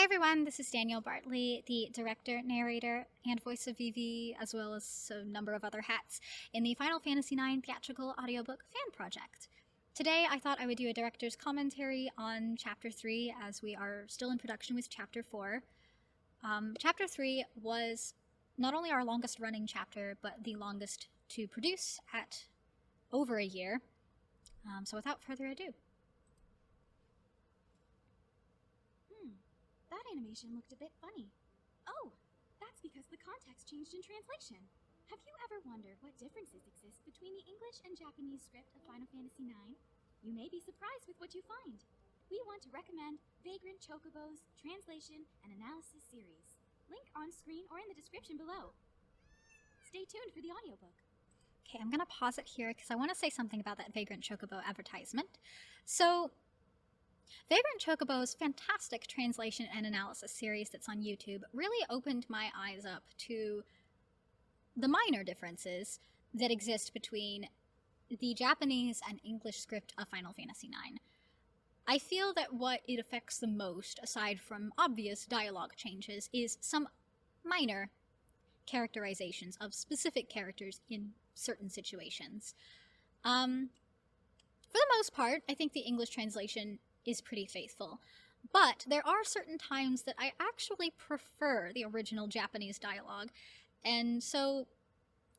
everyone, this is Danielle Bartley, the director, narrator, and voice of Vivi, as well as a number of other hats in the Final Fantasy IX Theatrical Audiobook Fan Project. Today I thought I would do a director's commentary on Chapter 3, as we are still in production with Chapter 4. Chapter 3 was not only our longest running chapter, but the longest to produce at over a year. So without further ado. That animation looked a bit funny. Oh, that's because the context changed in translation. Have you ever wondered what differences exist between the English and Japanese script of Final Fantasy IX? You may be surprised with what you find. We want to recommend Vagrant Chocobo's Translation and Analysis Series. Link on screen or in the description below. Stay tuned for the audiobook. Okay, I'm going to pause it here because I want to say something about that Vagrant Chocobo advertisement. So, Vagrant Chocobo's fantastic translation and analysis series that's on YouTube really opened my eyes up to the minor differences that exist between the Japanese and English script of Final Fantasy IX. I feel that what it affects the most, aside from obvious dialogue changes, is some minor characterizations of specific characters in certain situations. For the most part, I think the English translation is pretty faithful, but there are certain times that I actually prefer the original Japanese dialogue, and so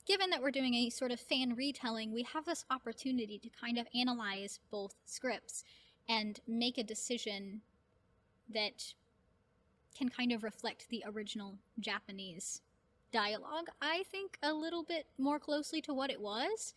given that we're doing a sort of fan retelling, we have this opportunity to kind of analyze both scripts and make a decision that can kind of reflect the original Japanese dialogue, I think, a little bit more closely to what it was.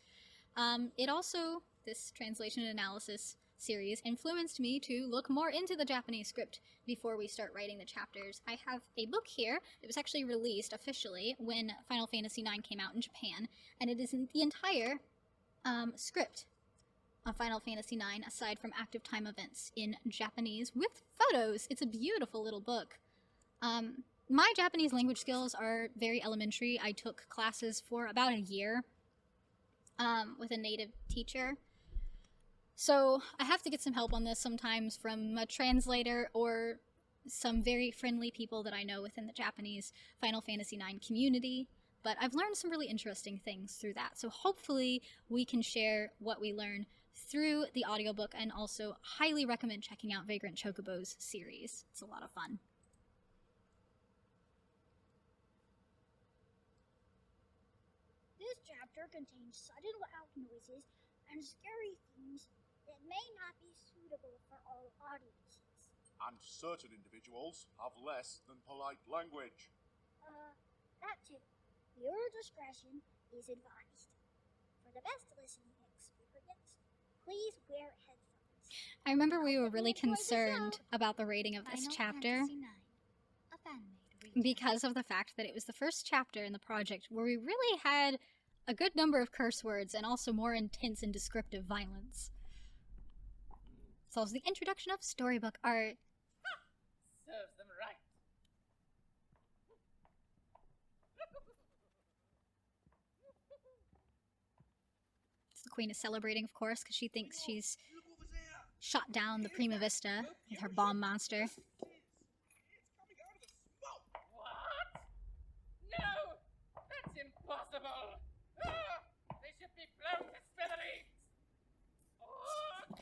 It also, this translation analysis series, influenced me to look more into the Japanese script before we start writing the chapters. I have a book here. It was actually released officially when Final Fantasy IX came out in Japan, and it is the entire script of Final Fantasy IX, aside from active time events, in Japanese with photos. It's a beautiful little book. My Japanese language skills are very elementary. I took classes for about a year with a native teacher. So I have to get some help on this sometimes from a translator or some very friendly people that I know within the Japanese Final Fantasy IX community, but I've learned some really interesting things through that. So hopefully we can share what we learn through the audiobook, and also highly recommend checking out Vagrant Chocobo's series. It's a lot of fun. This chapter contains sudden loud noises and scary themes that may not be suitable for all audiences. And certain individuals have less than polite language. That too. Viewer discretion is advised. For the best listening experience, please wear headphones. I remember we were really concerned about the rating of this chapter because of the fact that it was the first chapter in the project where we really had a good number of curse words and also more intense and descriptive violence. It's also the introduction of storybook art. Serves them right. The queen is celebrating, of course, because she thinks she's shot down the Prima Vista with her bomb monster. What? No! That's impossible! They should be blown to smithereens! Oh,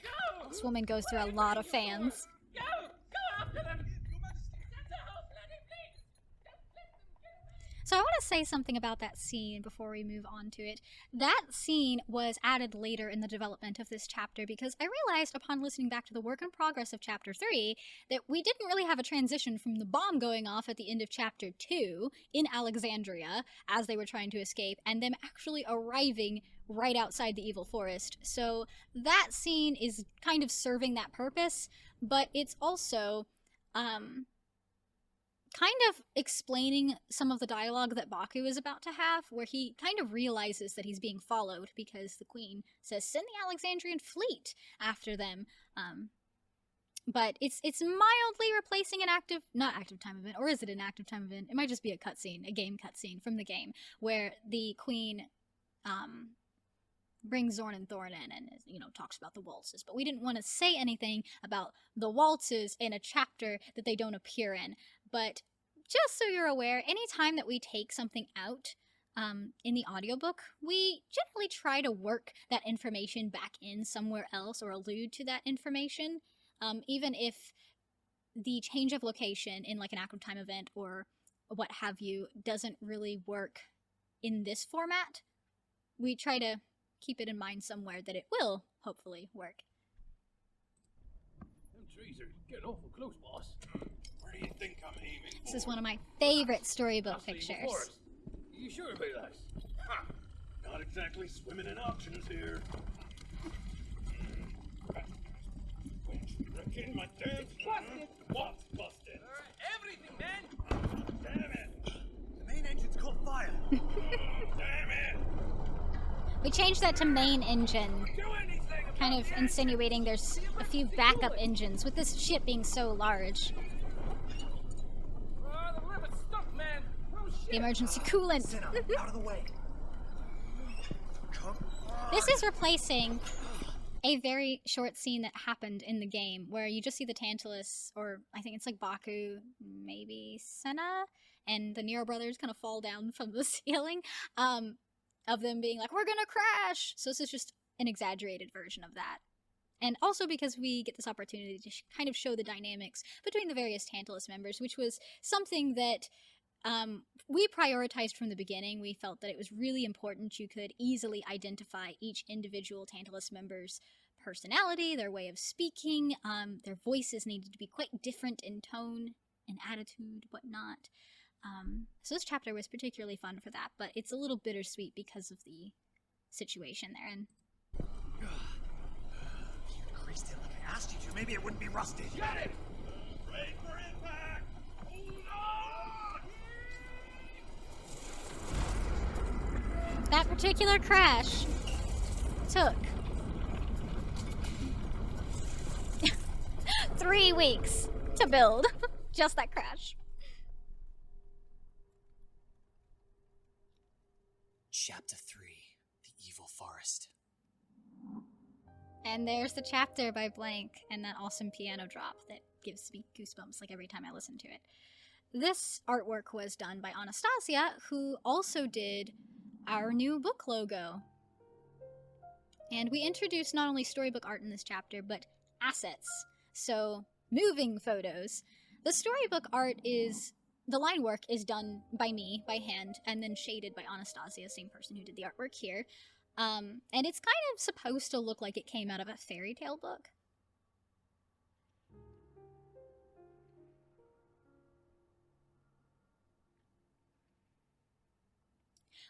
go! This woman goes through a lot of fans. Go! Go after them! That's the whole bloody place! Don't let them get away! So I want to say something about that scene before we move on to it. That scene was added later in the development of this chapter because I realized upon listening back to the work in progress of Chapter 3 that we didn't really have a transition from the bomb going off at the end of Chapter 2 in Alexandria as they were trying to escape, and them actually arriving right outside the evil forest. So that scene is kind of serving that purpose, but it's also kind of explaining some of the dialogue that Baku is about to have, where he kind of realizes that he's being followed because the queen says, send the Alexandrian fleet after them. But it's mildly replacing an not active time event, or is it an active time event? It might just be a cutscene, a game cutscene from the game, where the queen brings Zorn and Thorn in and, talks about the waltzes. But we didn't want to say anything about the waltzes in a chapter that they don't appear in. But just so you're aware, anytime that we take something out in the audiobook, we generally try to work that information back in somewhere else or allude to that information, even if the change of location in like an active time event or what have you doesn't really work in this format. We try to keep it in mind somewhere that it will hopefully work. Them trees are getting awful close, boss. Where do you think I'm aiming for? This is one of my favorite storybook That's the evil pictures. forest. You sure about that? Ha! Not exactly swimming in options here. Wrecking my dance. Busted. What's busted? Everything, man. Damn it! The main engine's caught fire. Damn it! We changed that to main engine, Do anything. kind of insinuating there's a few backup engines, with this ship being so large. Oh, the rivet's stuck, man. Oh, The shit. emergency coolant. Senna, out of the way. Come on. This is replacing a very short scene that happened in the game where you just see the Tantalus, or I think it's like Baku, maybe Senna, and the Nero brothers kind of fall down from the ceiling, of them being like, we're gonna crash! So this is just an exaggerated version of that. And also because we get this opportunity to kind of show the dynamics between the various Tantalus members, which was something that we prioritized from the beginning. We felt that it was really important you could easily identify each individual Tantalus member's personality, their way of speaking. Their voices needed to be quite different in tone and attitude, whatnot. So this chapter was particularly fun for that, but it's a little bittersweet because of the situation they're in. You greased it like I asked you to. Maybe it wouldn't be rusted. Got it. Brake for impact! Hold on! That particular crash took 3 weeks to build. Just that crash. Chapter 3, The Evil Forest. And there's the chapter by Blank and that awesome piano drop that gives me goosebumps like every time I listen to it. This artwork was done by Anastasia, who also did our new book logo. And we introduced not only storybook art in this chapter, but assets. So, moving photos. The storybook art is, the line work is done by me, by hand, and then shaded by Anastasia, same person who did the artwork here. And it's kind of supposed to look like it came out of a fairy tale book.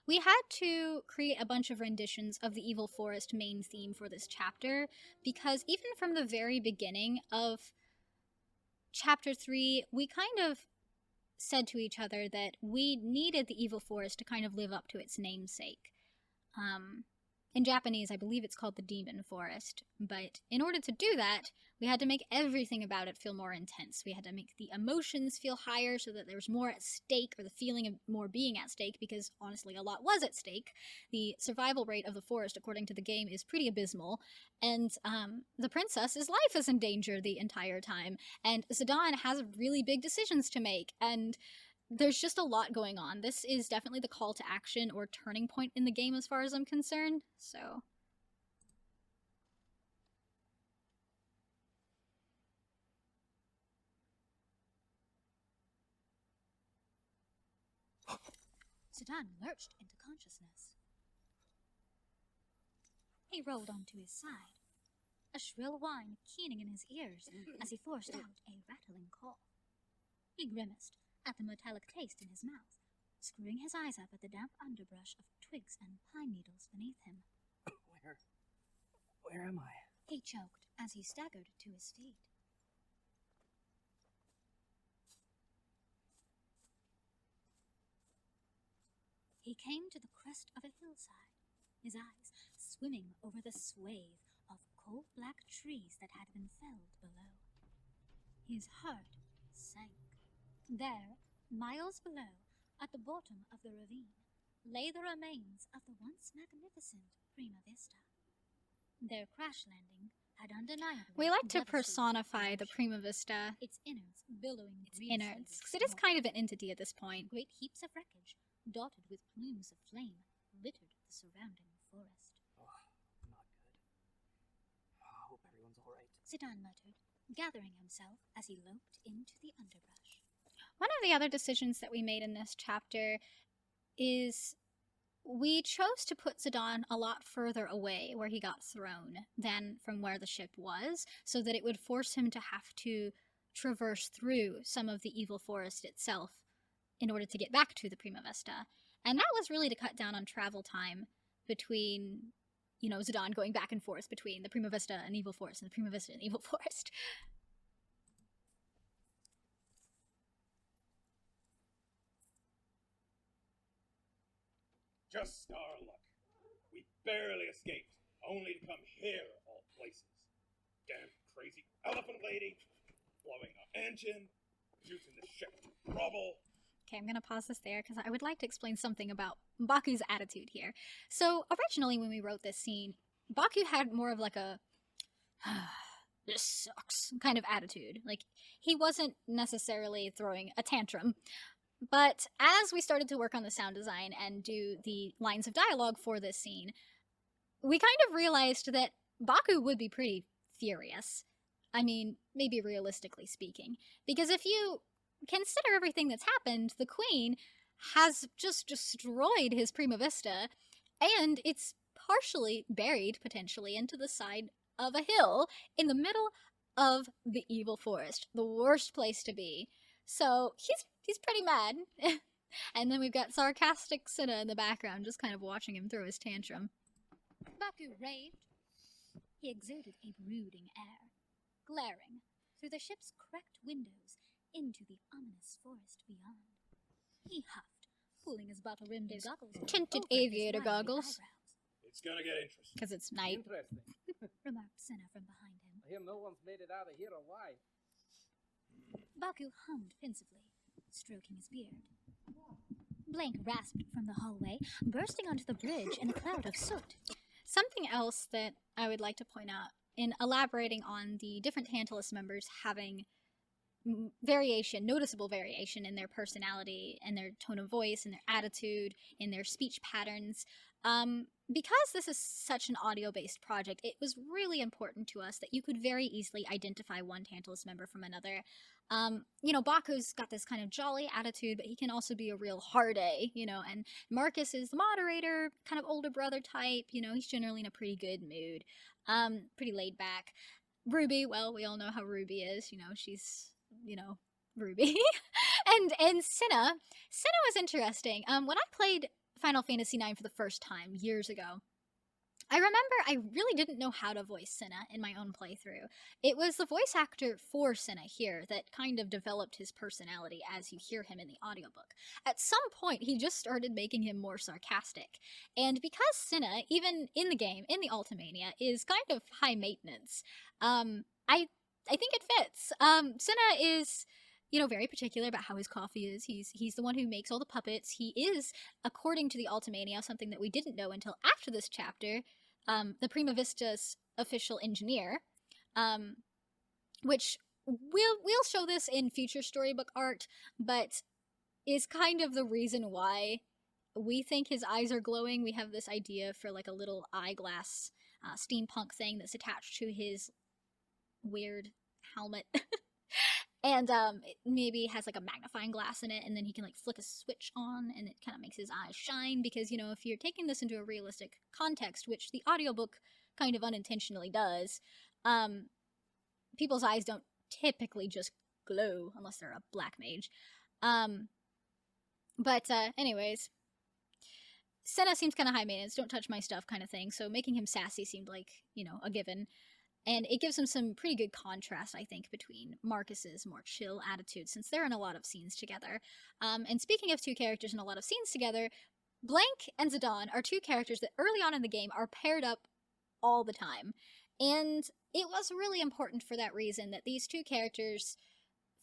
We had to create a bunch of renditions of the Evil Forest main theme for this chapter, because even from the very beginning of Chapter 3, we kind of said to each other that we needed the Evil Forest to kind of live up to its namesake. In Japanese, I believe it's called the Demon Forest, but in order to do that, we had to make everything about it feel more intense. We had to make the emotions feel higher so that there was more at stake, or the feeling of more being at stake, because honestly, a lot was at stake. The survival rate of the forest, according to the game, is pretty abysmal, and the princess's life is in danger the entire time, and Zidane has really big decisions to make, and there's just a lot going on. This is definitely the call to action or turning point in the game as far as I'm concerned, so... Zidane lurched into consciousness. He rolled onto his side, a shrill whine keening in his ears as he forced out a rattling cough. He grimaced at the metallic taste in his mouth, screwing his eyes up at the damp underbrush of twigs and pine needles beneath him. Where am I? He choked as he staggered to his feet. He came to the crest of a hillside, his eyes swimming over the swathe of coal-black trees that had been felled below. His heart sank. There, miles below, at the bottom of the ravine, lay the remains of the once magnificent Prima Vista. Their crash landing had undeniably. We like to personify the Prima Vista. Its innards billowing. Its innards, because it is kind of an entity at this point. Great heaps of wreckage, dotted with plumes of flame, littered the surrounding forest. Oh, not good. I hope everyone's alright. Zidane muttered, gathering himself as he loped into the underbrush. One of the other decisions that we made in this chapter is we chose to put Zidane a lot further away where he got thrown than from where the ship was, so that it would force him to have to traverse through some of the evil forest itself in order to get back to the Prima Vista. And that was really to cut down on travel time between, Zidane going back and forth between the Prima Vista and Evil Forest and the Prima Vista and Evil Forest. Just our luck. We barely escaped, only to come here of all places. Damn crazy elephant lady, blowing our engine, using the ship to trouble. Okay, I'm going to pause this there because I would like to explain something about Baku's attitude here. So, originally when we wrote this scene, Baku had more of like a, this sucks kind of attitude. Like, he wasn't necessarily throwing a tantrum. But as we started to work on the sound design and do the lines of dialogue for this scene, we kind of realized that Baku would be pretty furious. I mean, maybe realistically speaking. Because if you consider everything that's happened, the Queen has just destroyed his Prima Vista, and it's partially buried, potentially, into the side of a hill in the middle of the evil forest. The worst place to be. So, he's pretty mad. And then we've got sarcastic Cinna in the background, just kind of watching him throw his tantrum. Baku raved. He exuded a brooding air, glaring through the ship's cracked windows into the ominous forest beyond. He huffed, pulling his bottle-rimmed goggles Tinted over his aviator wiry goggles. eyebrows. It's gonna get interesting. Because it's night. Interesting. Remarked Cinna from behind him. I hear no one's made it out of here alive. Baku hummed pensively, stroking his beard. Blank rasped from the hallway, bursting onto the bridge in a cloud of soot. Something else that I would like to point out in elaborating on the different Tantalus members having noticeable variation in their personality and their tone of voice and their attitude and their speech patterns. Because this is such an audio-based project, it was really important to us that you could very easily identify one Tantalus member from another. Baku's got this kind of jolly attitude, but he can also be a real hard A, and Marcus is the moderator, kind of older brother type, he's generally in a pretty good mood, pretty laid back. Ruby, well, we all know how Ruby is, she's, Ruby. and Cinna was interesting. When I played Final Fantasy IX for the first time years ago, I remember I really didn't know how to voice Cinna in my own playthrough. It was the voice actor for Cinna here that kind of developed his personality as you hear him in the audiobook. At some point, he just started making him more sarcastic. And because Cinna, even in the game, in the Ultimania, is kind of high maintenance, I think it fits. Cinna is very particular about how his coffee is. He's the one who makes all the puppets. He is, according to the Ultimania, something that we didn't know until after this chapter, the Prima Vista's official engineer, which we'll show this in future storybook art, but is kind of the reason why we think his eyes are glowing. We have this idea for like a little eyeglass steampunk thing that's attached to his weird helmet. And it maybe has like a magnifying glass in it, and then he can like flick a switch on and it kind of makes his eyes shine, because if you're taking this into a realistic context, which the audiobook kind of unintentionally does, people's eyes don't typically just glow unless they're a black mage. Anyways, Senna seems kind of high maintenance, don't touch my stuff kind of thing, so making him sassy seemed like, a given. And it gives him some pretty good contrast, I think, between Marcus's more chill attitude, since they're in a lot of scenes together. And speaking of two characters in a lot of scenes together, Blank and Zidane are two characters that early on in the game are paired up all the time. And it was really important for that reason that these two characters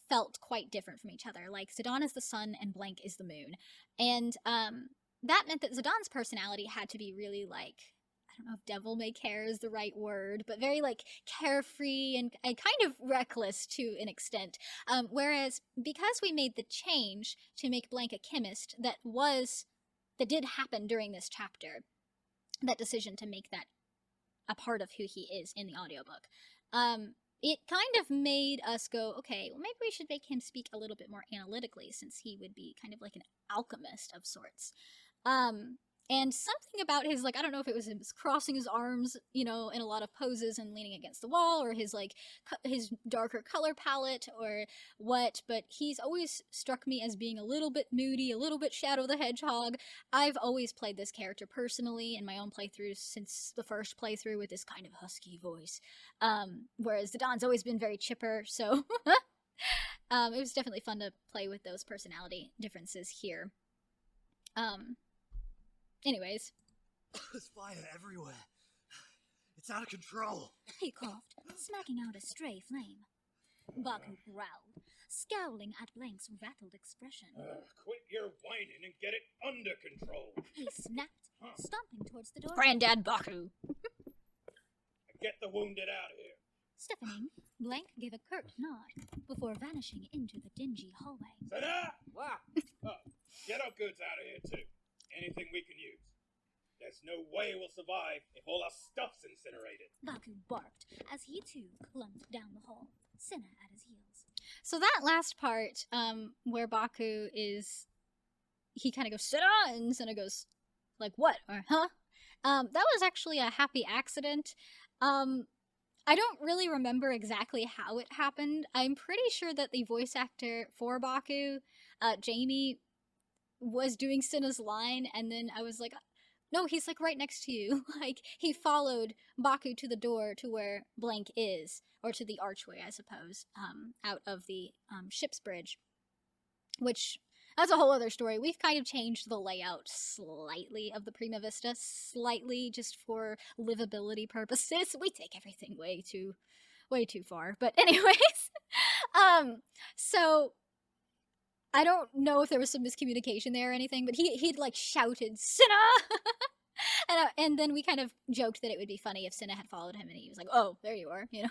felt quite different from each other. Like, Zidane is the sun and Blank is the moon. And that meant that Zidane's personality had to be really, like, I don't know if devil may care is the right word, but very like carefree and kind of reckless to an extent. Whereas because we made the change to make Blank a chemist, that did happen during this chapter, that decision to make that a part of who he is in the audiobook, it kind of made us go, okay, well, maybe we should make him speak a little bit more analytically, since he would be kind of like an alchemist of sorts. And something about his, like, I don't know if it was him crossing his arms, you know, in a lot of poses and leaning against the wall, or his, like, his darker color palette, or what, but he's always struck me as being a little bit moody, a little bit Shadow the Hedgehog. I've always played this character personally in my own playthroughs since the first playthrough with this kind of husky voice, whereas Zidon's always been very chipper, so it was definitely fun to play with those personality differences here. Anyways. There's fire everywhere. It's out of control. He coughed, smacking out a stray flame. Baku growled, scowling at Blank's rattled expression. Quit your whining and get it under control. He snapped, stomping towards the door. Granddad Baku. Get the wounded out of here. Stiffening, Blank gave a curt nod before vanishing into the dingy hallway. Sada! Wow. Get our goods out of here, too. Anything we can use. There's no way we'll survive if all our stuff's incinerated. Baku barked as he too clumped down the hall, Cinna at his heels. So that last part, where Baku is, he kind of goes, Cinna, and Cinna goes, like, what? Or, huh? That was actually a happy accident. I don't really remember exactly how it happened. I'm pretty sure that the voice actor for Baku, Jamie, was doing Cinna's line, and then I was like, no, he's like right next to you. Like, he followed Baku to the door to where Blank is, or to the archway, I suppose, out of the ship's bridge, which, that's a whole other story. We've kind of changed the layout slightly of the Prima Vista, slightly just for livability purposes. We take everything way too far. But anyways, so I don't know if there was some miscommunication there or anything, but he'd like shouted, Cinna! and then we kind of joked that it would be funny if Cinna had followed him, and he was like, oh, there you are, you know?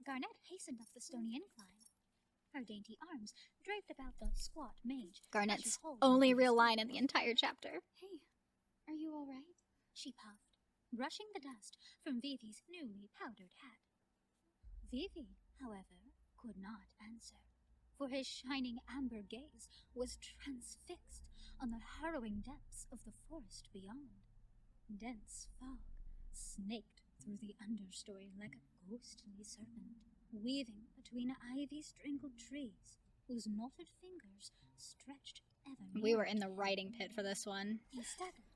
Garnet hastened up the stony incline. Her dainty arms draped about the squat mage. Garnet's only real line in the entire chapter. Hey, are you all right? She puffed, brushing the dust from Vivi's newly powdered hat. Vivi, however, could not answer, for his shining amber gaze was transfixed on the harrowing depths of the forest beyond. Dense fog snaked through the understory like a ghostly serpent, weaving between ivy-strangled trees whose knotted fingers stretched ever nearer. We were in the writing pit for this one. He staggered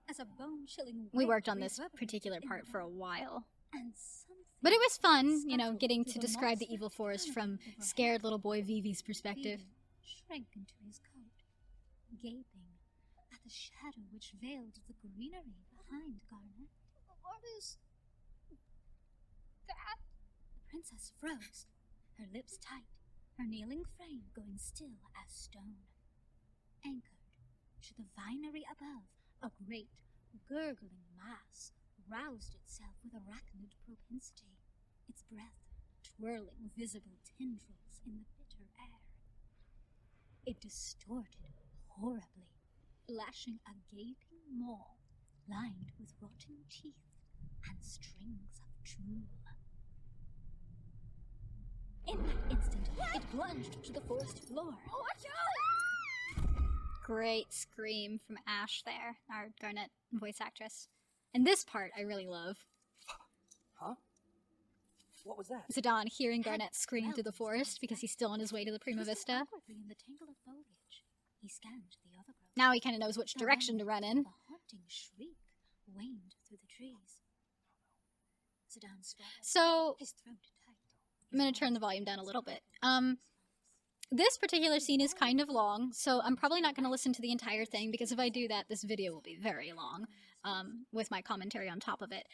as a bone-chilling We wail worked on this reverberated particular in part the for a night, while. and something But it was fun, you know, scuttled getting through to the describe the monstrous evil forest from canopy overhead. scared little boy Vivi's perspective. Vivi shrank into his coat, gaping at the shadow which veiled the greenery behind Garnet. What is that? The princess froze, her lips tight, her kneeling frame going still as stone. Anchored to the vinery above, a great, gurgling mass roused itself with arachnid propensity, its breath twirling visible tendrils in the bitter air. It distorted horribly, lashing a gaping maw lined with rotten teeth and strings of drool. In that instant, it plunged to the forest floor. Watch out! Great scream from Ash there, our Garnet voice actress. And this part I really love. Huh? What was that? Zidane hearing Garnet scream through the forest because he's still on his way to the Prima Vista. Awkwardly in the tangle of foliage, he scanned the other grove. Now he kind of knows which The direction to run in. remnant of a haunting shriek waned through the trees. Zidane swallowed, So his throat tight. I'm going to turn the volume down a little bit. This particular scene is kind of long, so I'm probably not going to listen to the entire thing, because if I do that, this video will be very long, with my commentary on top of it.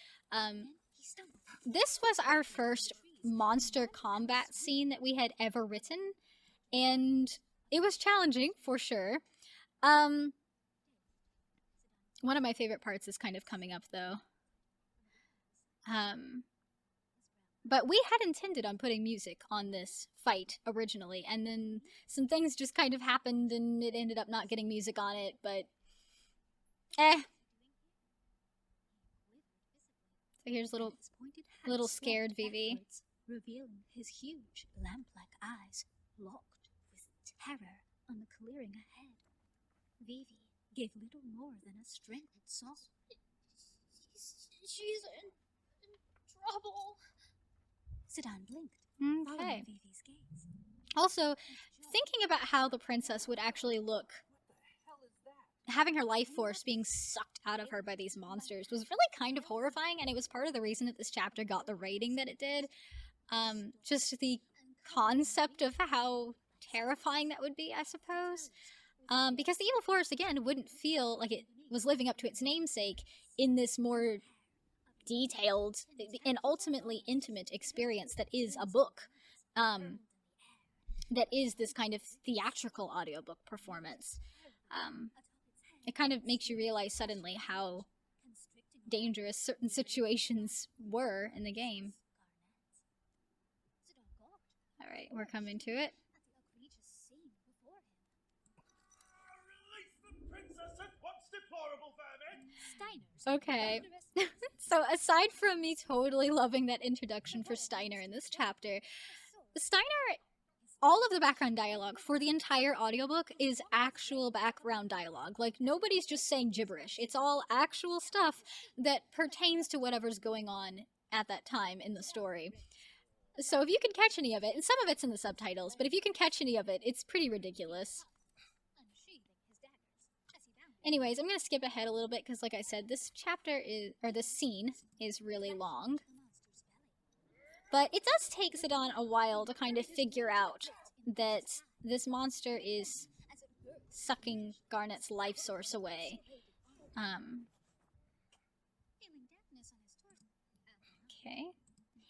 This was our first monster combat scene that we had ever written, and it was challenging for sure. One of my favorite parts is kind of coming up though. But we had intended on putting music on this fight originally, and then some things just kind of happened and it ended up not getting music on it, but So here's little scared Vivi. Revealing his huge lamp-like eyes, locked with terror on the clearing ahead. Vivi gave little more than a strangled sob. She's in trouble. Zidane blinked, Okay. following Vivi's gaze. Also, thinking about how the princess would actually look, having her life force being sucked out of her by these monsters was really kind of horrifying, and it was part of the reason that this chapter got the rating that it did. Just the concept of how terrifying that would be, I suppose. Because the evil force, again, wouldn't feel like it was living up to its namesake in this more detailed and ultimately intimate experience that is a book. That is this kind of theatrical audiobook performance. It kind of makes you realize suddenly how dangerous certain situations were in the game. Alright, we're coming to it. Release the princess at once, deplorable vermin! Okay. So aside from me totally loving that introduction for Steiner in this chapter, Steiner, all of the background dialogue for the entire audiobook is actual background dialogue. Like, nobody's just saying gibberish. It's all actual stuff that pertains to whatever's going on at that time in the story. So if you can catch any of it, and some of it's in the subtitles, but if you can catch any of it, it's pretty ridiculous. Anyways, I'm going to skip ahead a little bit because, like I said, this chapter is, or this scene is really long. But it does take Zidane a while to kind of figure out that this monster is sucking Garnet's life source away. Okay.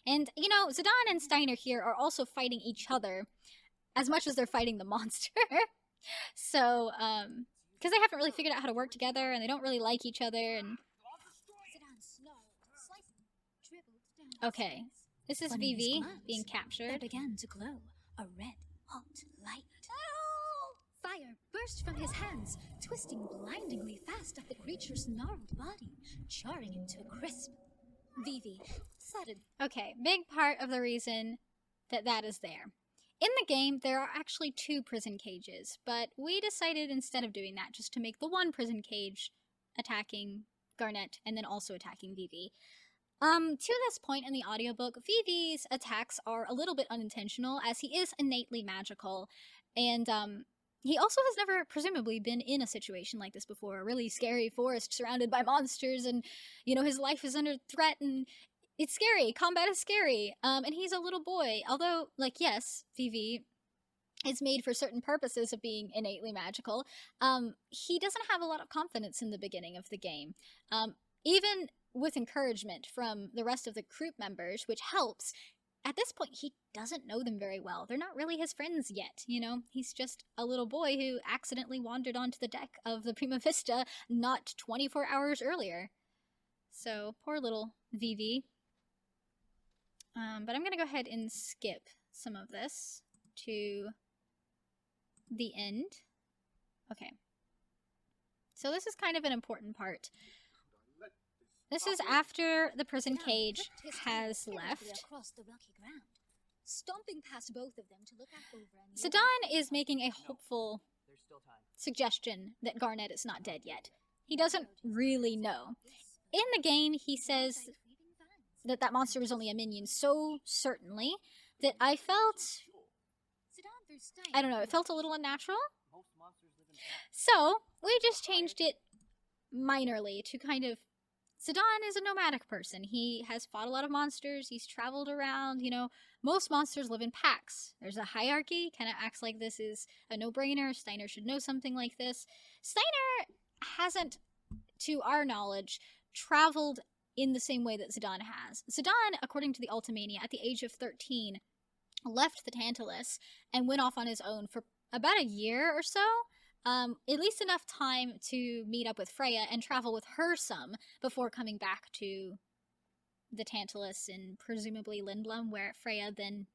And, you know, Zidane and Steiner here are also fighting each other as much as they're fighting the monster. So, because they haven't really figured out how to work together, and they don't really like each other, and... Okay. This is Vivi being captured. There began to glow a red, hot light. Fire burst from his hands, twisting blindingly fast up the creature's gnarled body, charring it to a crisp. Vivi thudded. Okay, big part of the reason that that is there. In the game, there are actually 2 prison cages, but we decided instead of doing that just to make the one prison cage attacking Garnet and then also attacking Vivi. To this point in the audiobook, Vivi's attacks are a little bit unintentional, as he is innately magical, and he also has never presumably been in a situation like this before, a really scary forest surrounded by monsters, and, you know, his life is under threat, and it's scary. Combat is scary. And he's a little boy, although, like, yes, Vivi is made for certain purposes of being innately magical. He doesn't have a lot of confidence in the beginning of the game. Even with encouragement from the rest of the group members, which helps, at this point he doesn't know them very well. They're not really his friends yet, you know? He's just a little boy who accidentally wandered onto the deck of the Prima Vista not 24 hours earlier. So, poor little Vivi. But I'm gonna go ahead and skip some of this to the end. Okay. So this is kind of an important part. This is after the prison cage has left. Across the rocky ground, stomping past both of them to look up over and Zidane is making a hopeful suggestion that Garnet is not dead yet. He doesn't really know. In the game, he says that that monster was only a minion so certainly that I felt, I don't know, it felt a little unnatural. So, we just changed it minorly to kind of, Zidane is a nomadic person. He has fought a lot of monsters, he's traveled around, you know, most monsters live in packs. There's a hierarchy, kind of acts like this is a no-brainer. Steiner should know something like this. Steiner hasn't, to our knowledge, traveled in the same way that Zidane has. Zidane, according to the Ultimania, at the age of 13, left the Tantalus and went off on his own for about a year or so. At least enough time to meet up with Freya and travel with her some before coming back to the Tantalus and presumably Lindblum, where Freya then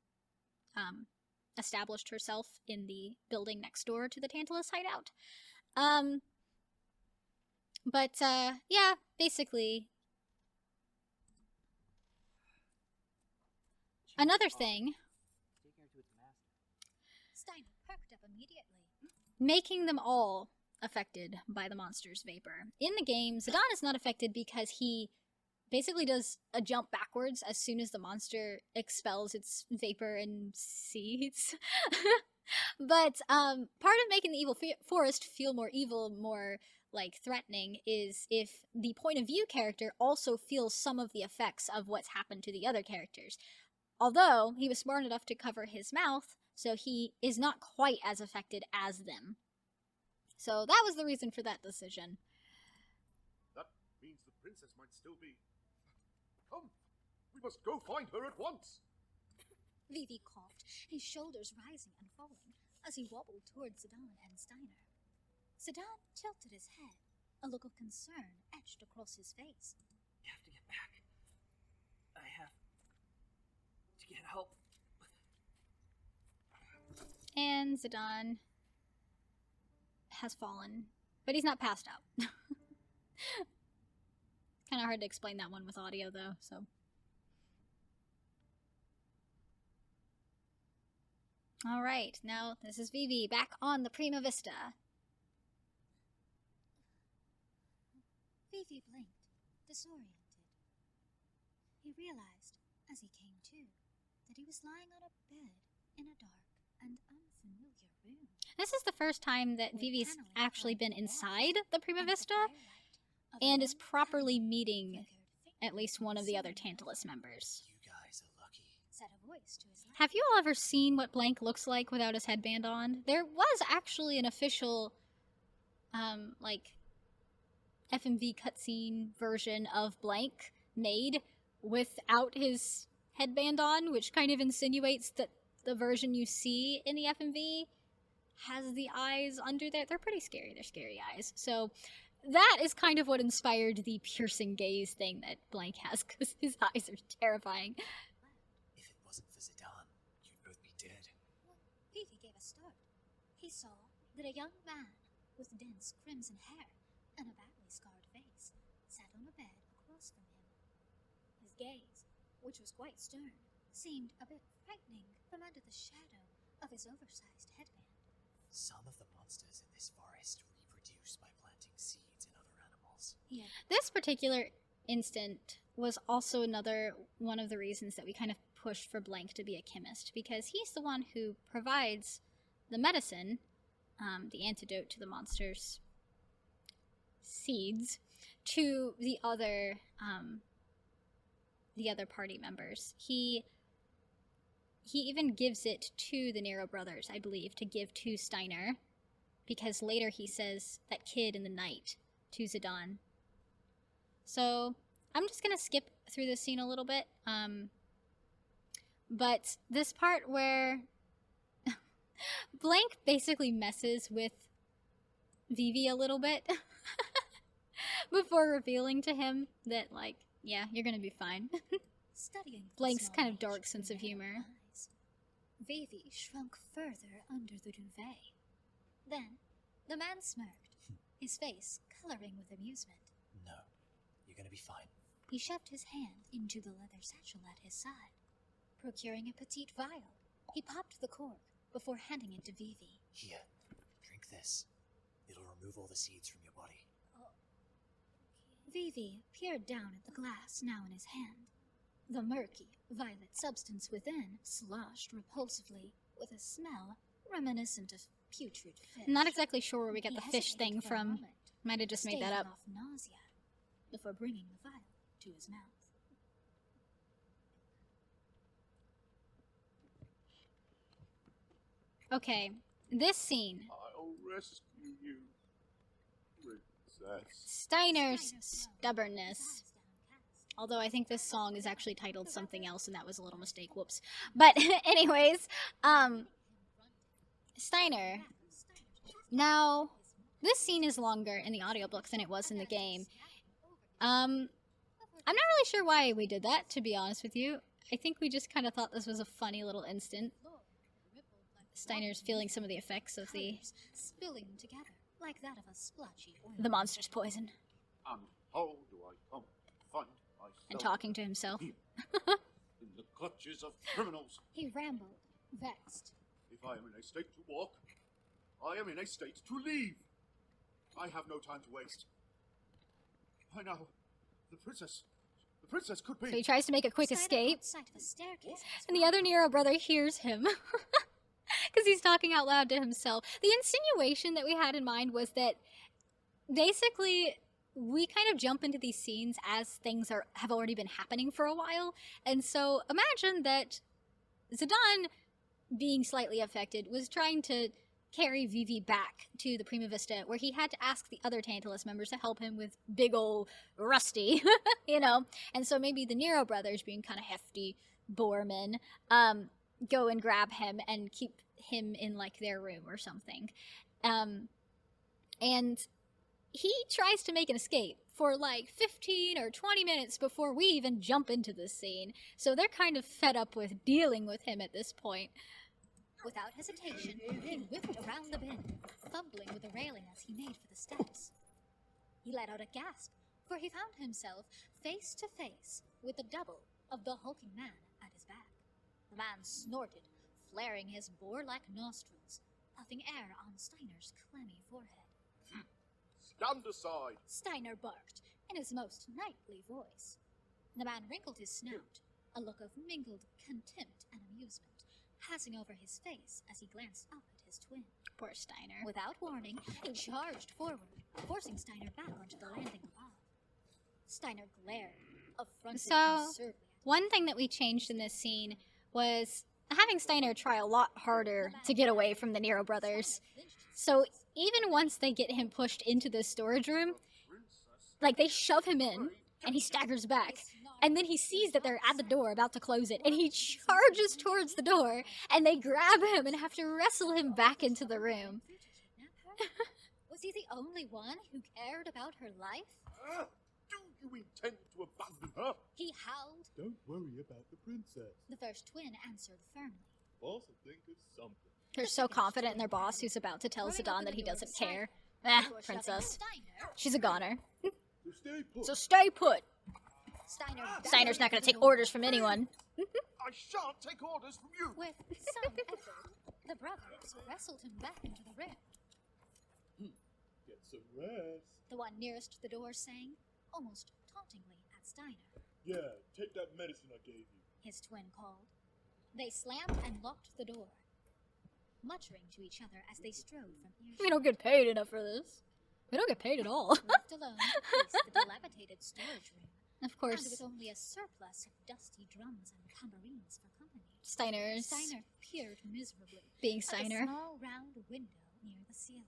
established herself in the building next door to the Tantalus hideout. Yeah, basically. Another thing, Steiner perked up immediately. making them all affected by the monster's vapor. In the game, Zidane is not affected because he basically does a jump backwards as soon as the monster expels its vapor and seeds. But part of making the evil forest feel more evil, more like threatening, is if the point of view character also feels some of the effects of what's happened to the other characters. Although he was smart enough to cover his mouth, so he is not quite as affected as them. So that was the reason for that decision. That means the princess might still be... Come, we must go find her at once. Vivi coughed, his shoulders rising and falling as he wobbled towards Zidane and Steiner. Zidane tilted his head, a look of concern etched across his face. I have to get back. I have to get help. And Zidane has fallen, but he's not passed out. Kind of hard to explain that one with audio, though, so. Alright, now this is Vivi back on the Prima Vista. Vivi blinked, disoriented. He realized, as he came to, that he was lying on a bed in a dark and unfamiliar room. This is the first time that Vivi's actually been inside the Prima Vista and is properly meeting at least one of the other Tantalus members. You guys are lucky. Said a voice to his left. Have you all ever seen what Blank looks like without his headband on? There was actually an official, FMV cutscene version of Blank made without his headband on, which kind of insinuates that the version you see in the FMV has the eyes under there. They're pretty scary. They're scary eyes. So that is kind of what inspired the piercing gaze thing that Blank has, because his eyes are terrifying. If it wasn't for Zidane, you'd both be dead. Vivi gave a start. He saw that a young man with dense crimson hair and a badly scarred face sat on a bed across from him. His gaze, which was quite stern, seemed a bit frightening from under the shadow of his oversized headband. Some of the monsters in this forest reproduce by planting seeds in other animals. Yeah. This particular instant was also another one of the reasons that we kind of pushed for Blank to be a chemist, because he's the one who provides the medicine, the antidote to the monster's seeds, to the other party members. He even gives it to the Nero brothers, I believe, to give to Steiner, because later he says that kid in the night to Zidane. So I'm just gonna skip through this scene a little bit, but this part where Blank basically messes with Vivi a little bit before revealing to him that, like, yeah, you're gonna be fine. Studying the Blank's small kind of niche dark sense of through narrow humor. eyes, Vivi shrunk further under the duvet. Then, the man smirked, his face coloring with amusement. No, you're gonna be fine. He shoved his hand into the leather satchel at his side. Procuring a petite vial, he popped the cork before handing it to Vivi. Here, drink this. It'll remove all the seeds from your body. Vivi peered down at the glass now in his hand. The murky, violet substance within sloshed repulsively with a smell reminiscent of putrid fish. I'm not exactly sure where we get He the fish hesitated thing for a from. moment, Might have just made that staving up. off nausea before bringing the vial to his mouth. Okay, this scene. I'll rescue you, princess. Steiner's Steiner's stubbornness eyes downcast. Although I think this song is actually titled something else, and that was a little mistake. Whoops. But anyways, Steiner. Now, this scene is longer in the audiobook than it was in the game. I'm not really sure why we did that, to be honest with you. I think we just kind of thought this was a funny little instant. Steiner's feeling some of the effects of the spilling together like that of a splotchy oil. the monster's poison. And how do I come to find myself And talking to himself. here, in the clutches of criminals? He rambled, vexed. If I am in a state to walk, I am in a state to leave. I have no time to waste. By now, the princess could be... So he tries to make a quick Steiner escape, caught sight of a staircase. and the other Nero brother hears him. Because he's talking out loud to himself. The insinuation that we had in mind was that basically we kind of jump into these scenes as things have already been happening for a while. And so imagine that Zidane, being slightly affected, was trying to carry Vivi back to the Prima Vista, where he had to ask the other Tantalus members to help him with big ol' Rusty, you know? And so maybe the Nero brothers, being kind of hefty boormen, go and grab him and keep him in, like, their room or something. And he tries to make an escape for, like, 15 or 20 minutes before we even jump into this scene. So they're kind of fed up with dealing with him at this point. Without hesitation, he whipped around the bend, fumbling with the railing as he made for the steps. He let out a gasp, for he found himself face to face with the double of the hulking man at his back. The man snorted, flaring his boar-like nostrils, puffing air on Steiner's clammy forehead. Stand aside! Steiner barked in his most knightly voice. The man wrinkled his snout, a look of mingled contempt and amusement passing over his face as he glanced up at his twin. Poor Steiner. Without warning, he charged forward, forcing Steiner back onto the landing above. Steiner glared, affronted So, and surly. One thing that we changed in this scene was having Steiner try a lot harder to get away from the Nero brothers. So even once they get him pushed into the storage room, like, they shove him in, and he staggers back. And then he sees that they're at the door about to close it, and he charges towards the door, and they grab him and have to wrestle him back into the room. Was he the only one who cared about her life? Do you intend to abandon her? He howled. Don't worry about the princess. The first twin answered firmly. Boss will think of something. They're so confident in their boss who's about to tell Zidane that he doesn't care. Princess. She's a goner. So stay put. So stay put. Steiner's not gonna take orders from anyone. I shan't take orders from you! With some effort, the brothers wrestled him back into the room. Get some rest. The one nearest the door sang, almost tauntingly at Steiner. Yeah, take that medicine I gave you. His twin called. They slammed and locked the door, muttering to each other as they strode from earshot. We don't get paid enough for this. We don't get paid at all. Left alone to face the dilapidated storage room, Of and course, with only a surplus of dusty drums and tambourines for company. Steiner's Steiner peered miserably being at Steiner. a small round window near the ceiling.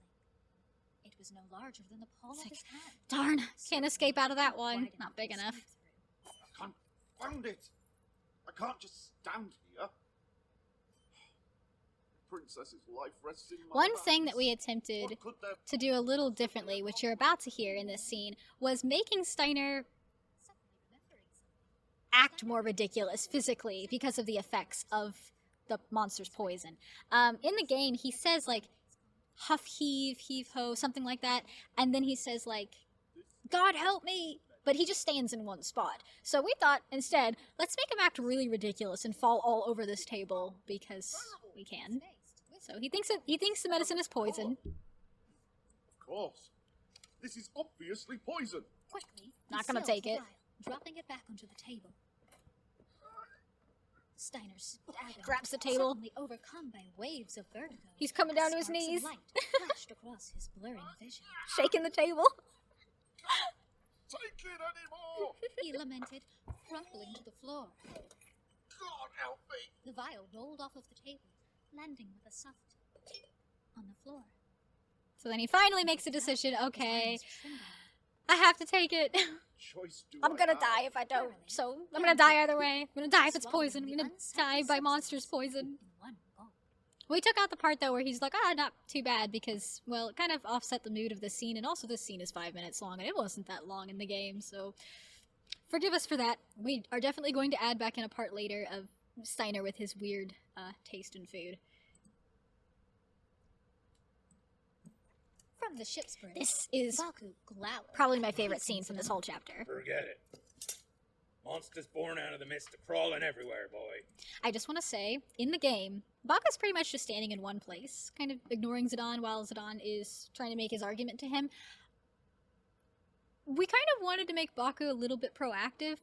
It was no larger than the palm of his hand. Darn, can't escape out of that one. Wide Not big to enough. sleep through. Confound it! I can't just stand here. The princess's life rests in my One thing that hands. we attempted What could there to do a little differently, which you're about to hear in this scene, was making Steiner Suddenly remembering something. act more ridiculous physically because of the effects of the monster's poison. In the game, he says, like, huff, heave, heave, ho, something like that, and then he says, like, God help me, but he just stands in one spot. So we thought, instead, let's make him act really ridiculous and fall all over this table, because we can. So he thinks the medicine is poison. Of course. This is obviously poison. Quickly, he Not gonna sealed take the it. vial, dropping it back onto the table. Steiner staggered, Grabs the table. suddenly overcome by waves of vertigo. He's coming down to his Sparks of knees, light flashed across his blurring vision. shaking the table. Take it anymore! He lamented, crumpling to the floor. God help me! The vial rolled off of the table, landing with a soft tink on the floor. So then he finally makes a decision, okay, His hands trembled. I have to take it. choice do I'm I gonna have? die if I don't. Verily, So I'm gonna die either way. I'm gonna die if it's swallowing poison. I'm the gonna unsightly die by monster's substance poison. in one gulp. We took out the part though where he's like, not too bad because, well, it kind of offset the mood of the scene, and also this scene is 5 minutes long, and it wasn't that long in the game, so forgive us for that. We are definitely going to add back in a part later of Steiner with his weird taste in food. From the ship's bridge, This is Baku glowered probably my at favorite the scene from this whole chapter. Forget it. Monsters born out of the mist are crawling everywhere, boy. I just want to say, in the game, Baka's pretty much just standing in one place, kind of ignoring Zidane while Zidane is trying to make his argument to him. We kind of wanted to make Baku a little bit proactive.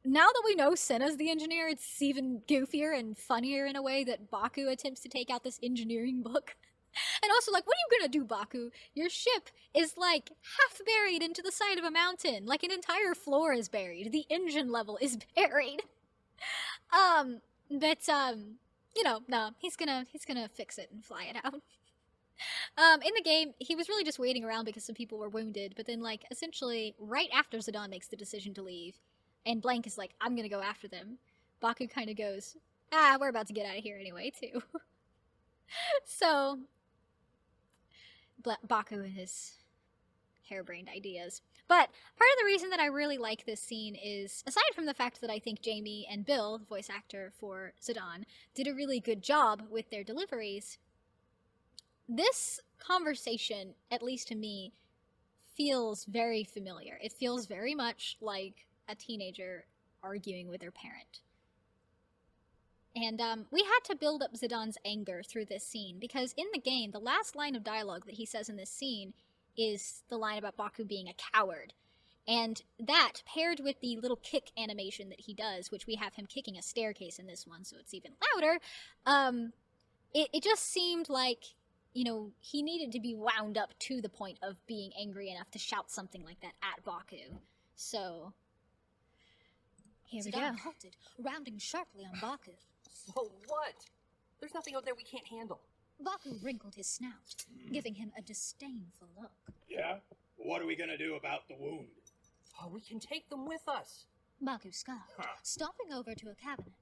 Now that we know Senna's the engineer, it's even goofier and funnier in a way that Baku attempts to take out this engineering book. And also, like, what are you gonna do, Baku? Your ship is, like, half buried into the side of a mountain. Like, an entire floor is buried. The engine level is buried. You know, no, he's gonna fix it and fly it out. In the game, he was really just waiting around because some people were wounded, but then, like, essentially, right after Zidane makes the decision to leave, and Blank is like, I'm gonna go after them, Baku kind of goes, we're about to get out of here anyway, too. So, Baku and his harebrained ideas. But part of the reason that I really like this scene is, aside from the fact that I think Jamie and Bill, the voice actor for Zidane, did a really good job with their deliveries, this conversation, at least to me, feels very familiar. It feels very much like a teenager arguing with their parent. And we had to build up Zidane's anger through this scene, because in the game, the last line of dialogue that he says in this scene is the line about Baku being a coward. And that, paired with the little kick animation that he does, which we have him kicking a staircase in this one, so it's even louder, it just seemed like, you know, he needed to be wound up to the point of being angry enough to shout something like that at Baku. So, here we go. Zidane halted, rounding sharply on Baku. So what? There's nothing out there we can't handle. Baku wrinkled his snout, giving him a disdainful look. Yeah? What are we gonna do about the wound? Oh, we can take them with us. Baku scoffed, stomping over to a cabinet.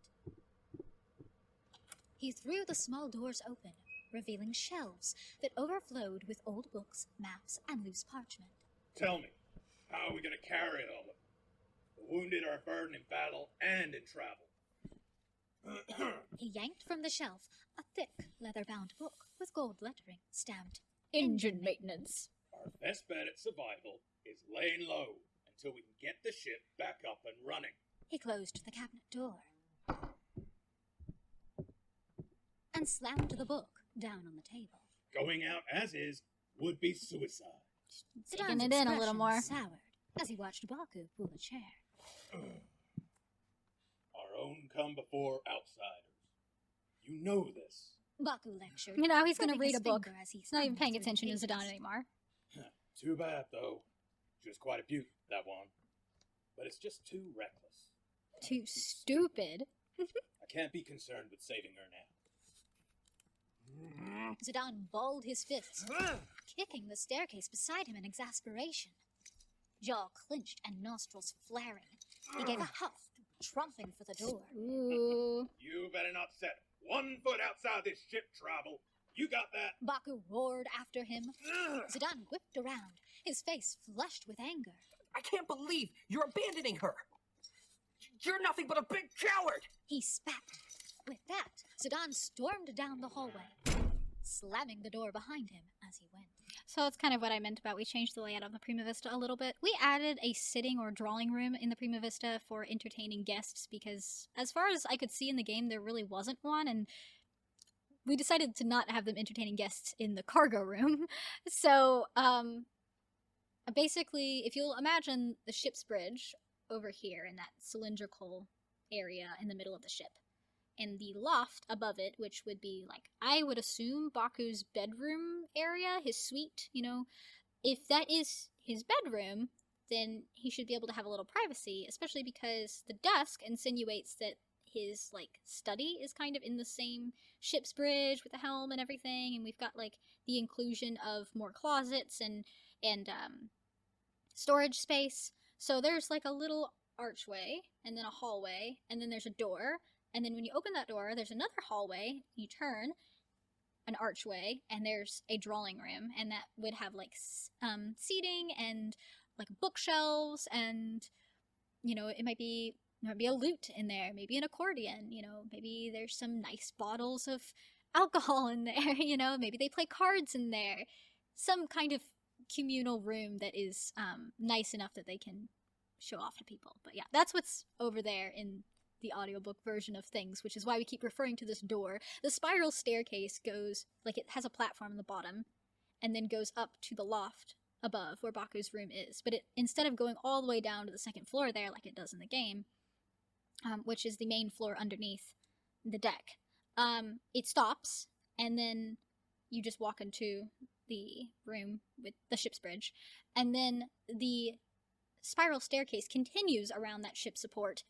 He threw the small doors open, revealing shelves that overflowed with old books, maps, and loose parchment. Tell me, how are we gonna carry all of them? The wounded are a burden in battle and in travel. He yanked from the shelf a thick, leather-bound book with gold lettering stamped Engine maintenance. Our best bet at survival is laying low until we can get the ship back up and running. He closed the cabinet door and slammed the book down on the table. Going out as is would be suicide. Taking Zidane's it in a little expression more. soured as he watched Baku pull a chair. Our own come before outsiders. You know this. Baku lectured. You know, he's gonna rubbing read his a book. finger as he He's not even thumbed paying through the attention to pages. Zidane anymore. Too bad, though. She was quite a beaut, that one. But it's just too reckless. Too stupid. I can't be concerned with saving her now. Zidane balled his fists, kicking the staircase beside him in exasperation. Jaw clenched and nostrils flaring, he gave a huff, trumping for the door. Ooh. You better not set 1 foot outside this ship, Travel. You got that? Baku roared after him. Zidane whipped around, his face flushed with anger. I can't believe you're abandoning her. You're nothing but a big coward. He spat. With that, Zidane stormed down the hallway, slamming the door behind him as he went. So that's kind of what I meant about we changed the layout of the Prima Vista a little bit. We added a sitting or drawing room in the Prima Vista for entertaining guests because as far as I could see in the game, there really wasn't one, and we decided to not have them entertaining guests in the cargo room. So, basically, if you'll imagine the ship's bridge over here in that cylindrical area in the middle of the ship, and the loft above it, which would be, like, I would assume Baku's bedroom area, his suite, you know. If that is his bedroom, then he should be able to have a little privacy, especially because the desk insinuates that his, like, study is kind of in the same ship's bridge with the helm and everything, and we've got, like, the inclusion of more closets and storage space. So there's like a little archway, and then a hallway, and then there's a door, and then when you open that door, there's another hallway. You turn an archway, and there's a drawing room, and that would have like seating and like bookshelves, and you know, it might be there might be a lute in there, maybe an accordion, you know, maybe there's some nice bottles of alcohol in there, you know, maybe they play cards in there. Some kind of communal room that is nice enough that they can show off to people. But yeah, that's what's over there in the audiobook version of things, which is why we keep referring to this door. The spiral staircase goes, like, it has a platform in the bottom, and then goes up to the loft above where Baku's room is. But it, instead of going all the way down to the second floor there like it does in the game, which is the main floor underneath the deck, it stops, and then you just walk into the room with the ship's bridge, and then the spiral staircase continues around that ship support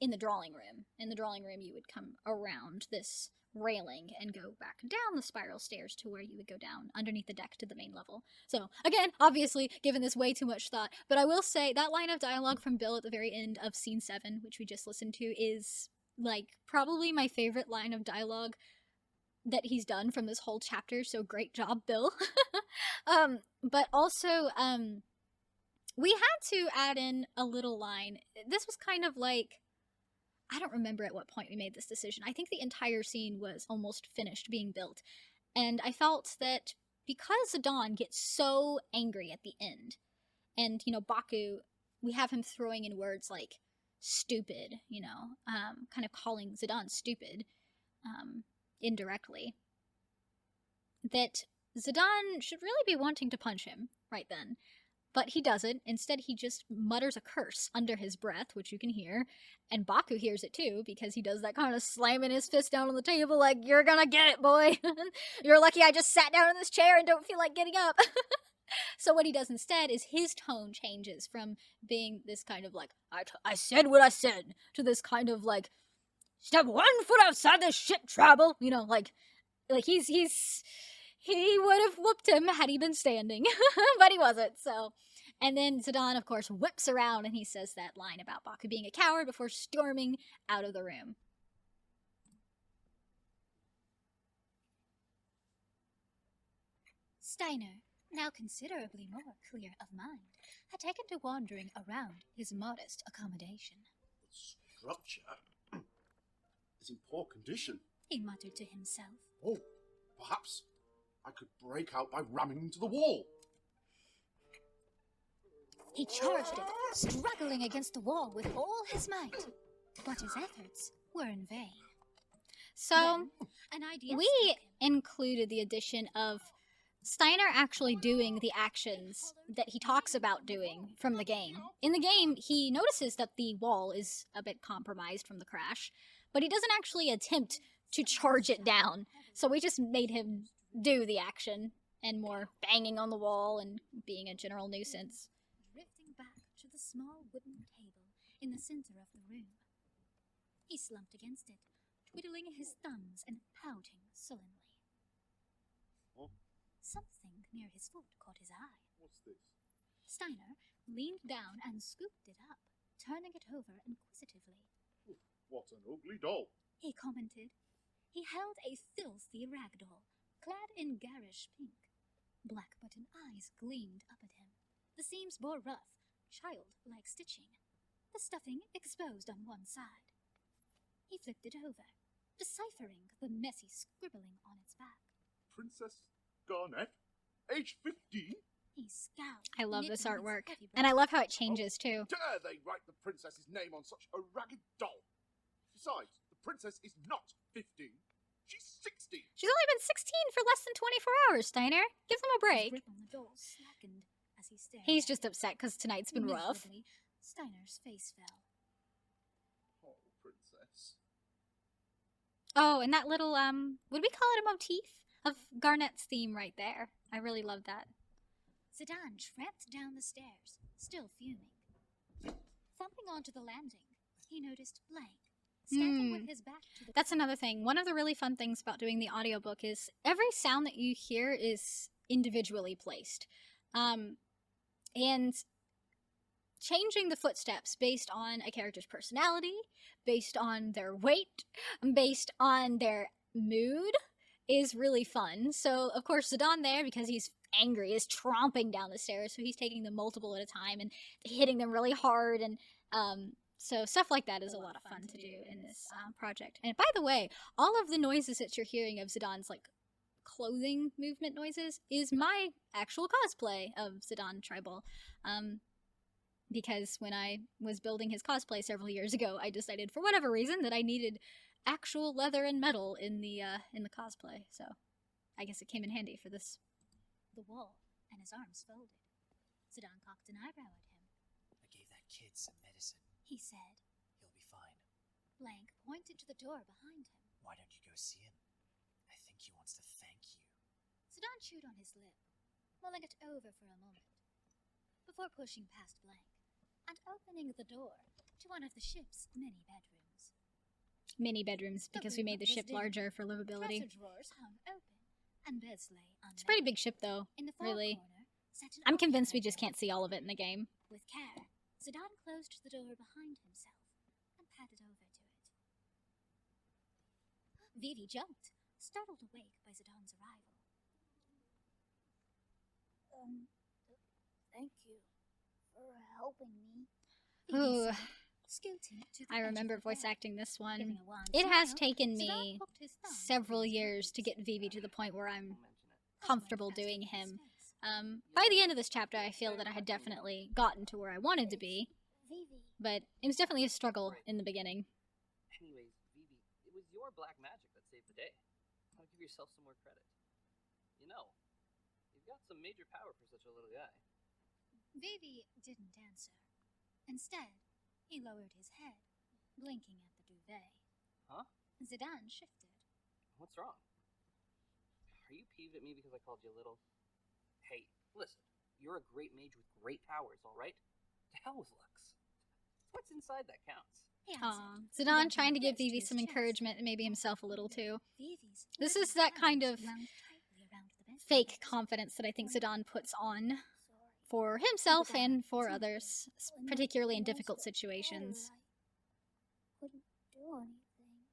in the drawing room. In the drawing room, you would come around this railing and go back down the spiral stairs to where you would go down underneath the deck to the main level. So, again, obviously, given this way too much thought, but I will say that line of dialogue from Bill at the very end of Scene 7, which we just listened to, is, like, probably my favorite line of dialogue that he's done from this whole chapter, so great job, Bill. But also, we had to add in a little line. This was kind of like, I don't remember at what point we made this decision. I think the entire scene was almost finished being built. And I felt that because Zidane gets so angry at the end, and, you know, Baku, we have him throwing in words like stupid, you know, kind of calling Zidane stupid, indirectly, that Zidane should really be wanting to punch him right then. But he doesn't. Instead, he just mutters a curse under his breath, which you can hear. And Baku hears it too, because he does that kind of slamming his fist down on the table like, you're gonna get it, boy. You're lucky I just sat down in this chair and don't feel like getting up. So what he does instead is his tone changes from being this kind of like, I said what I said, to this kind of like, step 1 foot outside this ship, Trouble. You know, like he would have whooped him had he been standing, but he wasn't, so. And then Zidane, of course, whips around and he says that line about Baku being a coward before storming out of the room. Steiner, now considerably more clear of mind, had taken to wandering around his modest accommodation. The structure is in poor condition. He muttered to himself. Oh, perhaps I could break out by ramming into the wall. He charged it, struggling against the wall with all his might. But his efforts were in vain. So, An idea we struck him. included the addition of Steiner actually doing the actions that he talks about doing from the game. In the game, he notices that the wall is a bit compromised from the crash, but he doesn't actually attempt to charge it down. So we just made him do the action, and more banging on the wall and being a general nuisance. Drifting back to the small wooden table in the center of the room. He slumped against it, twiddling his thumbs and pouting sullenly. What? Something near his foot caught his eye. What's this? Steiner leaned down and scooped it up, turning it over inquisitively. What an ugly doll. He commented. He held a filthy rag doll, clad in garish pink. Black button eyes gleamed up at him. The seams bore rough, child-like stitching, the stuffing exposed on one side. He flipped it over, deciphering the messy scribbling on its back. Princess Garnet, age 15? He scowled. I love this knitting his artwork. heavy And I brows. love how it changes too. Dare they write the princess's name on such a ragged doll? Besides, the princess is not 15. She's 16. She's only been 16 for less than 24 hours, Steiner. Give them a His break. grip on the doll slackened as he stared. He's at just it. upset because tonight's been rough. Miserably, Steiner's face fell. Oh, princess. Oh, and that little, would we call it a motif of Garnet's theme right there? I really love that. Zidane tramped down the stairs, still fuming. Thumping onto the landing, he noticed Blank, standing with his back to the That's another thing. One of the really fun things about doing the audiobook is every sound that you hear is individually placed. And changing the footsteps based on a character's personality, based on their weight, based on their mood is really fun. So, of course, Zidane there, because he's angry, is tromping down the stairs, so he's taking them multiple at a time and hitting them really hard, and so stuff like that is a lot of fun to do in this project. And by the way, all of the noises that you're hearing of Zidane's, like, clothing movement noises is my actual cosplay of Zidane Tribal. Because when I was building his cosplay several years ago, I decided for whatever reason that I needed actual leather and metal in the cosplay. So I guess it came in handy for this. The wall, and his arms folded. Zidane cocked an eyebrow at him. I gave that kid some medicine. He said. He'll be fine. Blank pointed to the door behind him. Why don't you go see him? I think he wants to thank you. Zidane chewed on his lip, mulling it over for a moment, before pushing past Blank and opening the door to one of the ship's many bedrooms. Mini bedrooms, because we made the room was ship dim. larger for livability. Dresser drawers hung open, and beds lay unmade. It's a pretty big ship, though. In the far really. corner sat an I'm old convinced we fire just can't see all of it in the game. With care, Zidane closed the door behind himself and padded over to it. Vivi jumped, startled awake by Zidane's arrival. Thank you for helping me. Ooh, Scooting to the I edge of remember the voice bed. acting this one. Giving a wan It has smile, taken Zidane me hooked his thumb several into his years to nose. get Vivi to the point where I'm That's comfortable when it doing passed over his him. face. By the end of this chapter, I feel that I had definitely gotten to where I wanted to be, Vivi. but it was definitely a struggle in the beginning. Anyways, Vivi, it was your black magic that saved the day. I'll give yourself some more credit. You know, you've got some major power for such a little guy. Vivi didn't answer. Instead, he lowered his head, blinking at the duvet. Huh? Zidane shifted. What's wrong? Are you peeved at me because I called you little? Hey, listen, you're a great mage with great powers, alright? To hell with looks. What's inside that counts. He Aw, answered, Zidane bending trying to give close Vivi his some chest. encouragement and maybe himself a little too. Vivi's This fluffy is that kind hands of wound tightly around the bed fake frames. confidence that I think Zidane puts on Sorry. for himself Zidane and for smiled. others, When I particularly in lost difficult the situations. water, I couldn't do anything.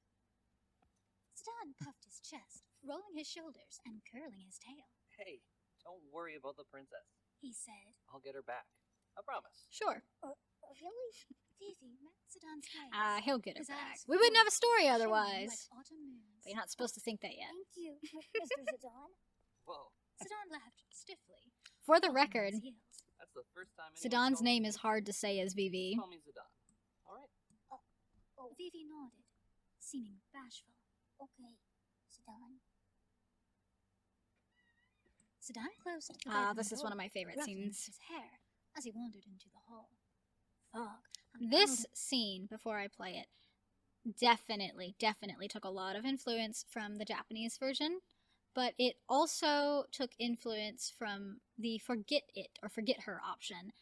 Zidane puffed his chest, rolling his shoulders and curling his tail. Hey, don't worry about the princess. He said, I'll get her back. I promise. Sure. Really? Vivi met Zidane's gaze. He'll get her His back. eyes We wouldn't have a story shining otherwise. like autumn moons. But you're not supposed to think that yet. Thank you, Mr. Zidane. Whoa, Zidane laughed stiffly. For the following record, his heels. that's the first time anyone Zidane's called name me is hard to say as Vivi. Call me Zidane. Alright? Vivi nodded, seeming bashful. Okay, Zidane. Zidane closed the Ah, bedroom this is door, one of my favorite ruffling scenes. his hair as he wandered into the hall. Fog. and This powder- scene, before I play it, definitely took a lot of influence from the Japanese version, but it also took influence from the forget it or forget her option,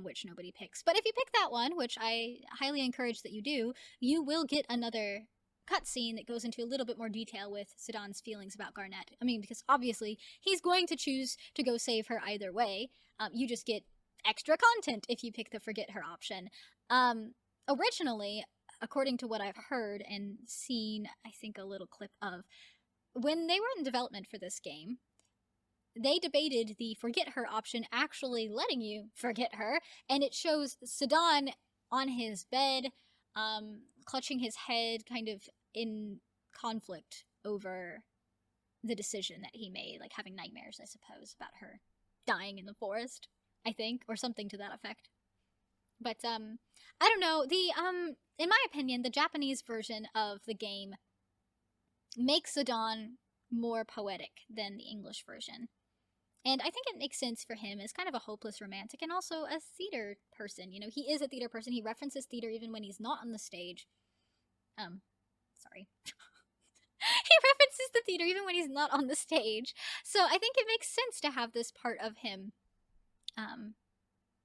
which nobody picks. But if you pick that one, which I highly encourage that you do, you will get another cutscene that goes into a little bit more detail with Zidane's feelings about Garnet. I mean, because obviously he's going to choose to go save her either way. You just get extra content if you pick the forget her option. Originally, according to what I've heard and seen, I think a little clip of, when they were in development for this game, they debated the forget her option actually letting you forget her, and it shows Zidane on his bed, clutching his head, kind of in conflict over the decision that he made, like having nightmares, I suppose, about her dying in the forest, I think, or something to that effect. But I don't know, the in my opinion, the Japanese version of the game makes Zidane more poetic than the English version. And I think it makes sense for him as kind of a hopeless romantic and also a theater person. You know, he is a theater person. He references theater even when he's not on the stage. Sorry. He references the theater even when he's not on the stage. So I think it makes sense to have this part of him,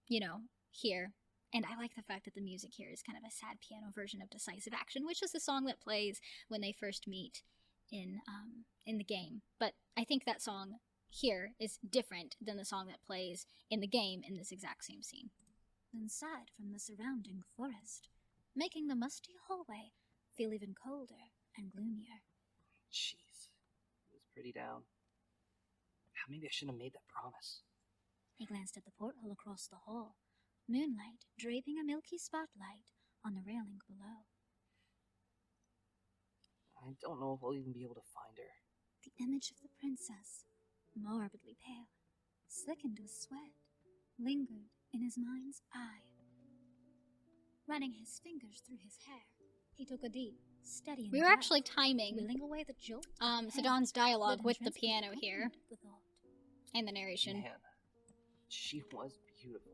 you know, here. And I like the fact that the music here is kind of a sad piano version of Decisive Action, which is the song that plays when they first meet in the game. But I think that song here is different than the song that plays in the game in this exact same scene. then sighed from the surrounding forest, making the musty hallway feel even colder and gloomier. Jeez, it was pretty down. Maybe I shouldn't have made that promise. He glanced at the porthole across the hall, moonlight draping a milky spotlight on the railing below. I don't know if I'll even be able to find her. The image of the princess, morbidly pale, slickened with sweat, lingered in his mind's eye. Running his fingers through his hair, he took a deep, steady We were actually timing wheeling away the jolt Zidon's dialogue with the piano here the thought. and the narration. Man, she was beautiful.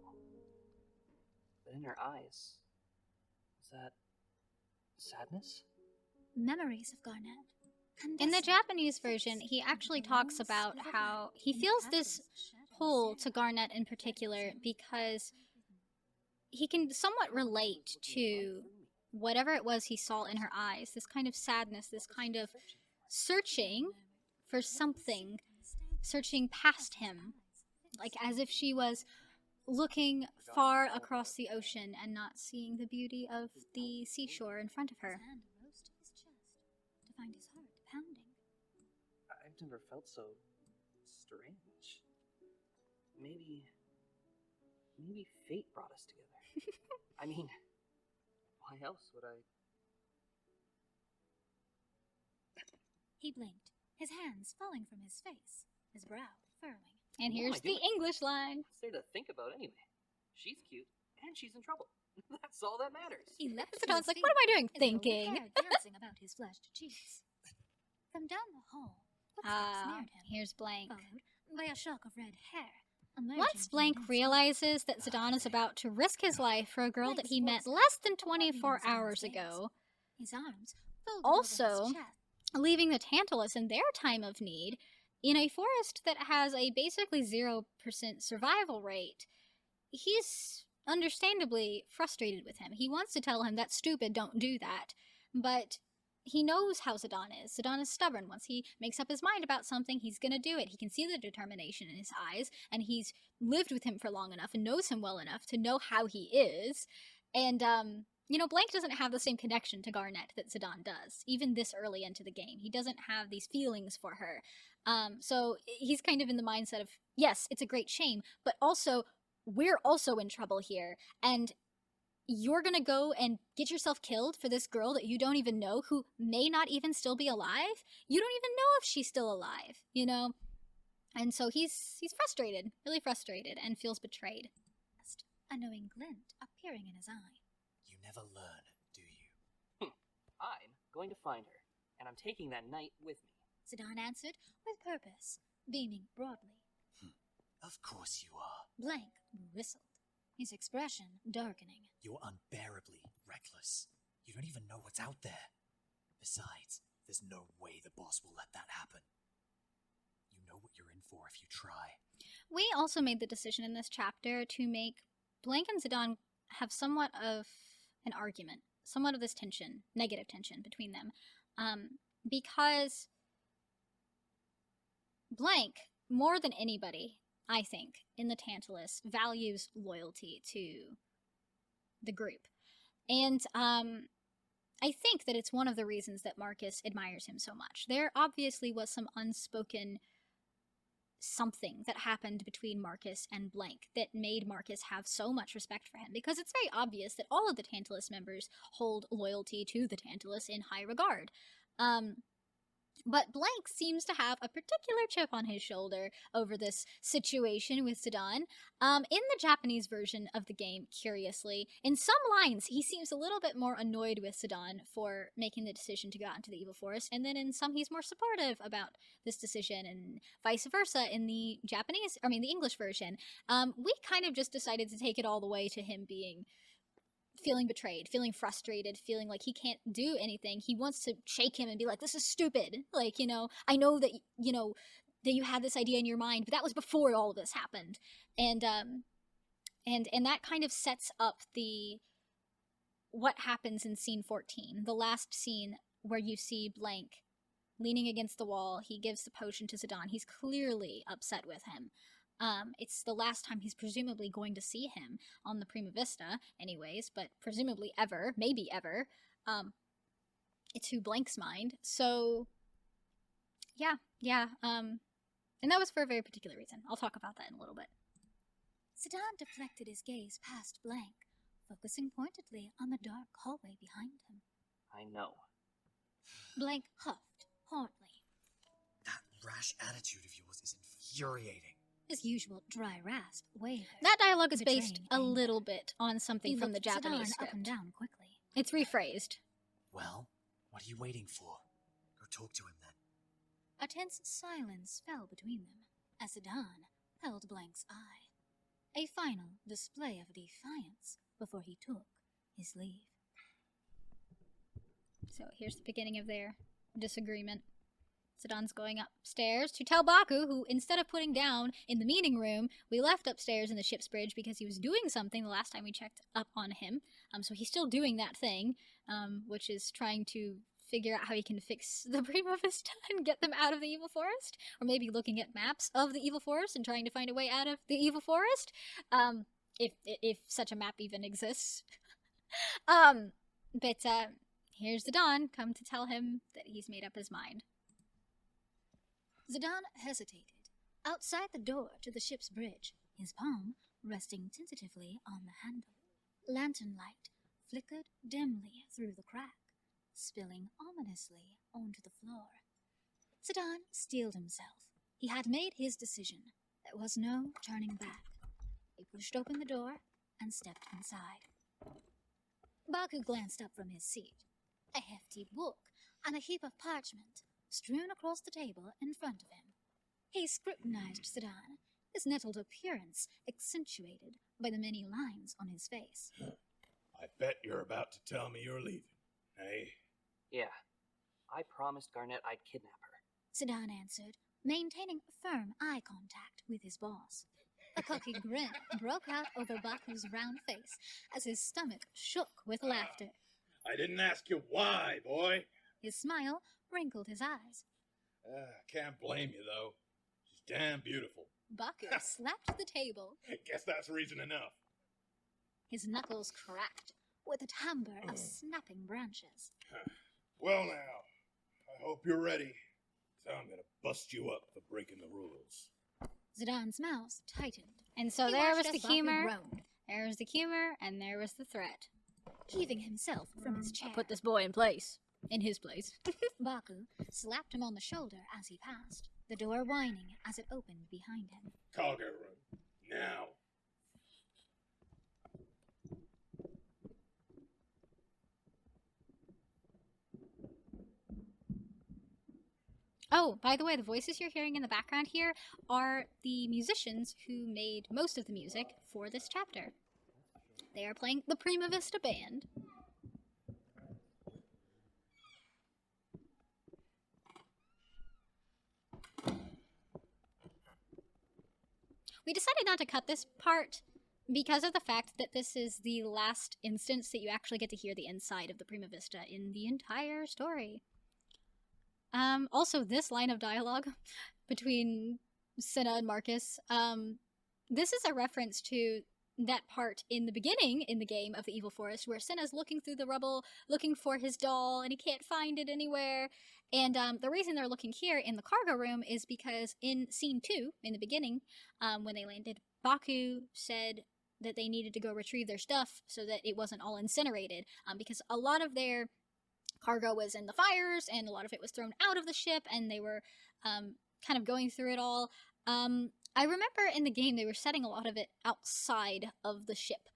But in her eyes, was that sadness? Memories of Garnet. In the Japanese version, he actually talks about how he feels this pull to Garnet in particular because he can somewhat relate to whatever it was he saw in her eyes, this kind of sadness, this kind of searching for something, searching past him, like as if she was looking far across the ocean and not seeing the beauty of the seashore in front of her. His hand rose to his chest to find his heart pounding. I've never felt so strange. Maybe fate brought us together. I mean, why else would I? He blinked, his hands falling from his face, his brow furrowing. And What am here's I the doing? English line. What's there to think about anyway? She's cute, and she's in trouble. That's all that matters. He leapt to Zidon's his like, feet, what am I doing? his golden Thinking. hair dancing about his flushed cheeks. From down the hall, footsteps neared him, Here's Blank. followed by a shock of red hair. emerging Once from Blank dense realizes that Zidon is about to risk his life for a girl that he met less than 24 hours ago, his arms folded Also, over his chest. leaving the Tantalus in their time of need, in a forest that has a basically 0% survival rate, he's understandably frustrated with him. He wants to tell him, that's stupid, don't do that. But he knows how Zidon is. Zidon is stubborn. Once he makes up his mind about something, he's gonna do it. He can see the determination in his eyes, and he's lived with him for long enough and knows him well enough to know how he is. And, Blank doesn't have the same connection to Garnet that Zidon does, even this early into the game. He doesn't have these feelings for her. So he's kind of in the mindset of, yes, it's a great shame, but also, we're also in trouble here, and you're gonna go and get yourself killed for this girl that you don't even know, who may not even still be alive? You don't even know if she's still alive, And so he's frustrated, really frustrated, and feels betrayed. A knowing glint appearing in his eye. You never learn, do you? I'm going to find her, and I'm taking that knight with me. Zidon answered with purpose, beaming broadly. Of course you are. Blank whistled, his expression darkening. You're unbearably reckless. You don't even know what's out there. Besides, there's no way the boss will let that happen. You know what you're in for if you try. We also made the decision in this chapter to make Blank and Zidon have somewhat of an argument, somewhat of this tension, negative tension between them, because Blank, more than anybody, I think, in the Tantalus, values loyalty to the group. And I think that it's one of the reasons that Marcus admires him so much. There obviously was some unspoken something that happened between Marcus and Blank that made Marcus have so much respect for him, because it's very obvious that all of the Tantalus members hold loyalty to the Tantalus in high regard. But Blank seems to have a particular chip on his shoulder over this situation with Zidon. In the Japanese version of the game, curiously, in some lines, he seems a little bit more annoyed with Zidon for making the decision to go out into the Evil Forest, and then in some he's more supportive about this decision, and vice versa in the the English version. We kind of just decided to take it all the way to him feeling betrayed, feeling frustrated, feeling like he can't do anything. He wants to shake him and be like, this is stupid. Like, I know that, that you had this idea in your mind, but that was before all of this happened. And that kind of sets up what happens in scene 14, the last scene where you see Blank leaning against the wall. He gives the potion to Zidon. He's clearly upset with him. It's the last time he's presumably going to see him on the Prima Vista, anyways, but presumably ever, maybe ever, to Blank's mind. So, yeah, and that was for a very particular reason. I'll talk about that in a little bit. Zidane deflected his gaze past Blank, focusing pointedly on the dark hallway behind him. I know. Blank huffed hardly. That rash attitude of yours is infuriating. His usual dry rasp wavered. That dialogue is betraying based a anger. little bit on something He from the looked Japanese Zidane script. up and down quickly. It's rephrased. Well, what are you waiting for? Go talk to him then. A tense silence fell between them as Zidane held Blank's eye. A final display of defiance before he took his leave. So here's the beginning of their disagreement. Zidane's going upstairs to tell Baku, who, instead of putting down in the meeting room, we left upstairs in the ship's bridge because he was doing something the last time we checked up on him. So he's still doing that thing, which is trying to figure out how he can fix the Prima Vista and get them out of the evil forest. Or maybe looking at maps of the evil forest and trying to find a way out of the evil forest. If such a map even exists. But here's Zidane come to tell him that he's made up his mind. Zidane hesitated, outside the door to the ship's bridge, his palm resting tentatively on the handle. Lantern light flickered dimly through the crack, spilling ominously onto the floor. Zidane steeled himself. He had made his decision. There was no turning back. He pushed open the door and stepped inside. Baku glanced up from his seat. A hefty book and a heap of parchment strewn across the table in front of him. He scrutinized Zidane, his nettled appearance accentuated by the many lines on his face. I bet you're about to tell me you're leaving, hey? Yeah. I promised Garnet I'd kidnap her. Zidane answered, maintaining firm eye contact with his boss. A cocky grin broke out over Baku's round face as his stomach shook with laughter. I didn't ask you why, boy. His smile wrinkled his eyes. Can't blame you, though. She's damn beautiful. Baku slapped the table. Guess that's reason enough. His knuckles cracked with a timbre of snapping branches. Well now, I hope you're ready. So I'm gonna bust you up for breaking the rules. Zidane's mouth tightened. And so He there watched was the as Baku humor, groaned, there was the humor, and there was the threat. heaving himself from his chair. Put this boy in place. In his place. Baku slapped him on the shoulder as he passed, the door whining as it opened behind him. Cargo room. Now. Oh, by the way, the voices you're hearing in the background here are the musicians who made most of the music for this chapter. They are playing the Prima Vista Band. We decided not to cut this part because of the fact that this is the last instance that you actually get to hear the inside of the Prima Vista in the entire story. Also, this line of dialogue between Cinna and Marcus, this is a reference to that part in the beginning in the game of the Evil Forest where Cinna's looking through the rubble, looking for his doll, and he can't find it anywhere. And the reason they're looking here in the cargo room is because in scene 2, in the beginning, when they landed, Baku said that they needed to go retrieve their stuff so that it wasn't all incinerated, because a lot of their cargo was in the fires, and a lot of it was thrown out of the ship, and they were kind of going through it all. I remember in the game they were setting a lot of it outside of the ship.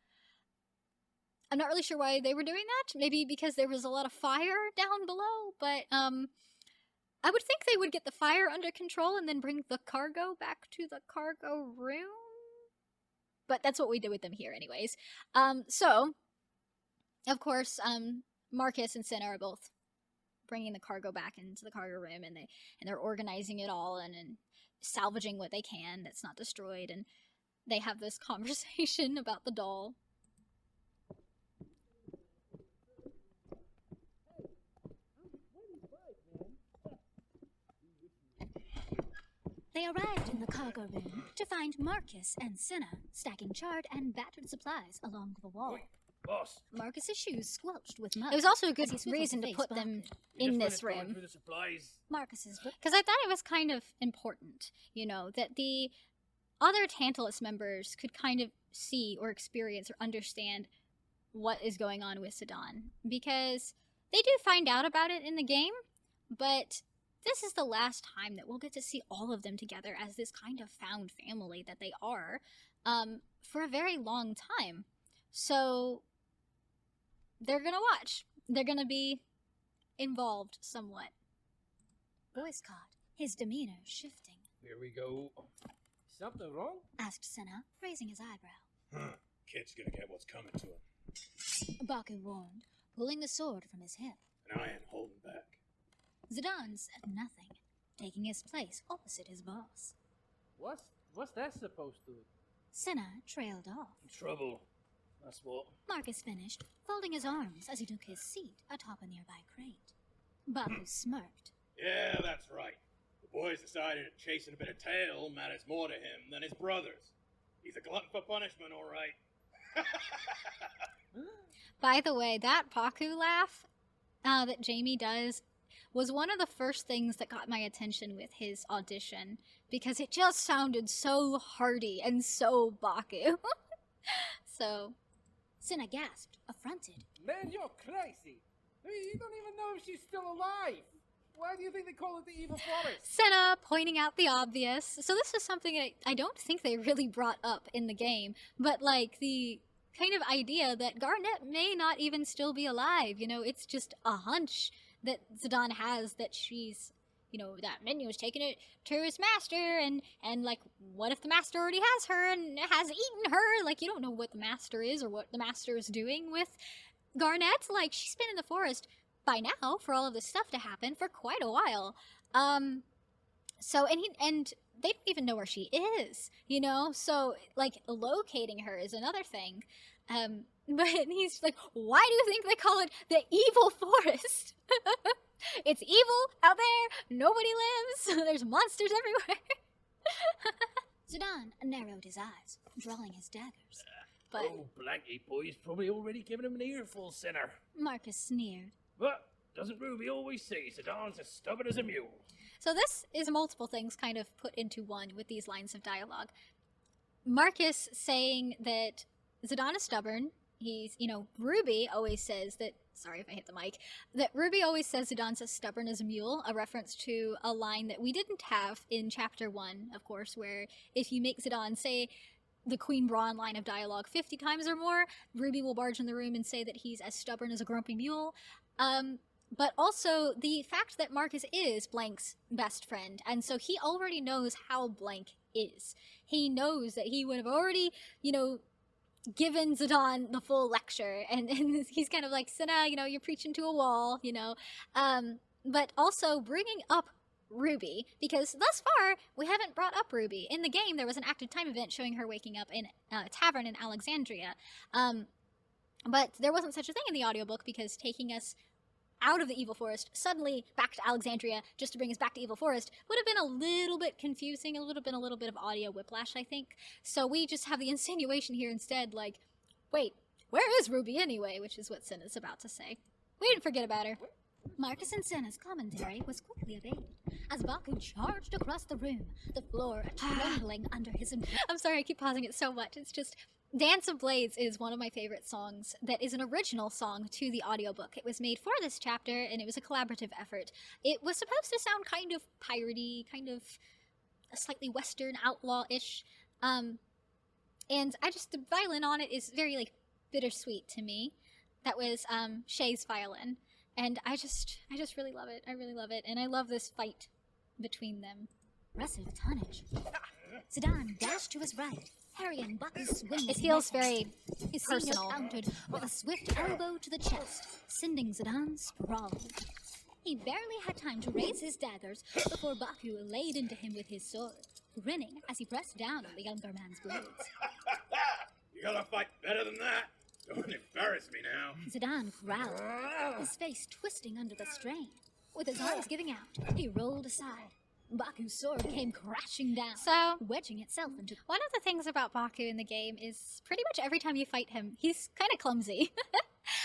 I'm not really sure why they were doing that. Maybe because there was a lot of fire down below, but I would think they would get the fire under control and then bring the cargo back to the cargo room. But that's what we did with them here anyways. So, of course, Marcus and Cinna are both bringing the cargo back into the cargo room, and they're organizing it all and salvaging what they can that's not destroyed, and they have this conversation about the doll. They arrived in the cargo room to find Marcus and Cinna stacking charred and battered supplies along the wall. Oi, boss. Marcus's shoes squelched with mud. It was also a good as he swiveled reason to face put Baku. them You in just this finished going room. through the supplies. Marcus's Because I thought it was kind of important, you know, that the other Tantalus members could kind of see or experience or understand what is going on with Zidane. Because they do find out about it in the game, but this is the last time that we'll get to see all of them together as this kind of found family that they are for a very long time. So they're gonna watch. They're gonna be involved somewhat. voice caught, his demeanor shifting. Here we go. Something wrong? Asked Cinna, raising his eyebrow. Kid's gonna get what's coming to him. Baku warned, pulling the sword from his hip. And I ain't holding back. Zidane said nothing, taking his place opposite his boss. What's that supposed to? Cinna trailed off. Trouble. That's what. Marcus finished, folding his arms as he took his seat atop a nearby crate. Baku smirked. Yeah, that's right. The boys decided that chasing a bit of tail matters more to him than his brothers. He's a glutton for punishment, all right. By the way, that Baku laugh that Jamie does was one of the first things that got my attention with his audition, because it just sounded so hearty and so Baku. So, Cinna gasped, affronted. Man, you're crazy. You don't even know if she's still alive. Why do you think they call it the evil forest? Senna pointing out the obvious. So this is something I don't think they really brought up in the game, but like the kind of idea that Garnet may not even still be alive. You know, it's just a hunch that Zidane has that she's, you know, that Minu's taken it to his master, and like, what if the master already has her and has eaten her? Like, you don't know what the master is or what the master is doing with Garnet. Like, she's been in the forest by now for all of this stuff to happen for quite a while. So, and they don't even know where she is, you know? So, like, locating her is another thing. But he's like, why do you think they call it the evil forest? It's evil out there, nobody lives, there's monsters everywhere. Zidane narrowed his eyes, drawing his daggers. But Oh, Blanky boy's probably already given him an earful, sinner. Marcus sneered. But doesn't Ruby always say Zidane's as stubborn as a mule? so this is multiple things kind of put into one with these lines of dialogue. Marcus saying that Zidane is stubborn. He's, you know, Ruby always says that, sorry if I hit the mic, that Ruby always says Zidane's as stubborn as a mule, a reference to a line that we didn't have in Chapter 1, of course, where if you make Zidane say the Queen Braun line of dialogue 50 times or more, Ruby will barge in the room and say that he's as stubborn as a grumpy mule. But also the fact that Marcus is Blank's best friend, and so he already knows how Blank is. He knows that he would have already, you know, given Zidane the full lecture, and he's kind of like, Cinna, you know, you're preaching to a wall, you know. But also bringing up Ruby, because thus far we haven't brought up Ruby. In the game, there was an active time event showing her waking up in a tavern in Alexandria. But there wasn't such a thing in the audiobook, because taking us out of the Evil Forest, suddenly back to Alexandria, just to bring us back to Evil Forest, would have been a little bit confusing, a little bit of audio whiplash, I think. So we just have the insinuation here instead, like, wait, where is Ruby anyway? Which is what Cinna's about to say. We didn't forget about her. Marcus and Cinna's commentary was quickly evaded as Baku charged across the room, the floor trembling under his I'm sorry, I keep pausing it so much. It's just, Dance of Blades is one of my favorite songs that is an original song to the audiobook. It was made for this chapter, and it was a collaborative effort. It was supposed to sound kind of piratey, kind of a slightly western outlaw-ish. And I just, the violin on it is very, like, bittersweet to me. That was Shay's violin. And I just really love it. I really love it. And I love this fight between them. impressive tonnage. Zidane dashed to his right, harrying Baku's swing. It feels very His personal. senior countered with a swift elbow to the chest, sending Zidane sprawling. He barely had time to raise his daggers before Baku laid into him with his sword, grinning as he pressed down on the younger man's blades. You gotta fight better than that. Don't embarrass me now. Zidane growled, his face twisting under the strain. With his arms giving out, he rolled aside, Baku's sword came crashing down, So, wedging itself into... one of the things about Baku in the game is pretty much every time you fight him, he's kind of clumsy.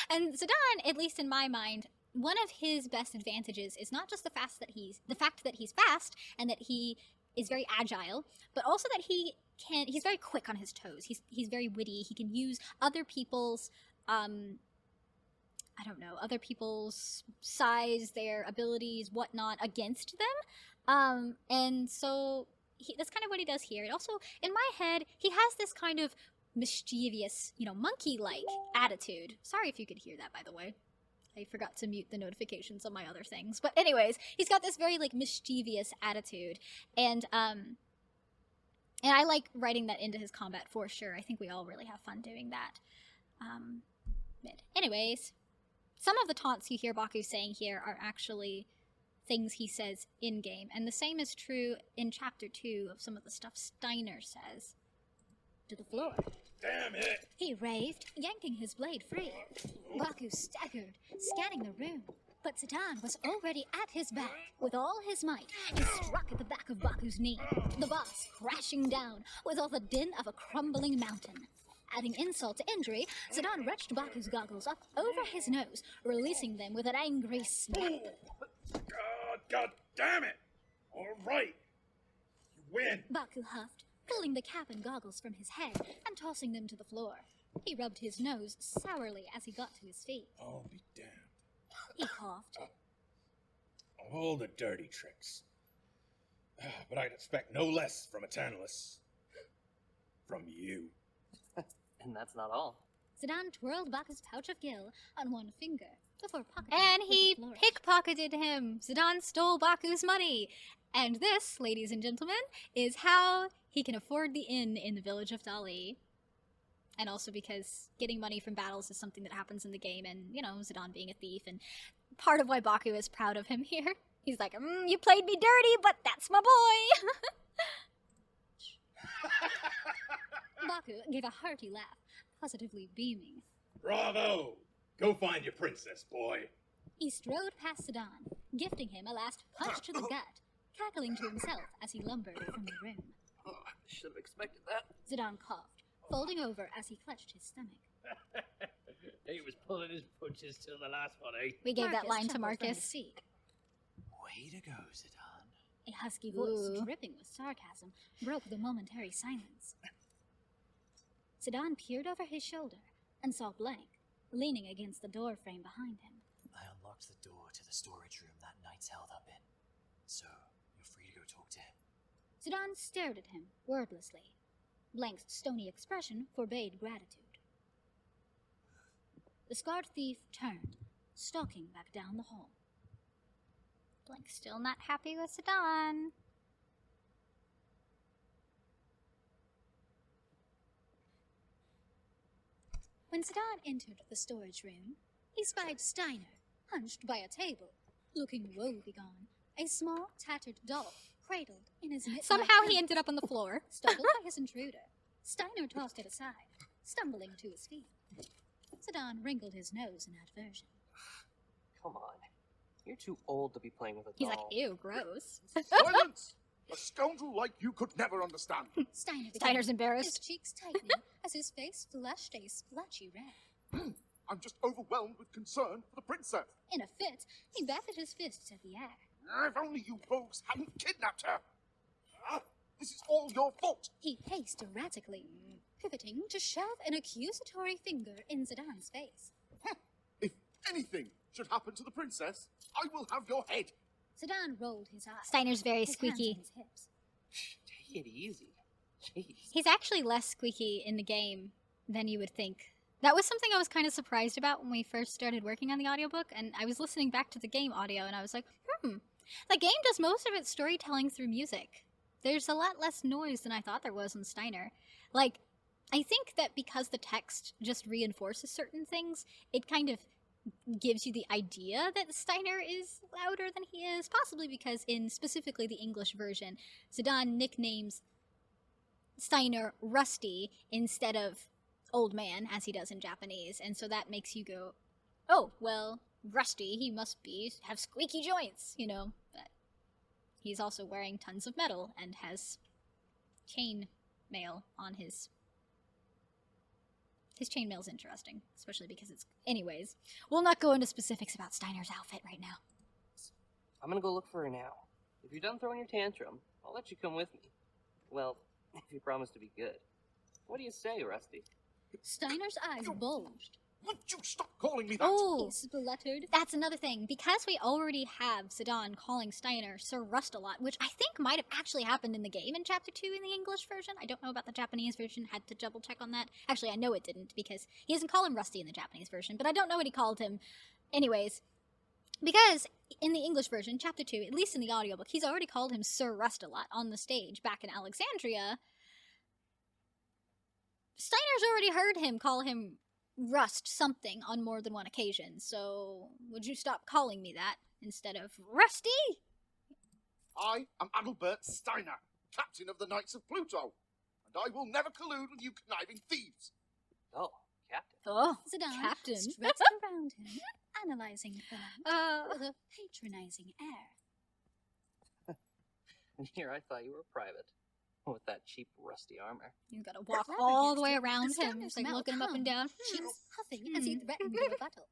And Zidane, at least in my mind, one of his best advantages is not just the fact that he's fast and that he is very agile, but also that he's very quick on his toes. He's very witty. He can use other people's other people's size, their abilities, whatnot, against them. And so that's kind of what he does here. And also, in my head, he has this kind of mischievous, monkey-like attitude. Sorry if you could hear that, by the way. I forgot to mute the notifications on my other things. But anyways, he's got this very, mischievous attitude. And I like writing that into his combat for sure. I think we all really have fun doing that. Anyways, some of the taunts you hear Baku saying here are actually things he says in-game. And the same is true in Chapter 2 of some of the stuff Steiner says. to the floor. Damn it! He raved, yanking his blade free. Baku staggered, scanning the room. But Zidane was already at his back. With all his might, he struck at the back of Baku's knee, the boss crashing down with all the din of a crumbling mountain. Adding insult to injury, Zidane wrenched Baku's goggles up over his nose, releasing them with an angry snap. God damn it! All right, you win. Baku huffed, pulling the cap and goggles from his head and tossing them to the floor. He rubbed his nose sourly as he got to his feet. I'll be damned. He coughed. All the dirty tricks. But I'd expect no less from Eternalus. From you. And that's not all. Zidane twirled Baku's pouch of gil on one finger before pocketing And it with he a flourish. pickpocketed him. Zidane stole Baku's money. And this, ladies and gentlemen, is how he can afford the inn in the village of Dali. And also because getting money from battles is something that happens in the game, and, you know, Zidane being a thief, and part of why Baku is proud of him here. He's like, you played me dirty, but that's my boy! Baku gave a hearty laugh, positively beaming. Bravo! Go find your princess, boy. He strode past Zidane, gifting him a last punch to the gut, cackling to himself as he lumbered from the room. Should have expected that. Zidane coughed, folding over as he clutched his stomach. He was pulling his punches till the last one, eh? We gave that line to chuckled from his Marcus. seat. Way to go, Zidane. A husky voice Ooh. dripping with sarcasm broke the momentary silence. Zidane peered over his shoulder and saw Blank, leaning against the door frame behind him. I unlocked the door to the storage room that knight's held up in. So, you're free to go talk to him. Zidane stared at him, wordlessly. Blank's stony expression forbade gratitude. The scarred thief turned, stalking back down the hall. Blank's still not happy with Zidane. When Zidane entered the storage room, he spied Steiner, hunched by a table, looking woebegone, a small, tattered doll cradled in his knit-like Somehow he hands. ended up on the floor. Startled by his intruder, Steiner tossed it aside, stumbling to his feet. Zidane wrinkled his nose in aversion. Come on. You're too old to be playing with a He's like, doll. ew, gross. Silence! A scoundrel like you could never understand. Steiner began, Steiner's his embarrassed. cheeks tightening as his face flushed a splotchy red. I'm just overwhelmed with concern for the princess. In a fit, he batted his fists at the air. If only you rogues hadn't kidnapped her. This is all your fault. He paced erratically, pivoting to shove an accusatory finger in Zidane's face. If anything should happen to the princess, I will have your head. Zidane rolled his eyes. Steiner's very his hands on squeaky. his hips. Take it easy. Jeez. He's actually less squeaky in the game than you would think. That was something I was kind of surprised about when we first started working on the audiobook, and I was listening back to the game audio, and I was like, the game does most of its storytelling through music. There's a lot less noise than I thought there was in Steiner. Like, I think that because the text just reinforces certain things, it kind of gives you the idea that Steiner is louder than he is, possibly because in specifically the English version, Zidane nicknames Steiner Rusty instead of Old Man, as he does in Japanese, and so that makes you go, oh, well, Rusty, he must have squeaky joints, you know. But he's also wearing tons of metal and has chain mail on his... His chainmail's interesting, especially because it's... Anyways, we'll not go into specifics about Steiner's outfit right now. I'm gonna go look for her now. If you're done throwing your tantrum, I'll let you come with me. Well, if you promise to be good. What do you say, Rusty? Steiner's eyes bulged. Would you stop calling me that? Oh, He spluttered. that's another thing. Because we already have Zidane calling Steiner Sir Rust-a-Lot, which I think might have actually happened in the game in Chapter 2 in the English version. I don't know about the Japanese version. Had to double check on that. Actually, I know it didn't, because he doesn't call him Rusty in the Japanese version, but I don't know what he called him. Anyways, because in the English version, Chapter 2, at least in the audiobook, he's already called him Sir Rust-a-Lot on the stage back in Alexandria. Steiner's already heard him call him Rust something on more than one occasion, so would you stop calling me that instead of Rusty? I am Adalbert Steiner, captain of the Knights of Pluto, and I will never collude with you conniving thieves. Oh, Captain. Oh, Zidane Captain. strutted around him, analyzing things with a patronizing air. And here I thought you were private. With that cheap rusty armor. You gotta walk Flabbergasted, all the way around the him, Steiner's just like mouth looking him up and down. Cheeks huffing as he threatened to rebuttal.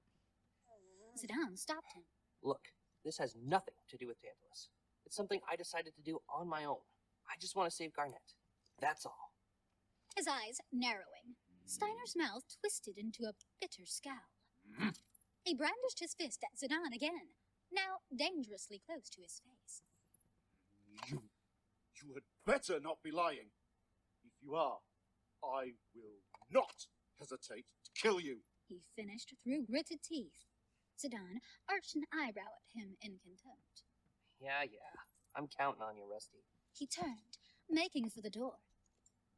Zidane stopped him. Look, this has nothing to do with Tantalus. It's something I decided to do on my own. I just want to save Garnet. That's all. His eyes narrowing. Steiner's mouth twisted into a bitter scowl. He brandished his fist at Zidane again, now dangerously close to his face. You had better not be lying. If you are, I will not hesitate to kill you. He finished through gritted teeth. Zidane arched an eyebrow at him in contempt. Yeah. I'm counting on you, Rusty. He turned, making for the door.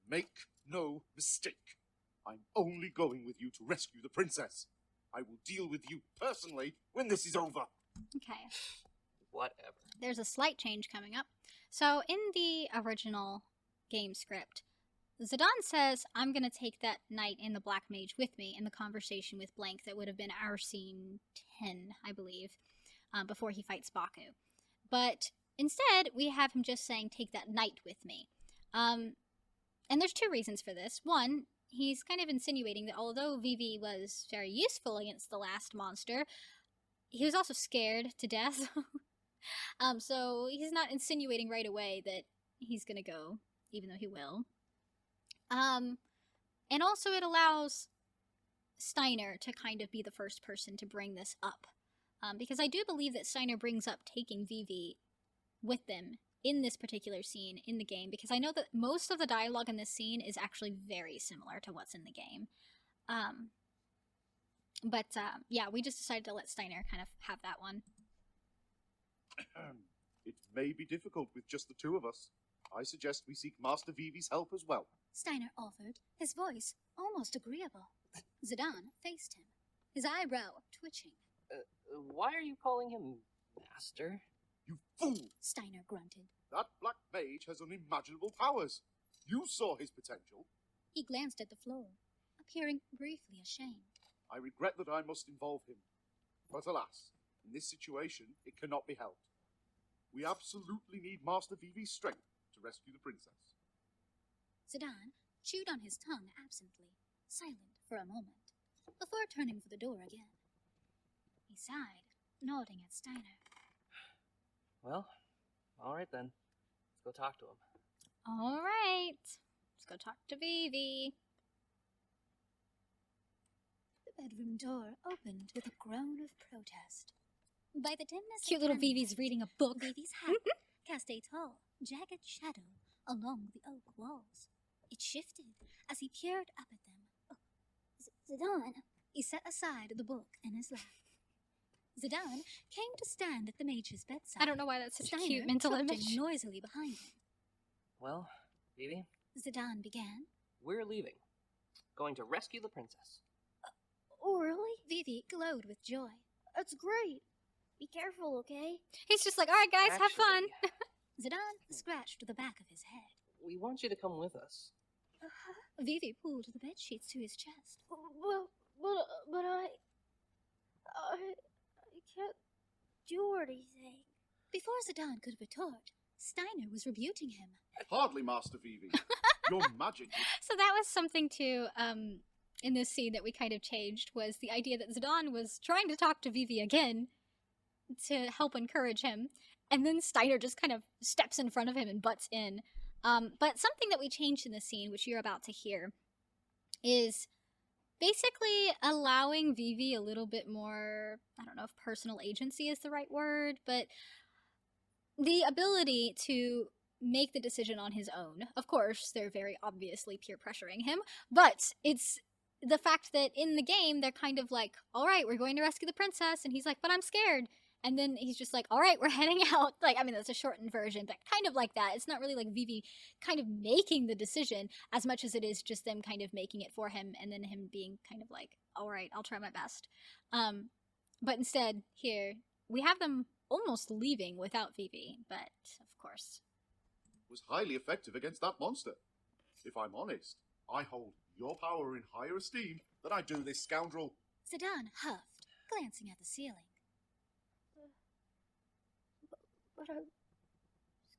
Make no mistake. I'm only going with you to rescue the princess. I will deal with you personally when this is over. Okay. Whatever. There's a slight change coming up. So in the original game script, Zidane says, I'm going to take that knight in the Black Mage with me in the conversation with Blank that would have been our scene 10, I believe, before he fights Baku. But instead, we have him just saying, take that knight with me. And there's two reasons for this. One, he's kind of insinuating that although Vivi was very useful against the last monster, he was also scared to death. So he's not insinuating right away that he's gonna go, even though he will. And also it allows Steiner to kind of be the first person to bring this up. Because I do believe that Steiner brings up taking Vivi with them in this particular scene in the game, because I know that most of the dialogue in this scene is actually very similar to what's in the game. Yeah, we just decided to let Steiner kind of have that one. It may be difficult with just the two of us. I suggest we seek Master Vivi's help as well. Steiner offered, his voice almost agreeable. Zidane faced him, his eyebrow twitching. Why are you calling him Master? You fool! Steiner grunted. That black mage has unimaginable powers. You saw his potential. He glanced at the floor, appearing briefly ashamed. I regret that I must involve him. But alas, in this situation, it cannot be helped. We absolutely need Master Vivi's strength to rescue the princess. Zidane chewed on his tongue absently, silent for a moment, before turning for the door again. He sighed, nodding at Steiner. Well, alright then. Let's go talk to him. Alright. Let's go talk to Vivi. The bedroom door opened with a groan of protest. By the dimness Cute of little candle, Vivi's reading a book. Vivi's hat cast a tall, jagged shadow along the oak walls. It shifted as he peered up at them. Oh, Zidane! He set aside the book in his lap. Zidane came to stand at the mage's bedside. I don't know why that's such a Steiner cute mental trotting image. noisily behind him. Well, Vivi, Zidane began. we're leaving. Going to rescue the princess. Oh, really? Vivi glowed with joy. That's great. Be careful, okay? He's just like, alright guys, have fun. Actually, Zidane scratched the back of his head. we want you to come with us. Vivi pulled the bedsheets to his chest. But I can't do anything. Before Zidane could retort, Steiner was rebuking him. Hardly, Master Vivi. Your magic is... So that was something too, in this scene that we kind of changed, was the idea that Zidane was trying to talk to Vivi again to help encourage him, and then Steiner just kind of steps in front of him and butts in. But something that we changed in the scene, which you're about to hear, is basically allowing Vivi a little bit more, I don't know if personal agency is the right word, but the ability to make the decision on his own. Of course, they're very obviously peer pressuring him, but it's the fact that in the game, they're kind of like, all right, we're going to rescue the princess, and he's like, but I'm scared. And then he's just like, all right, we're heading out. Like, I mean, that's a shortened version, but kind of like that. It's not really like Vivi kind of making the decision as much as it is just them kind of making it for him, and then him being kind of like, all right, I'll try my best. But instead, here, we have them almost leaving without Vivi, but of course. was highly effective against that monster. If I'm honest, I hold your power in higher esteem than I do this scoundrel. Zidane huffed, glancing at the ceiling. But I'm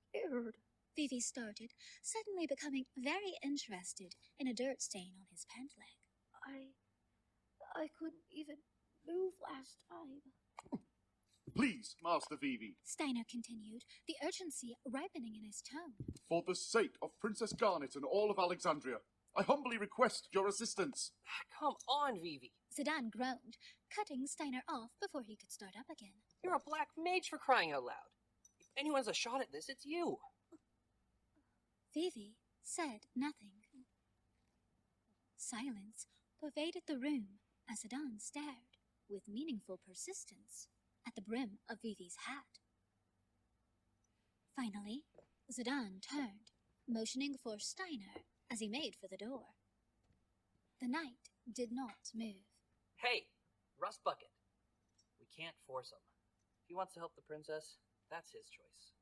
scared. Vivi started, suddenly becoming very interested in a dirt stain on his pant leg. I couldn't even move last time. Please, Master Vivi, Steiner continued, the urgency ripening in his tone. for the sake of Princess Garnet and all of Alexandria, I humbly request your assistance. Come on, Vivi. Zidane groaned, cutting Steiner off before he could start up again. You're a black mage, for crying out loud. If anyone's a shot at this, it's you. Vivi said nothing. Silence pervaded the room as Zidane stared, with meaningful persistence, at the brim of Vivi's hat. Finally, Zidane turned, motioning for Steiner as he made for the door. The knight did not move. Hey, Rust Bucket. We can't force him. If he wants to help the princess, that's his choice.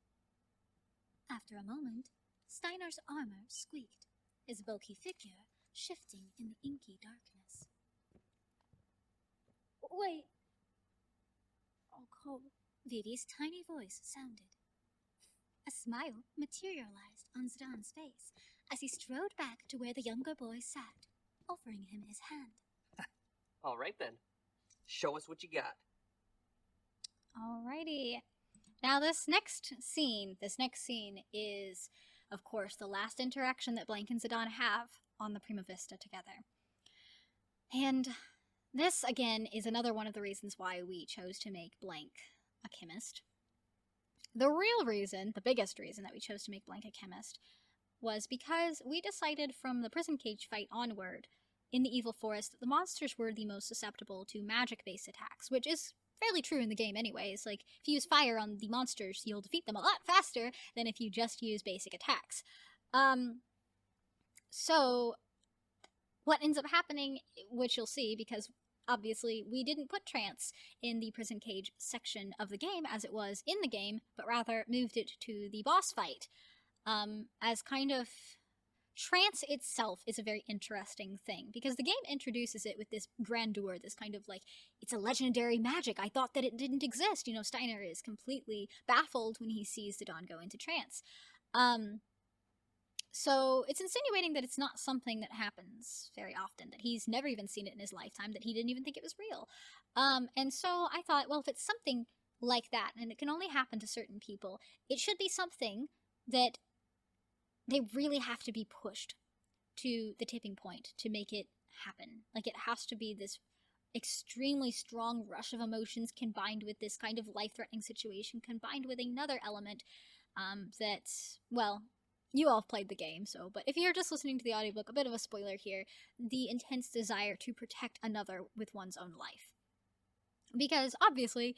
After a moment, Steiner's armor squeaked, his bulky figure shifting in the inky darkness. Wait. I'll come. Vivi's tiny voice sounded. A smile materialized on Zidane's face as he strode back to where the younger boy sat, offering him his hand. All right, then. Show us what you got. Alrighty. Now this next scene is, of course, the last interaction that Blank and Zidane have on the Prima Vista together. And this, again, is another one of the reasons why we chose to make Blank a chemist. The real reason, the biggest reason that we chose to make Blank a chemist, was because we decided from the prison cage fight onward in the Evil Forest that the monsters were the most susceptible to magic-based attacks, which is fairly true in the game anyways. Like, if you use fire on the monsters, you'll defeat them a lot faster than if you just use basic attacks. So what ends up happening, which you'll see, because obviously we didn't put trance in the prison cage section of the game as it was in the game, but rather moved it to the boss fight, as kind of... Trance itself is a very interesting thing, because the game introduces it with this grandeur, this kind of like, it's a legendary magic, I thought that it didn't exist. You know, Steiner is completely baffled when he sees Zidane go into trance. So it's insinuating that it's not something that happens very often, that he's never even seen it in his lifetime, that he didn't even think it was real. And so I thought, well, if it's something like that, and it can only happen to certain people, it should be something that they really have to be pushed to the tipping point to make it happen. Like, it has to be this extremely strong rush of emotions combined with this kind of life-threatening situation, combined with another element that, well, you all have played the game, so, but if you're just listening to the audiobook, a bit of a spoiler here, the intense desire to protect another with one's own life. Because, obviously,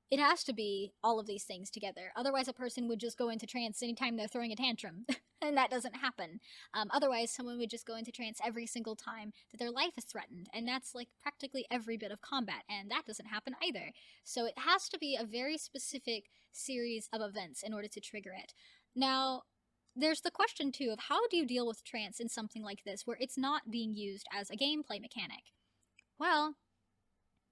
it has to be all of these things together. Otherwise, a person would just go into trance anytime they're throwing a tantrum. And that doesn't happen. Otherwise, someone would just go into trance every single time that their life is threatened. And that's like practically every bit of combat. And that doesn't happen either. So it has to be a very specific series of events in order to trigger it. Now, there's the question, too, of how do you deal with trance in something like this where it's not being used as a gameplay mechanic? Well,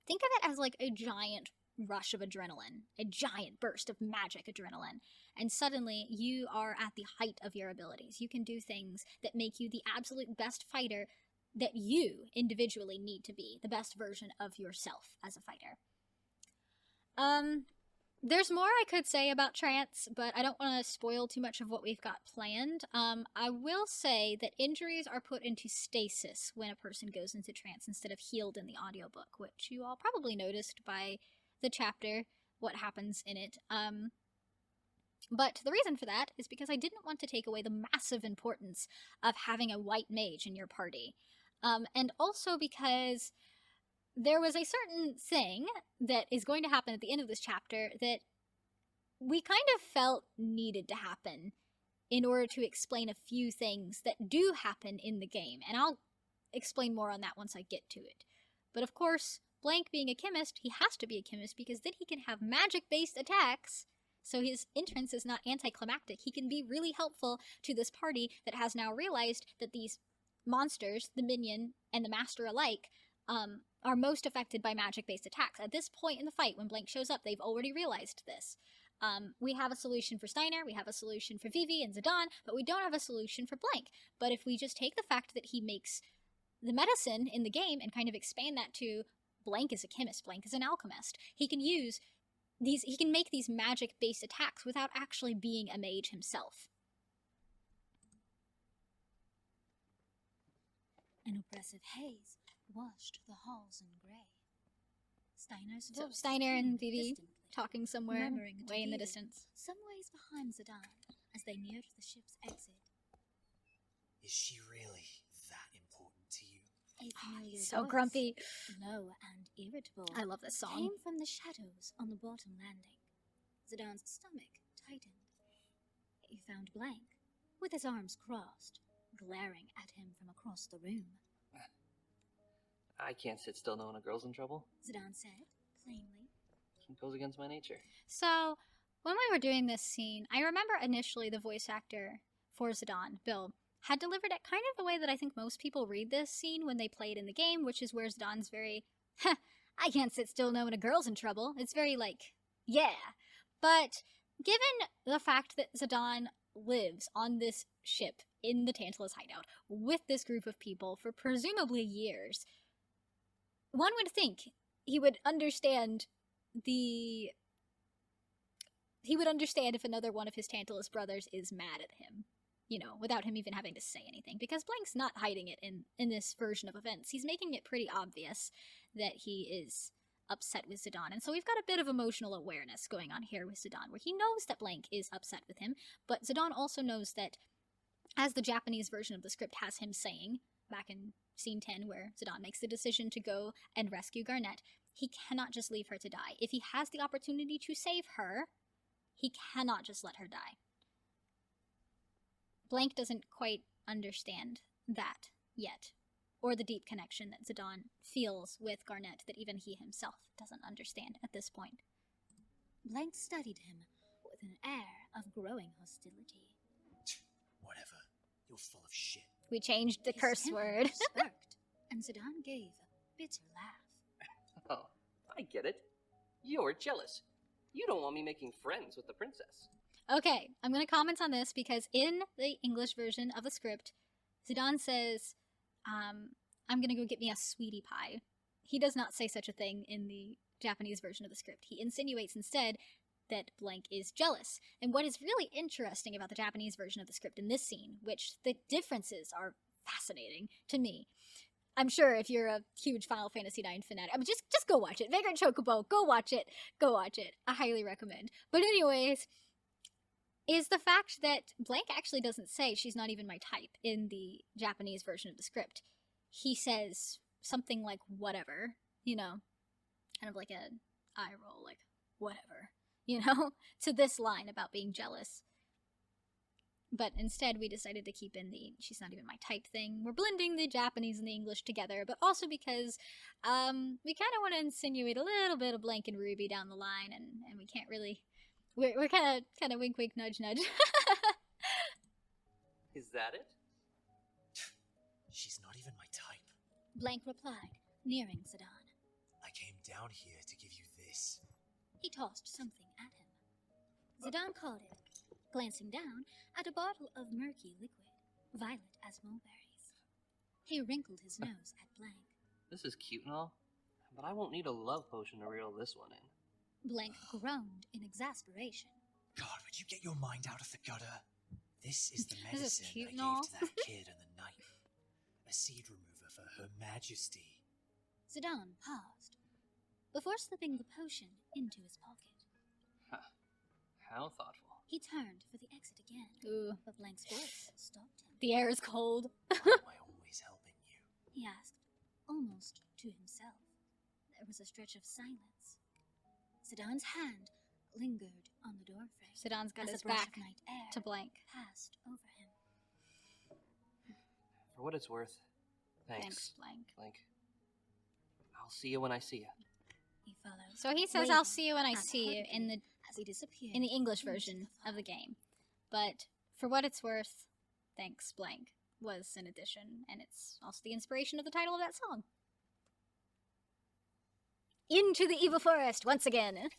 think of it as like a giant rush of adrenaline, a giant burst of magic adrenaline, and suddenly you are at the height of your abilities. You can do things that make you the absolute best fighter that you individually need to be, the best version of yourself as a fighter. There's more I could say about trance, but I don't want to spoil too much of what we've got planned. I will say that injuries are put into stasis when a person goes into trance instead of healed in the audiobook, which you all probably noticed by the chapter, what happens in it. But the reason for that is because I didn't want to take away the massive importance of having a white mage in your party. And also because there was a certain thing that is going to happen at the end of this chapter that we kind of felt needed to happen in order to explain a few things that do happen in the game. And I'll explain more on that once I get to it. But of course, Blank being a chemist, he has to be a chemist because then he can have magic-based attacks. So his entrance is not anticlimactic. He can be really helpful to this party that has now realized that these monsters, the minion and the master alike, are most affected by magic-based attacks. At this point in the fight, when Blank shows up, they've already realized this. We have a solution for Steiner, we have a solution for Vivi and Zidane, but we don't have a solution for Blank. But if we just take the fact that he makes the medicine in the game and kind of expand that to Blank is a chemist, Blank is an alchemist, he can make these magic-based attacks without actually being a mage himself. An oppressive haze washed the halls in grey. Steiner's So voice Steiner came and Vivi distantly, talking somewhere murmuring to way in the Vivi, distance. some ways behind Zidane, as they neared the ship's exit. Is she really that important to you? A familiar So voice, grumpy. low and irritable, I love this song. came from the shadows on the bottom landing. Zidane's stomach tightened. He found Blank, with his arms crossed, glaring at him from across the room. I can't sit still knowing a girl's in trouble. Zidane said, plainly. It goes against my nature. So, when we were doing this scene, I remember initially the voice actor for Zidane, Bill, had delivered it kind of the way that I think most people read this scene when they play it in the game, which is where Zidane's very, I can't sit still knowing a girl's in trouble. It's very like, yeah. But given the fact that Zidane lives on this ship in the Tantalus hideout with this group of people for presumably years, one would think he would understand if another one of his Tantalus brothers is mad at him, you know, without him even having to say anything, because Blank's not hiding it in this version of events. He's making it pretty obvious that he is upset with Zidane, and so we've got a bit of emotional awareness going on here with Zidane, where he knows that Blank is upset with him, but Zidane also knows that, as the Japanese version of the script has him saying, back in scene 10, where Zidane makes the decision to go and rescue Garnet, he cannot just leave her to die. If he has the opportunity to save her, he cannot just let her die. Blank doesn't quite understand that yet, or the deep connection that Zidane feels with Garnet that even he himself doesn't understand at this point. Blank studied him with an air of growing hostility. Whatever. You're full of shit. We changed the His curse temper word. sparked, and Zidane gave a bitter laugh. Oh, I get it. You're jealous. You don't want me making friends with the princess. Okay, I'm going to comment on this because in the English version of the script, Zidane says, I'm going to go get me a sweetie pie. He does not say such a thing in the Japanese version of the script. He insinuates instead that Blank is jealous. And what is really interesting about the Japanese version of the script in this scene, which the differences are fascinating to me. I'm sure if you're a huge Final Fantasy IX fanatic, I mean, just go watch it. Vagrant Chocobo, go watch it. Go watch it. I highly recommend. But anyways, is the fact that Blank actually doesn't say she's not even my type in the Japanese version of the script. He says something like whatever, you know, kind of like an eye roll, like whatever, you know, to this line about being jealous. But instead we decided to keep in the she's not even my type thing. We're blending the Japanese and the English together, but also because we kind of want to insinuate a little bit of Blank and Ruby down the line, and we can't really... We're kind of wink wink nudge nudge. Is that it? She's not even my type. Blank replied, nearing Zidane. I came down here to give you this. He tossed something at him. Zidane caught it, glancing down at a bottle of murky liquid, violet as mulberries. He wrinkled his nose at Blank. This is cute and all, but I won't need a love potion to reel this one in. Blank groaned in exasperation. God, would you get your mind out of the gutter? This is the This is medicine cute I and all. gave to that kid and the knife. A seed remover for Her Majesty. Zidane paused, before slipping the potion into his pocket. How thoughtful. He turned for the exit again, Ooh, but Blank's voice stopped him. the air is cold. Why am I always helping you? He asked, almost to himself. There was a stretch of silence. Zidane's hand lingered on the doorframe. Zidane's got as his a brush back of night air to Blank. passed over him. For what it's worth, thanks, Thanks, Blank. Blank. I'll see you when I see you. He followed. So he says, waving "I'll see you when I at see you" in the as he disappeared in the English into version the of the fog. game. But for what it's worth, thanks, Blank was an addition, and it's also the inspiration of the title of that song. Into the evil forest once again.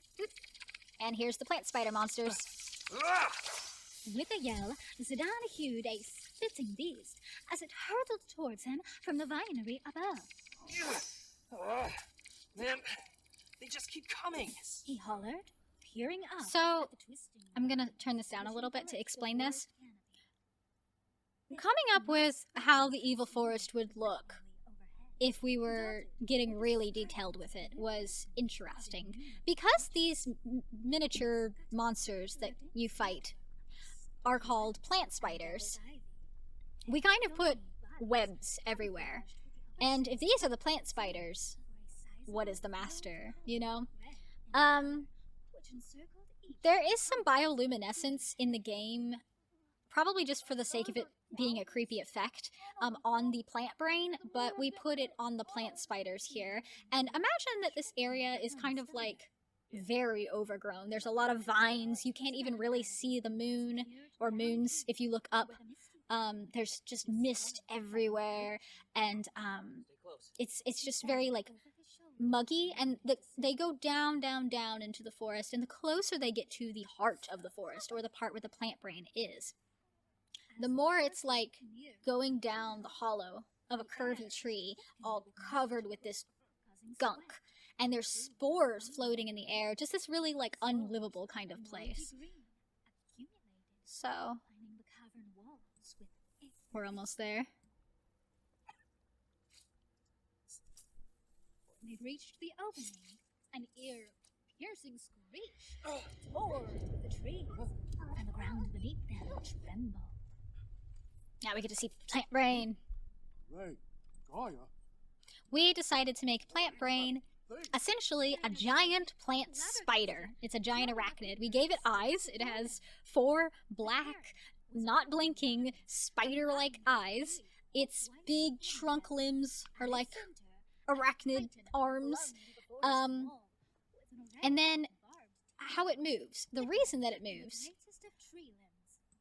And here's the plant spider monsters. With a yell, Zidane hewed a spitting beast as it hurtled towards him from the vinery above. Man, they just keep coming. He hollered, peering up So, at the twisting I'm gonna turn this down a little bit to explain this. Coming up with how the evil forest would look if we were getting really detailed with it was interesting. Because these miniature monsters that you fight are called plant spiders, we kind of put webs everywhere. And if these are the plant spiders, what is the master, you know? There is some bioluminescence in the game, probably just for the sake of it being a creepy effect, on the plant brain, but we put it on the plant spiders here. And imagine that this area is kind of like very overgrown. There's a lot of vines. You can't even really see the moon or moons if you look up. There's just mist everywhere, and it's just very like muggy, and they go down into the forest, and the closer they get to the heart of the forest, or the part where the plant brain is, the more it's like going down the hollow of a curvy tree, all covered with this gunk, and there's spores floating in the air, just this really like unlivable kind of place. So we're almost there. They reached the opening, an ear-piercing screech tore through the trees, and the ground beneath them trembled. Now we get to see plant brain. Ray, Gaia, We decided to make plant brain essentially a giant plant spider. It's a giant arachnid. We gave it eyes. It has 4 black, not blinking, spider-like eyes. Its big trunk limbs are like arachnid arms. And then how it moves. The reason that it moves.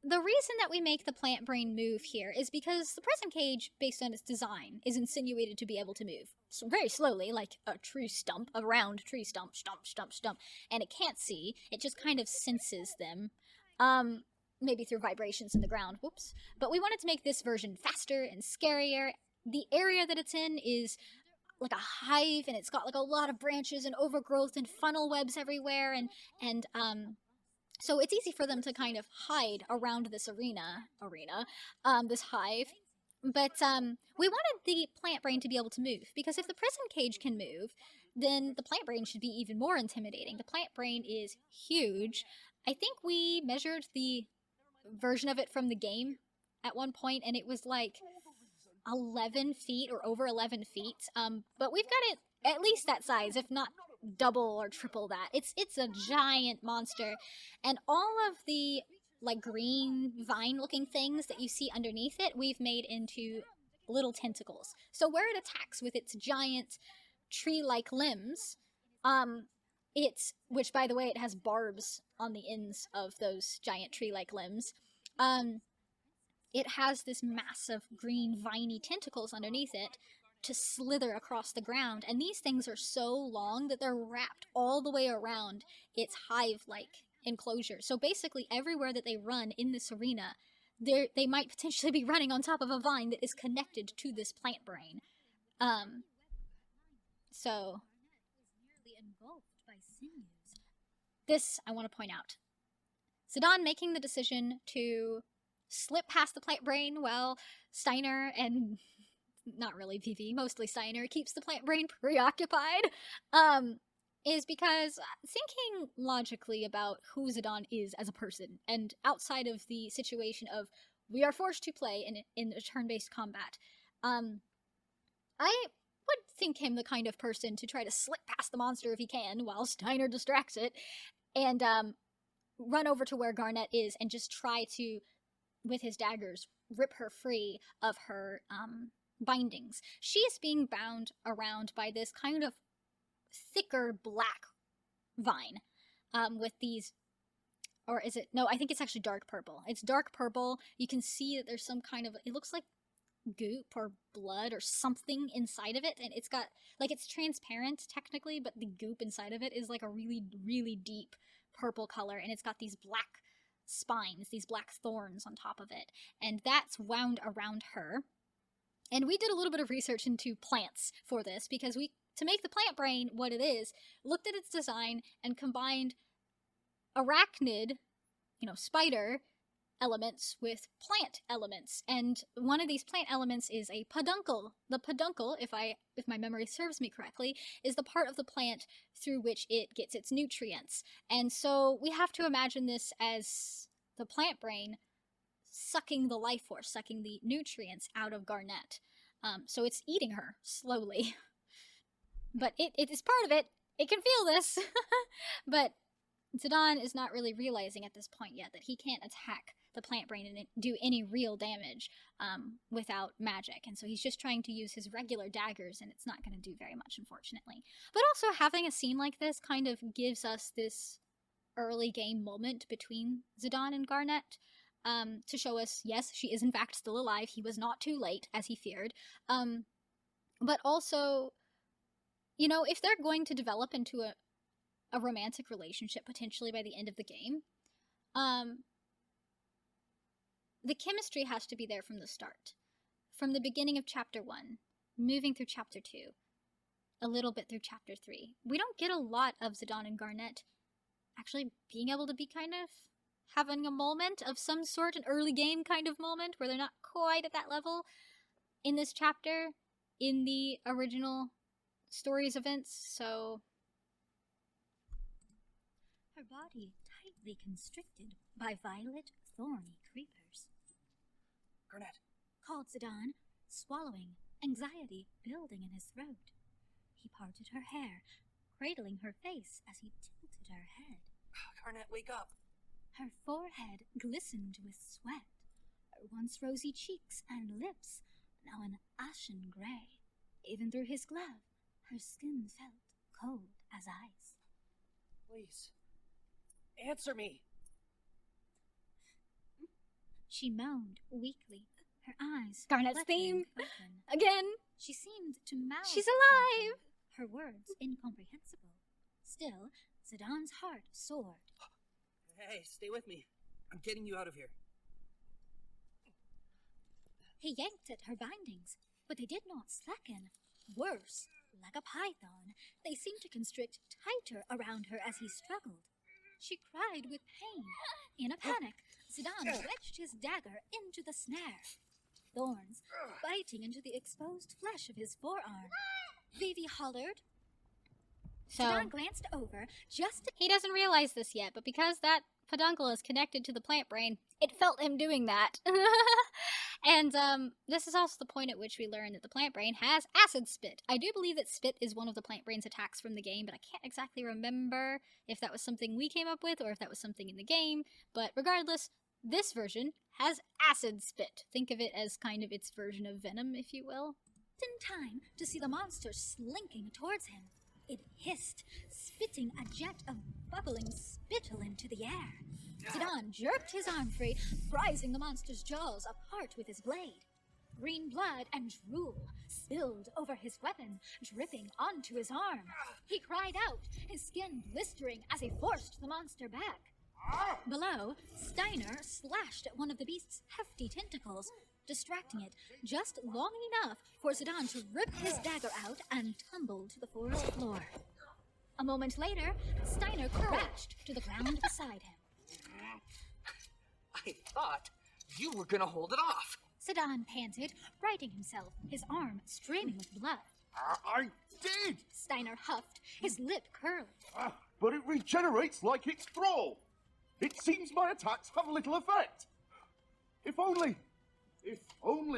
The reason that we make the plant brain move here is because the prison cage, based on its design, is insinuated to be able to move so very slowly, like a tree stump, a round tree stump, stump, stump, stump, and it can't see. It just kind of senses them, maybe through vibrations in the ground. Whoops. But we wanted to make this version faster and scarier. The area that it's in is like a hive, and it's got like a lot of branches and overgrowth and funnel webs everywhere, and so it's easy for them to kind of hide around this this hive. But we wanted the plant brain to be able to move, because if the prison cage can move, then the plant brain should be even more intimidating. The plant brain is huge. I think we measured the version of it from the game at one point, and it was like 11 feet or over 11 feet. But we've got it at least that size, if not double or triple that. It's a giant monster, and all of the like green vine looking things that you see underneath it, we've made into little tentacles. So where it attacks with its giant tree-like limbs, which by the way, it has barbs on the ends of those giant tree-like limbs, it has this massive green viney tentacles underneath it. to slither across the ground, and these things are so long that they're wrapped all the way around its hive-like enclosure. So basically everywhere that they run in this arena, they might potentially be running on top of a vine that is connected to this plant brain. So Nearly engulfed by sinews. this I want to point out. Zidane making the decision to slip past the plant brain while Steiner and not really Vivi, mostly Steiner, keeps the plant brain preoccupied, is because thinking logically about who Zidane is as a person, and outside of the situation of we are forced to play in a turn-based combat, I would think him the kind of person to try to slip past the monster if he can while Steiner distracts it, and run over to where Garnet is and just try to, with his daggers, rip her free of her bindings. She is being bound around by this kind of thicker black vine with these, or is it, no, I think it's actually dark purple. It's dark purple. You can see that there's some kind of, it looks like goop or blood or something inside of it, and it's got, like, it's transparent technically, but the goop inside of it is like a really, really deep purple color, and it's got these black spines, these black thorns on top of it, and that's wound around her. And we did a little bit of research into plants for this, because we, to make the plant brain what it is, looked at its design and combined arachnid, spider elements with plant elements. And one of these plant elements is a peduncle. The peduncle, if my memory serves me correctly, is the part of the plant through which it gets its nutrients. And so we have to imagine this as the plant brain sucking the life force, sucking the nutrients out of Garnet. So it's eating her slowly. But it is part of it. It can feel this. But Zidane is not really realizing at this point yet that he can't attack the plant brain and do any real damage without magic. And so he's just trying to use his regular daggers, and it's not going to do very much, unfortunately. But also having a scene like this kind of gives us this early game moment between Zidane and Garnet, to show us, yes, she is in fact still alive. He was not too late, as he feared. But also, if they're going to develop into a romantic relationship potentially by the end of the game, the chemistry has to be there from the start. From the beginning of Chapter 1, moving through Chapter 2, a little bit through Chapter 3. We don't get a lot of Zidane and Garnet actually being able to be kind of having a moment of some sort, an early game kind of moment where they're not quite at that level in this chapter, in the original story's events, so... Her body tightly constricted by violet, thorny creepers. Garnet, Called Zidane, swallowing, anxiety building in his throat. He parted her hair, cradling her face as he tilted her head. Garnet, wake up. Her forehead glistened with sweat, her once rosy cheeks and lips now an ashen gray. Even through his glove, her skin felt cold as ice. Please, answer me. She moaned weakly, her eyes Garnet's flickering theme. open. Again! She seemed to mouth She's alive! something, her words incomprehensible. Still, Zidane's heart soared. Hey, stay with me. I'm getting you out of here. He yanked at her bindings, but they did not slacken. Worse, like a python, they seemed to constrict tighter around her as he struggled. She cried with pain. In a panic, Zidane wedged his dagger into the snare. Thorns biting into the exposed flesh of his forearm. Vivi hollered. So, Zidane glanced over, just he doesn't realize this yet, but because that peduncle is connected to the plant brain, it felt him doing that. And this is also the point at which we learn that the plant brain has acid spit. I do believe that spit is one of the plant brain's attacks from the game, but I can't exactly remember if that was something we came up with or if that was something in the game. But regardless, this version has acid spit. Think of it as kind of its version of venom, if you will. in time to see the monster slinking towards him. It hissed, spitting a jet of bubbling spittle into the air. Zidane jerked his arm free, prizing the monster's jaws apart with his blade. Green blood and drool spilled over his weapon, dripping onto his arm. He cried out, his skin blistering as he forced the monster back. Below, Steiner slashed at one of the beast's hefty tentacles, distracting it just long enough for Zidane to rip his dagger out and tumble to the forest floor. A moment later, Steiner crashed to the ground beside him. I thought you were gonna hold it off. Zidane panted, righting himself, his arm streaming with blood. I did! Steiner huffed, his lip curled. But it regenerates like its thrall. It seems my attacks have little effect. If only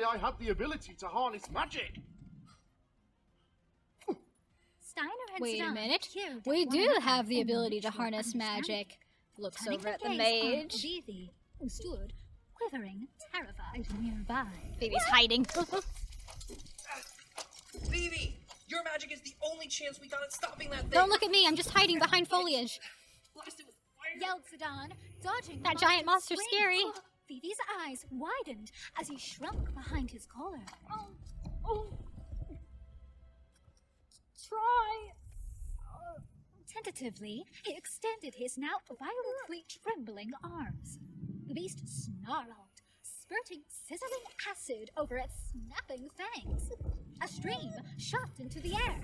I had the ability to harness magic. Steiner and Wait a Zidane minute. peered at We one do another have the in ability to mutual harness understanding. magic. Looks Turning over at the gaze on mage. Vivi, who stood, quivering, terrified nearby. Baby's hiding. Vivi, your magic is the only chance we got at stopping that thing. Don't look at me, I'm just hiding behind foliage. Blast it with fire. Yelled Zidane, dodging the That giant monster's scream. scary. Vivi's eyes widened as he shrunk behind his collar. Try. Tentatively, he extended his now violently trembling arms. The beast snarled, spurting sizzling acid over its snapping fangs. A stream shot into the air.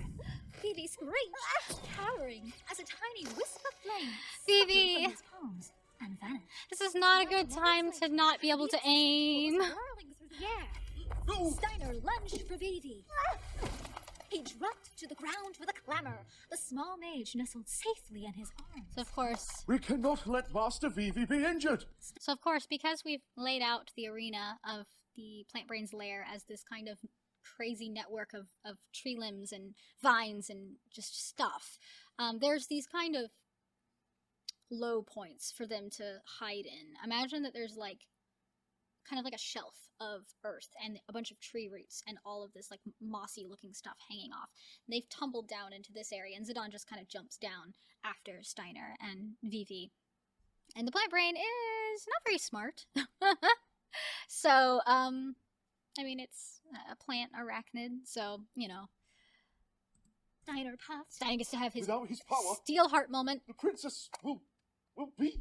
Vivi screeched, cowering as a tiny wisp of flame Vivi! from his palms and vanished. This is not a good time to not be able to aim. Whirling through the air. Steiner lunged for Vivi. He dropped to the ground with a clamor. The small mage nestled safely in his arms. So of course, We cannot let Master Vivi be injured. because we've laid out the arena of the Plant Brain's lair as this kind of crazy network of tree limbs and vines and just stuff, there's these kind of low points for them to hide in. Imagine that there's like kind of like a shelf of earth and a bunch of tree roots and all of this like mossy looking stuff hanging off. And they've tumbled down into this area, and Zidane just kind of jumps down after Steiner and Vivi. And the Plant Brain is not very smart. So, I mean, it's a plant arachnid, so, you know. Steiner puffed. Steiner gets to have his Without his power, Steelheart moment. the princess will be.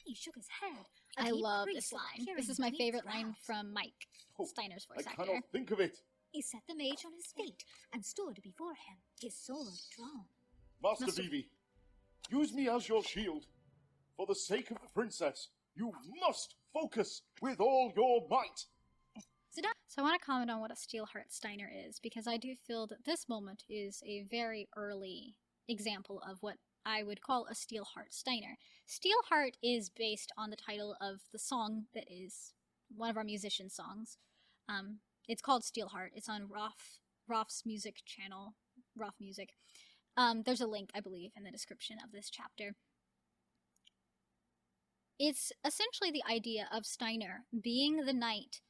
He shook his head. A I deep love crease this of line. appearing This is my between his favorite line brows. from Mike, Oh, Steiner's I voice actor. cannot think of it. He set the mage on his feet and stood before him, his sword drawn. Master Vivi, use me as your shield. For the sake of the princess, you must focus with all your might. So I want to comment on what a Steelheart Steiner is, because I do feel that this moment is a very early example of what I would call a Steelheart Steiner. Steelheart is based on the title of the song that is one of our musicians' songs. It's called Steelheart. It's on Roth's music channel, Roth Music. There's a link, I believe, in the description of this chapter. It's essentially the idea of Steiner being the knight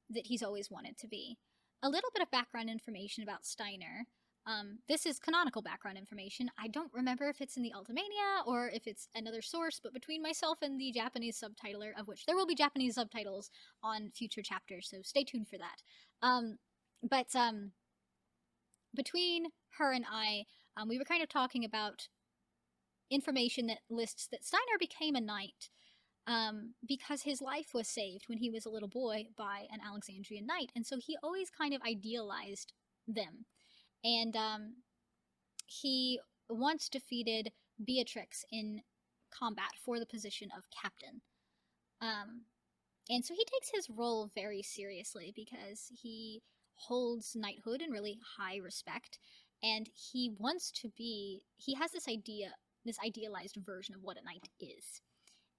that he's always wanted to be. A little bit of background information about Steiner. This is canonical background information. I don't remember if it's in the Ultimania or if it's another source, but between myself and the Japanese subtitler, of which there will be Japanese subtitles on future chapters, so stay tuned for that. Between her and I, we were kind of talking about information that lists that Steiner became a knight because his life was saved when he was a little boy by an Alexandrian knight, and so he always kind of idealized them. And he once defeated Beatrix in combat for the position of captain. And so he takes his role very seriously because he holds knighthood in really high respect, and he has this idealized version of what a knight is.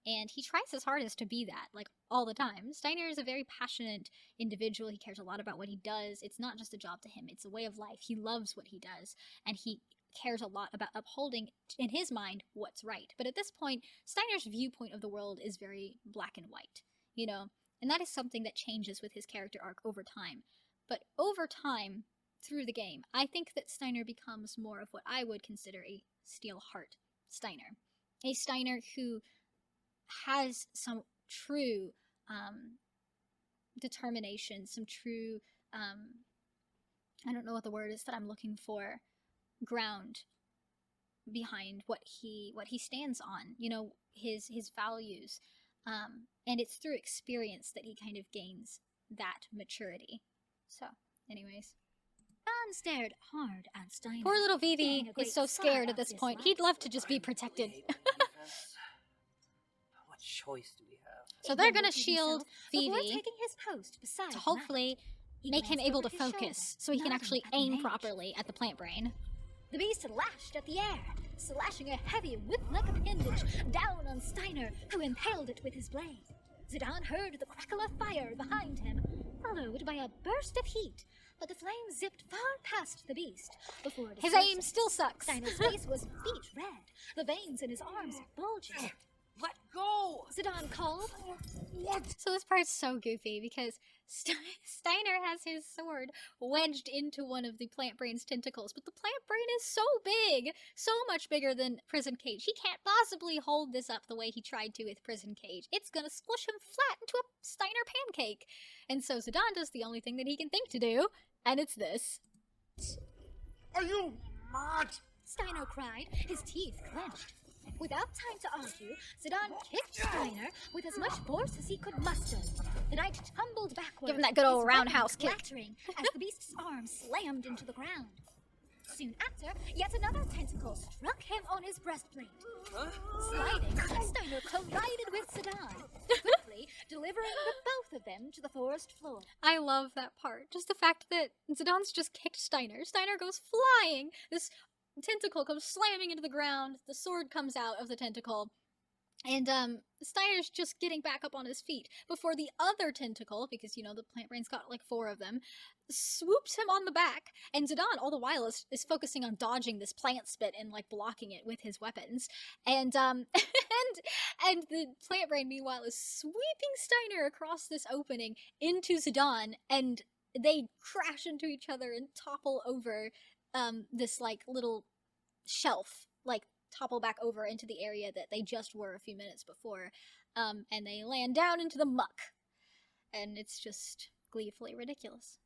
And he tries his hardest to be that, like, all the time. Steiner is a very passionate individual. He cares a lot about what he does. It's not just a job to him. It's a way of life. He loves what he does, and he cares a lot about upholding, in his mind, what's right. But at this point, Steiner's viewpoint of the world is very black and white, you know? And that is something that changes with his character arc over time. But over time, through the game, I think that Steiner becomes more of what I would consider a Steelheart Steiner. A Steiner who has some true determination, some true I don't know what the word is that I'm looking for, ground behind what he stands on, you know, his values. And it's through experience that he kind of gains that maturity. So, anyways. John stared hard at Steiner. Poor little getting Vivi a great is so sigh scared at of this point. dislike. He'd love to just be protected. What choice do we have? So they're grumbled gonna to shield himself before Phoebe taking his post beside to Matt. hopefully He make him glanced able over to his shoulder, focus so he can nodding actually at the aim mage. properly at the plant brain. The beast lashed at the air, slashing a heavy whip-like appendage down on Steiner, who impaled it with his blade. Zidane heard the crackle of fire behind him, followed by a burst of heat, but the flame zipped far past the beast before His dispersing. aim still sucks. Steiner's face was beet red, the veins in his arms bulging. Let go! Zidane called, So this part's so goofy because Steiner has his sword wedged into one of the plant brain's tentacles, but the plant brain is so big, so much bigger than Prison Cage. He can't possibly hold this up the way he tried to with Prison Cage. It's gonna squish him flat into a Steiner pancake. And so Zidane does the only thing that he can think to do, and it's this. Are you mad? Steiner cried, his teeth clenched. Without time to argue, Zidane kicked Steiner with as much force as he could muster. The knight tumbled backward, Give him that good old his weapon roundhouse kick. clattering as the beast's arm slammed into the ground. Soon after, yet another tentacle struck him on his breastplate. Sliding, Steiner collided with Zidane, quickly delivering the both of them to the forest floor. I love that part. Just the fact that Zidane's just kicked Steiner. Steiner goes flying. This tentacle comes slamming into the ground. The sword comes out of the tentacle. And Steiner's just getting back up on his feet before the other tentacle, because, you know, the plant brain's got like 4 of them, swoops him on the back. And Zidane, all the while, is focusing on dodging this plant spit and like blocking it with his weapons. And and the plant brain, meanwhile, is sweeping Steiner across this opening into Zidane, and they crash into each other and topple over this like little shelf, like topple back over into the area that they just were a few minutes before, and they land down into the muck, and it's just gleefully ridiculous.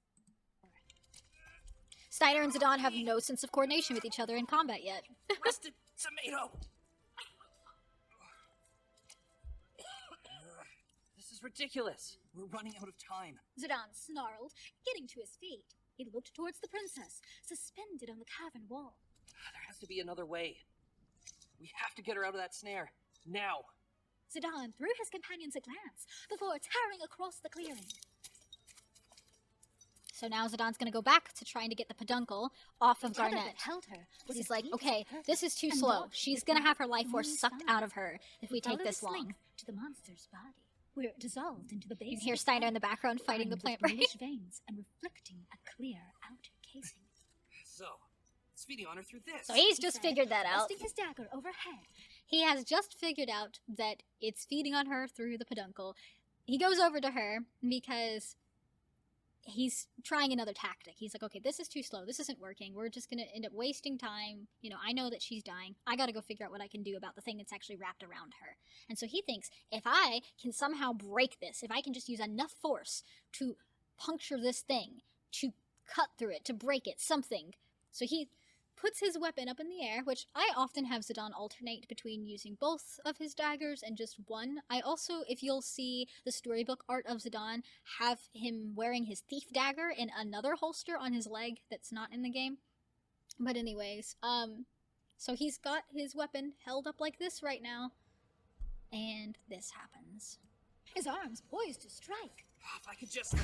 Steiner and Zidane have no sense of coordination with each other in combat yet. Rusted tomato! This is ridiculous. We're running out of time. Zidane snarled, getting to his feet. He looked towards the princess, suspended on the cavern wall. There has to be another way. We have to get her out of that snare. Now. Zidane threw his companions a glance before tearing across the clearing. So now Zidane's gonna go back to trying to get the peduncle off of The tether Garnet. that held her was He's as like, weak okay, as this is too and slow. dodged She's with gonna one have her life force only sucked stunner. out of her if we He take followed this its length long. to the monster's body, where it dissolved into the base. You can of hear its Steiner in head, the background fighting the lined plant with brain. bluish veins and reflecting a clear outer casing. So, it's feeding on her through this. So he's He just said, figured that out. resting his dagger overhead. He has just figured out that it's feeding on her through the peduncle. He goes over to her because he's trying another tactic. He's like, okay, this is too slow. This isn't working. We're just going to end up wasting time. You know, I know that she's dying. I got to go figure out what I can do about the thing that's actually wrapped around her. And so he thinks, if I can somehow break this, if I can just use enough force to puncture this thing, to cut through it, to break it, something. So he puts his weapon up in the air, which I often have Zidane alternate between using both of his daggers and just one. I also, if you'll see the storybook art of Zidane, have him wearing his thief dagger in another holster on his leg that's not in the game. But anyways, so he's got his weapon held up like this right now, and this happens. His arms poised to strike. If I could just...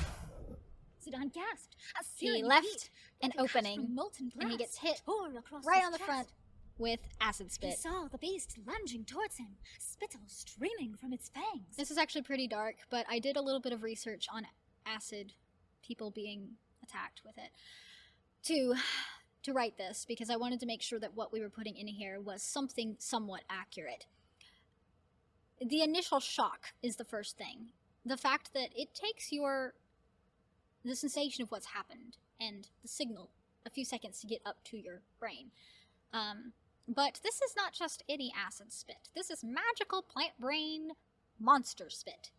Zidane gasped. A He searing left heat, an like a gush opening, from molten and he glass, gets hit tore across right his on the chest. front with acid He spit. saw the beast lunging towards him, spittle streaming from its fangs. This is actually pretty dark, but I did a little bit of research on acid, people being attacked with it, to write this, because I wanted to make sure that what we were putting in here was something somewhat accurate. The initial shock is the first thing. The fact that it takes the sensation of what's happened and the signal a few seconds to get up to your brain. But this is not just any acid spit. This is magical plant brain monster spit.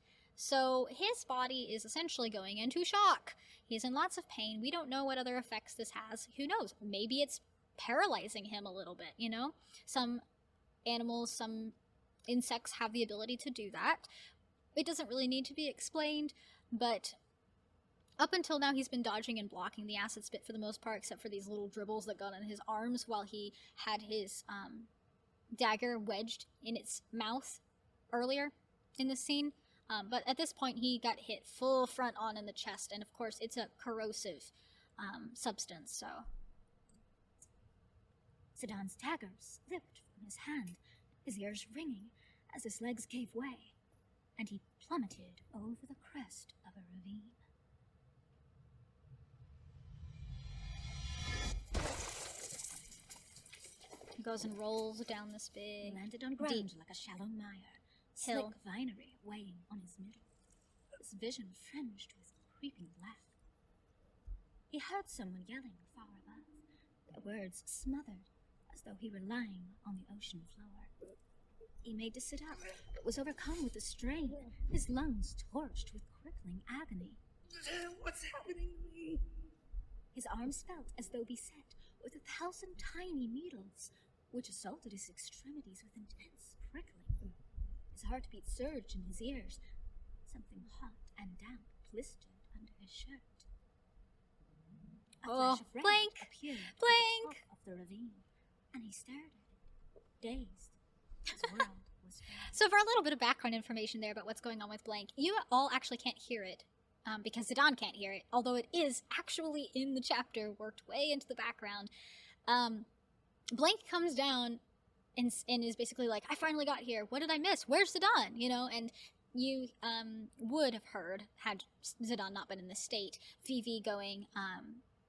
So his body is essentially going into shock. He's in lots of pain. We don't know what other effects this has. Who knows? Maybe it's paralyzing him a little bit, you know? Some animals, some insects have the ability to do that. It doesn't really need to be explained, but up until now he's been dodging and blocking the acid spit for the most part, except for these little dribbles that got on his arms while he had his dagger wedged in its mouth earlier in the scene. But at this point he got hit full front on in the chest, and of course it's a corrosive substance, so... Zidane dagger slipped from his hand, his ears ringing as his legs gave way, and he plummeted over the crest of a ravine. He goes and rolls down this big... He landed on ground like a shallow mire, hill. slick vinery weighing on his middle, his vision fringed with creeping black. He heard someone yelling far above, their words smothered as though he were lying on the ocean floor. He made to sit up, but was overcome with the strain, his lungs torched with crippling agony. What's happening to me? His arms felt as though beset with 1,000 tiny needles, which assaulted his extremities with intense prickling. His heartbeat surged in his ears. Something hot and damp blistered under his shirt. A flash of red Blank! appeared at Blank! the top of the ravine, and he stared at it, dazed. His world was gone. So for a little bit of background information there about what's going on with Blank, you all actually can't hear it, because Zidane can't hear it, although it is actually in the chapter, worked way into the background. Blank comes down and is basically like, I finally got here, what did I miss? Where's Zidane? You know, and you would have heard, had Zidane not been in this state, Vivi going,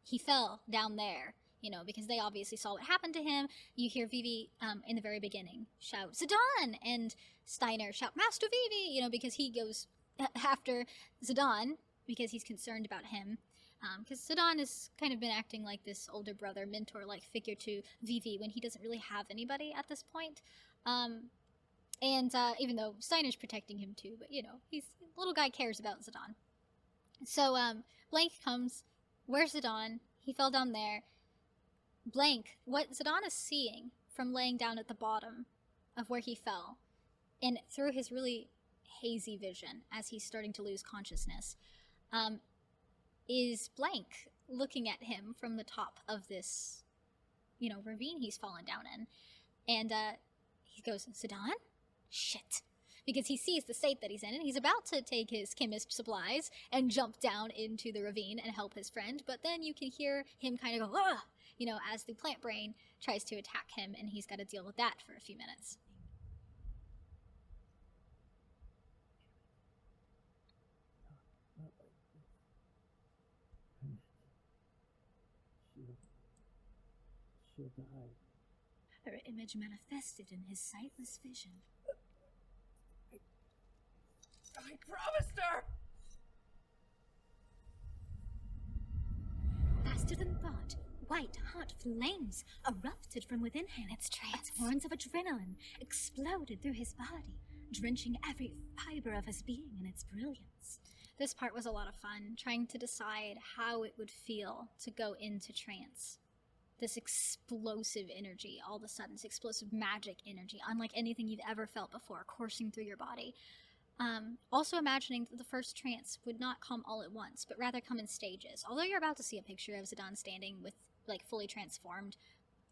he fell down there. You know, because they obviously saw what happened to him. You hear Vivi in the very beginning shout, Zidane! And Steiner shout, Master Vivi! You know, because he goes after Zidane, because he's concerned about him. Because Zidane has kind of been acting like this older brother, mentor-like figure to Vivi when he doesn't really have anybody at this point. And even though Steiner's protecting him too, but you know, the little guy cares about Zidane. So Blank comes, where's Zidane? He fell down there. Blank, what Zidane is seeing from laying down at the bottom of where he fell, and through his really hazy vision as he's starting to lose consciousness, is Blank looking at him from the top of this, you know, ravine he's fallen down in. And he goes, Zidane? Shit. Because he sees the state that he's in, and he's about to take his chemist supplies and jump down into the ravine and help his friend, but then you can hear him kind of go, ah! You know, as the plant brain tries to attack him, and he's got to deal with that for a few minutes. She'll die. Her image manifested in his sightless vision. I promised her! Faster than thought, white, hot flames erupted from within him. It's trance. As horns of adrenaline exploded through his body, drenching every fiber of his being in its brilliance. This part was a lot of fun, trying to decide how it would feel to go into trance. This explosive energy, all of a sudden, this explosive magic energy, unlike anything you've ever felt before, coursing through your body. Also imagining that the first trance would not come all at once, but rather come in stages. Although you're about to see a picture of Zidane standing with, like, fully transformed,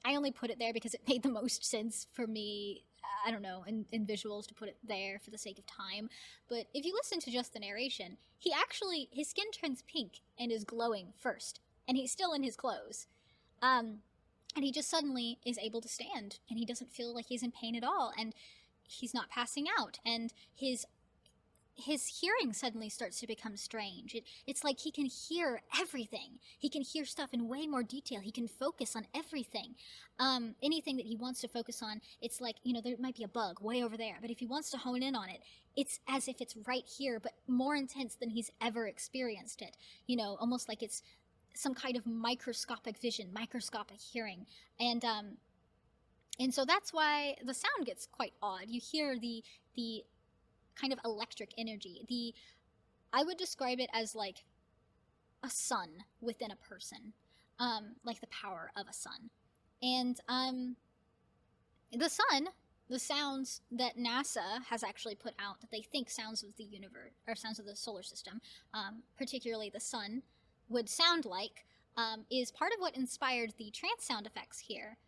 I only put it there because it made the most sense for me, I don't know, in visuals to put it there for the sake of time. But if you listen to just the narration, his skin turns pink and is glowing first, and he's still in his clothes. And he just suddenly is able to stand, and he doesn't feel like he's in pain at all, and he's not passing out, and his hearing suddenly starts to become strange. It's like he can hear everything. He can hear stuff in way more detail. He can focus on everything. Anything that he wants to focus on, it's like, you know, there might be a bug way over there, but if he wants to hone in on it, it's as if it's right here, but more intense than he's ever experienced it. You know, almost like it's some kind of microscopic vision, microscopic hearing. And so that's why the sound gets quite odd. You hear the kind of electric energy. I would describe it as like a sun within a person, like the power of a sun. And the sun, the sounds that NASA has actually put out that they think sounds of the universe or sounds of the solar system, particularly the sun, would sound like, is part of what inspired the trance sound effects here.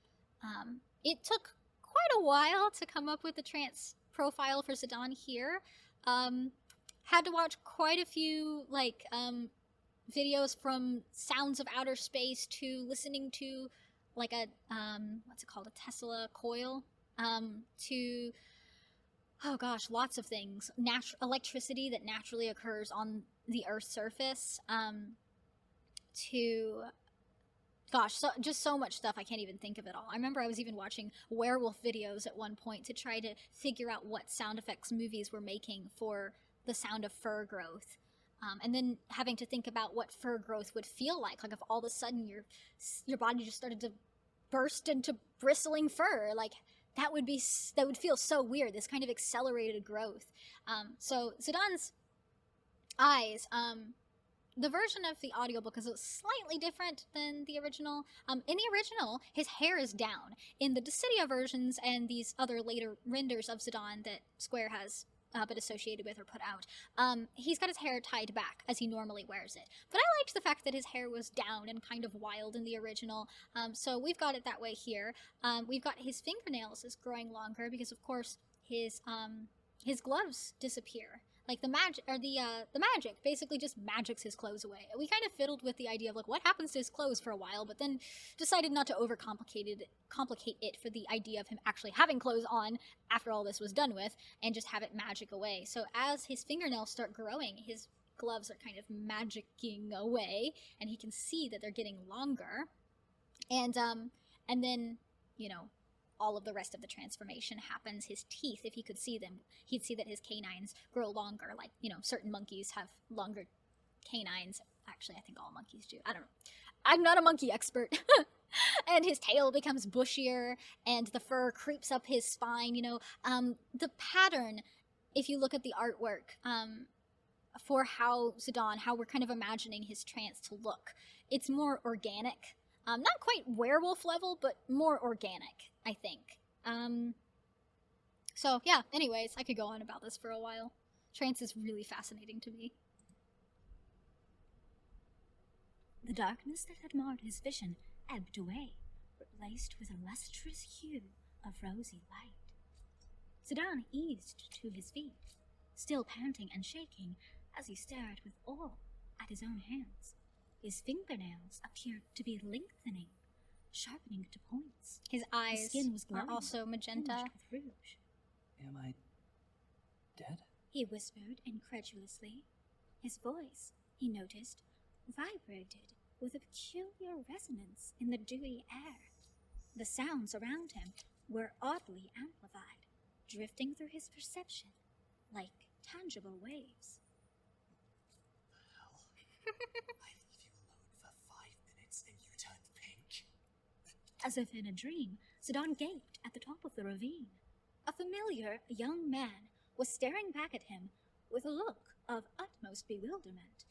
It took quite a while to come up with the trance profile for Zidane here. Had to watch quite a few videos from sounds of outer space to listening to like a what's it called, a Tesla coil, to oh gosh, lots of things, electricity that naturally occurs on the Earth's surface, to gosh, just so much stuff I can't even think of it all. I remember I was even watching werewolf videos at one point to try to figure out what sound effects movies were making for the sound of fur growth. And then having to think about what fur growth would feel like if all of a sudden your body just started to burst into bristling fur. Like that would feel so weird. This kind of accelerated growth. So Zidane's eyes. The version of the audiobook is slightly different than the original. In the original, his hair is down. In the Dissidia versions and these other later renders of Zidane that Square has been associated with or put out, he's got his hair tied back as he normally wears it. But I liked the fact that his hair was down and kind of wild in the original, so we've got it that way here. We've got his fingernails is growing longer because, of course, his gloves disappear. Like the magic basically just magics his clothes away. We kind of fiddled with the idea of what happens to his clothes for a while, but then decided not to complicate it for the idea of him actually having clothes on after all this was done with, and just have it magic away. So as his fingernails start growing, his gloves are kind of magicking away, and he can see that they're getting longer. And then, all of the rest of the transformation happens. His teeth, if he could see them, he'd see that his canines grow longer. Like, certain monkeys have longer canines. Actually, I think all monkeys do. I don't know. I'm not a monkey expert. And his tail becomes bushier, and the fur creeps up his spine. The pattern, if you look at the artwork, for how we're kind of imagining his trance to look, it's more organic. Not quite werewolf level, but more organic, I think. So, yeah, anyways, I could go on about this for a while. Trance is really fascinating to me. The darkness that had marred his vision ebbed away, replaced with a lustrous hue of rosy light. Zidane eased to his feet, still panting and shaking as he stared with awe at his own hands. His fingernails appeared to be lengthening, sharpening to points. His eyes His skin was glowing, are also magenta. tinged with rouge. Am I dead? He whispered incredulously. His voice, he noticed, vibrated with a peculiar resonance in the dewy air. The sounds around him were oddly amplified, drifting through his perception like tangible waves. I leave you alone for 5 minutes and you turn pink? As if in a dream, Zidane gaped at the top of the ravine. A familiar young man was staring back at him with a look of utmost bewilderment.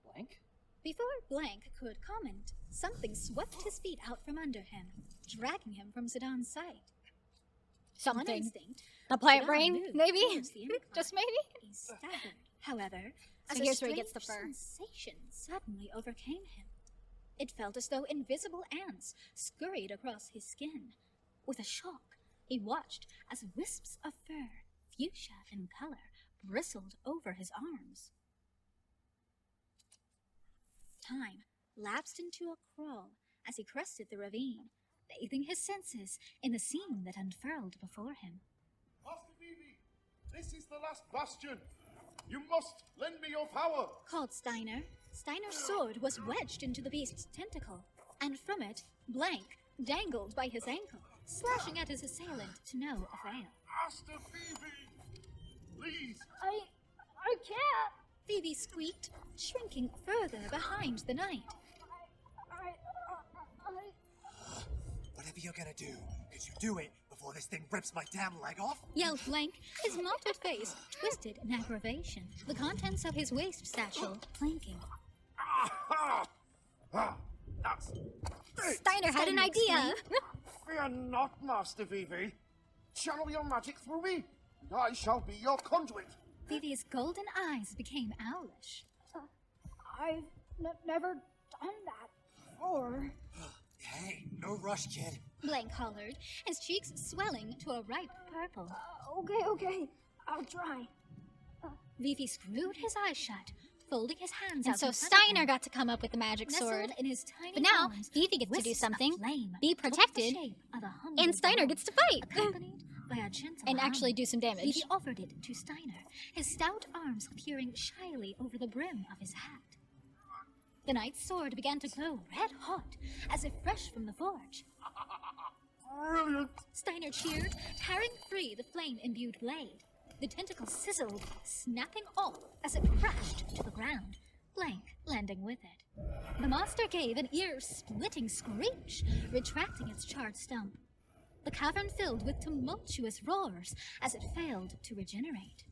Blank? Before Blank could comment, something swept his feet out from under him, dragging him from Zidane's sight. On Something. instinct, A plant Zidane brain, moved maybe? towards the incline. Just maybe? He staggered, however, as So a here's where he gets the strange fur. sensation suddenly overcame him. It felt as though invisible ants scurried across his skin. With a shock, he watched as wisps of fur, fuchsia in color, bristled over his arms. Time lapsed into a crawl as he crested the ravine, bathing his senses in the scene that unfurled before him. Master Vivi, this is the last bastion. You must lend me your power. Called Steiner. Steiner's sword was wedged into the beast's tentacle, and from it, Blank dangled by his ankle, slashing at his assailant to no avail. Master Vivi, please. I can't. Phoebe squeaked, shrinking further behind the knight. Whatever you're gonna do, could you do it before this thing rips my damn leg off? Yelled Blank, his mottled face twisted in aggravation, the contents of his waist satchel clanking. That's Steiner had an idea. Fear not, Master Vivi. Channel your magic through me, and I shall be your conduit. Vivi's golden eyes became owlish. I've never done that before. Hey, no rush, kid. Blank hollered, his cheeks swelling to a ripe purple. Okay, I'll try. Vivi screwed his eyes shut, folding his hands And out. so in front of Steiner him. got to come up with the magic Nestled sword. in his tiny But now, palms, Vivi gets to do wisps of something, flame be took the protected, shape of a humble and Steiner bow, gets to fight. accompanied by a gentle And actually hum. do some damage. Vivi offered it to Steiner, his stout arms peering shyly over the brim of his hat. The knight's sword began to glow red hot, as if fresh from the forge. Brilliant. Steiner cheered, tearing free the flame-imbued blade. The tentacle sizzled, snapping off as it crashed to the ground, Blank landing with it. The monster gave an ear-splitting screech, retracting its charred stump. The cavern filled with tumultuous roars as it failed to regenerate.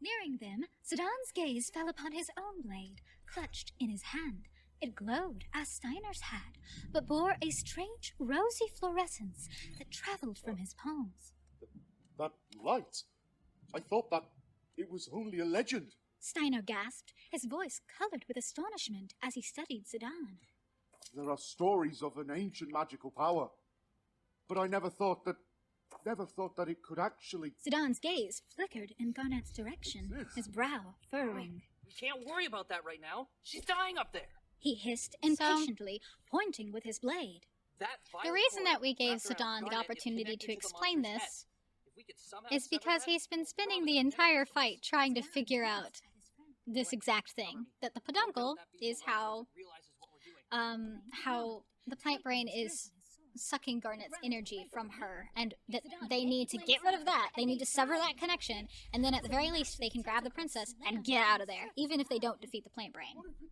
Nearing them, Zidane gaze fell upon his own blade, clutched in his hand. It glowed as Steiner's had, but bore a strange rosy fluorescence that traveled from his palms. That light. I thought that it was only a legend. Steiner gasped, his voice colored with astonishment as he studied Zidane. There are stories of an ancient magical power, but I never thought that it could actually. Zidane's gaze flickered in Garnett's direction, What's this? his brow furrowing. We can't worry about that right now. She's dying up there. He hissed impatiently, pointing with his blade. That The reason that we gave Zidane the opportunity to explain this is because he's been spending the entire fight trying to figure out this exact thing. That the peduncle is how the plant brain is sucking Garnet's energy from her, and that they need to get rid of that. They need to sever that connection, and then at the very least they can grab the princess and get out of there, even if they don't defeat the plant brain. What if it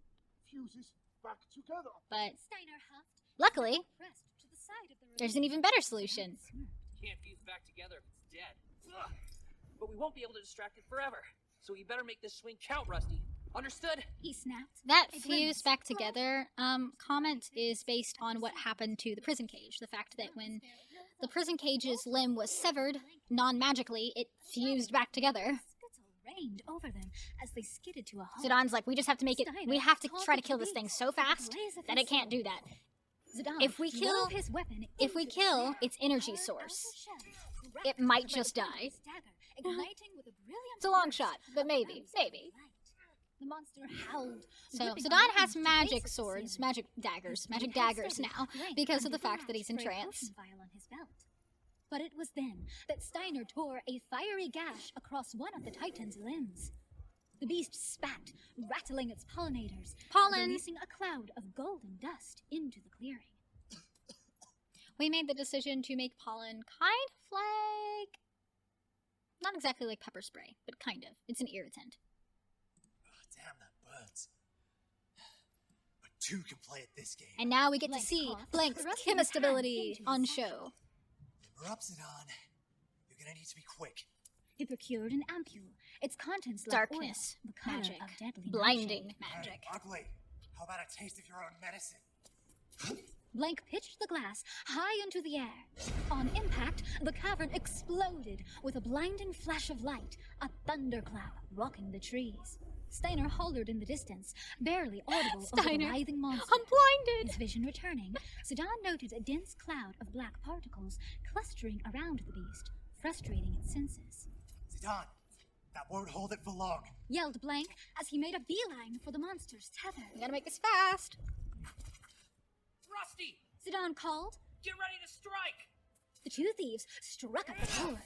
fuses back together? But Steiner huffed, luckily, pressed to the side of the there's an even better solution. Can't fuse back together if it's dead. Ugh. But we won't be able to distract it forever. So you better make this swing count, Rusty. Understood? He snapped. That A fuse grimace. back together comment is based on what happened to the prison cage. The fact that when the prison cage's limb was severed, non-magically, it fused back together. Spittle rained over them as they skidded to a halt. Zidane's like, we just have to make it, we have to try to kill this thing so fast that it can't do that. Zidane If we kill- drove his weapon If we into kill the its energy outer source, shell, it wrapped might by just the point of die. his dagger, igniting with a brilliant It's a long burst shot, but of maybe, rosy maybe. light. The monster howled. So whipping Zidane around has to magic face its swords, assailant. magic daggers, His magic blade held daggers steady, now, blank because of under the fact that he's in latch for a trance. potion vial on his belt. But it was then that Steiner tore a fiery gash across one of the Titan's limbs. The beast spat, rattling its pollinators, Pollen! releasing a cloud of golden dust into the clearing. We made the decision to make pollen kind of like, not exactly like pepper spray, but kind of. It's an irritant. Oh, damn, that burns. But two can play at this game. And now we get Blank to see coughed, Blank's thrusting chemist his hand ability into his on satchel. show. Limber up, Zidane. You're gonna need to be quick. He procured an ampule, its contents like Darkness, oil, the color magic, of deadly blinding nightshade. magic. Hey, ugly. How about a taste of your own medicine? Blank pitched the glass high into the air. On impact, the cavern exploded with a blinding flash of light, a thunderclap rocking the trees. Steiner hollered in the distance, barely audible over the Steiner, writhing monster. I'm blinded! His vision returning, Zidane noted a dense cloud of black particles clustering around the beast, frustrating its senses. Zidane, that won't hold it for long. Yelled Blank as he made a beeline for the monster's tether. We gotta make this fast. Rusty! Zidane called. Get ready to strike! The two thieves struck at the sword.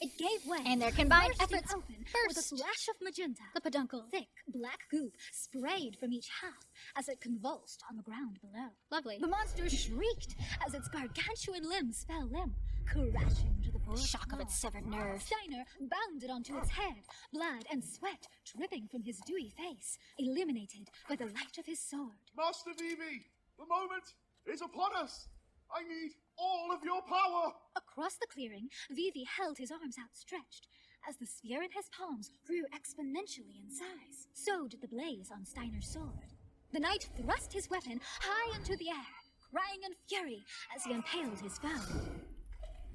It gave way. And their combined bursting efforts open with a burst flash of magenta. the peduncle. Thick black goop sprayed from each half as it convulsed on the ground below. Lovely. The monster shrieked as its gargantuan limbs fell limp, crashing to the floor. Shock of its severed nerve. Steiner bounded onto its head, blood and sweat dripping from his dewy face, illuminated by the light of his sword. Master Vivi, the moment is upon us. I need all of your power! Across the clearing, Vivi held his arms outstretched. As the sphere in his palms grew exponentially in size, so did the blaze on Steiner's sword. The knight thrust his weapon high into the air, crying in fury as he impaled his foe.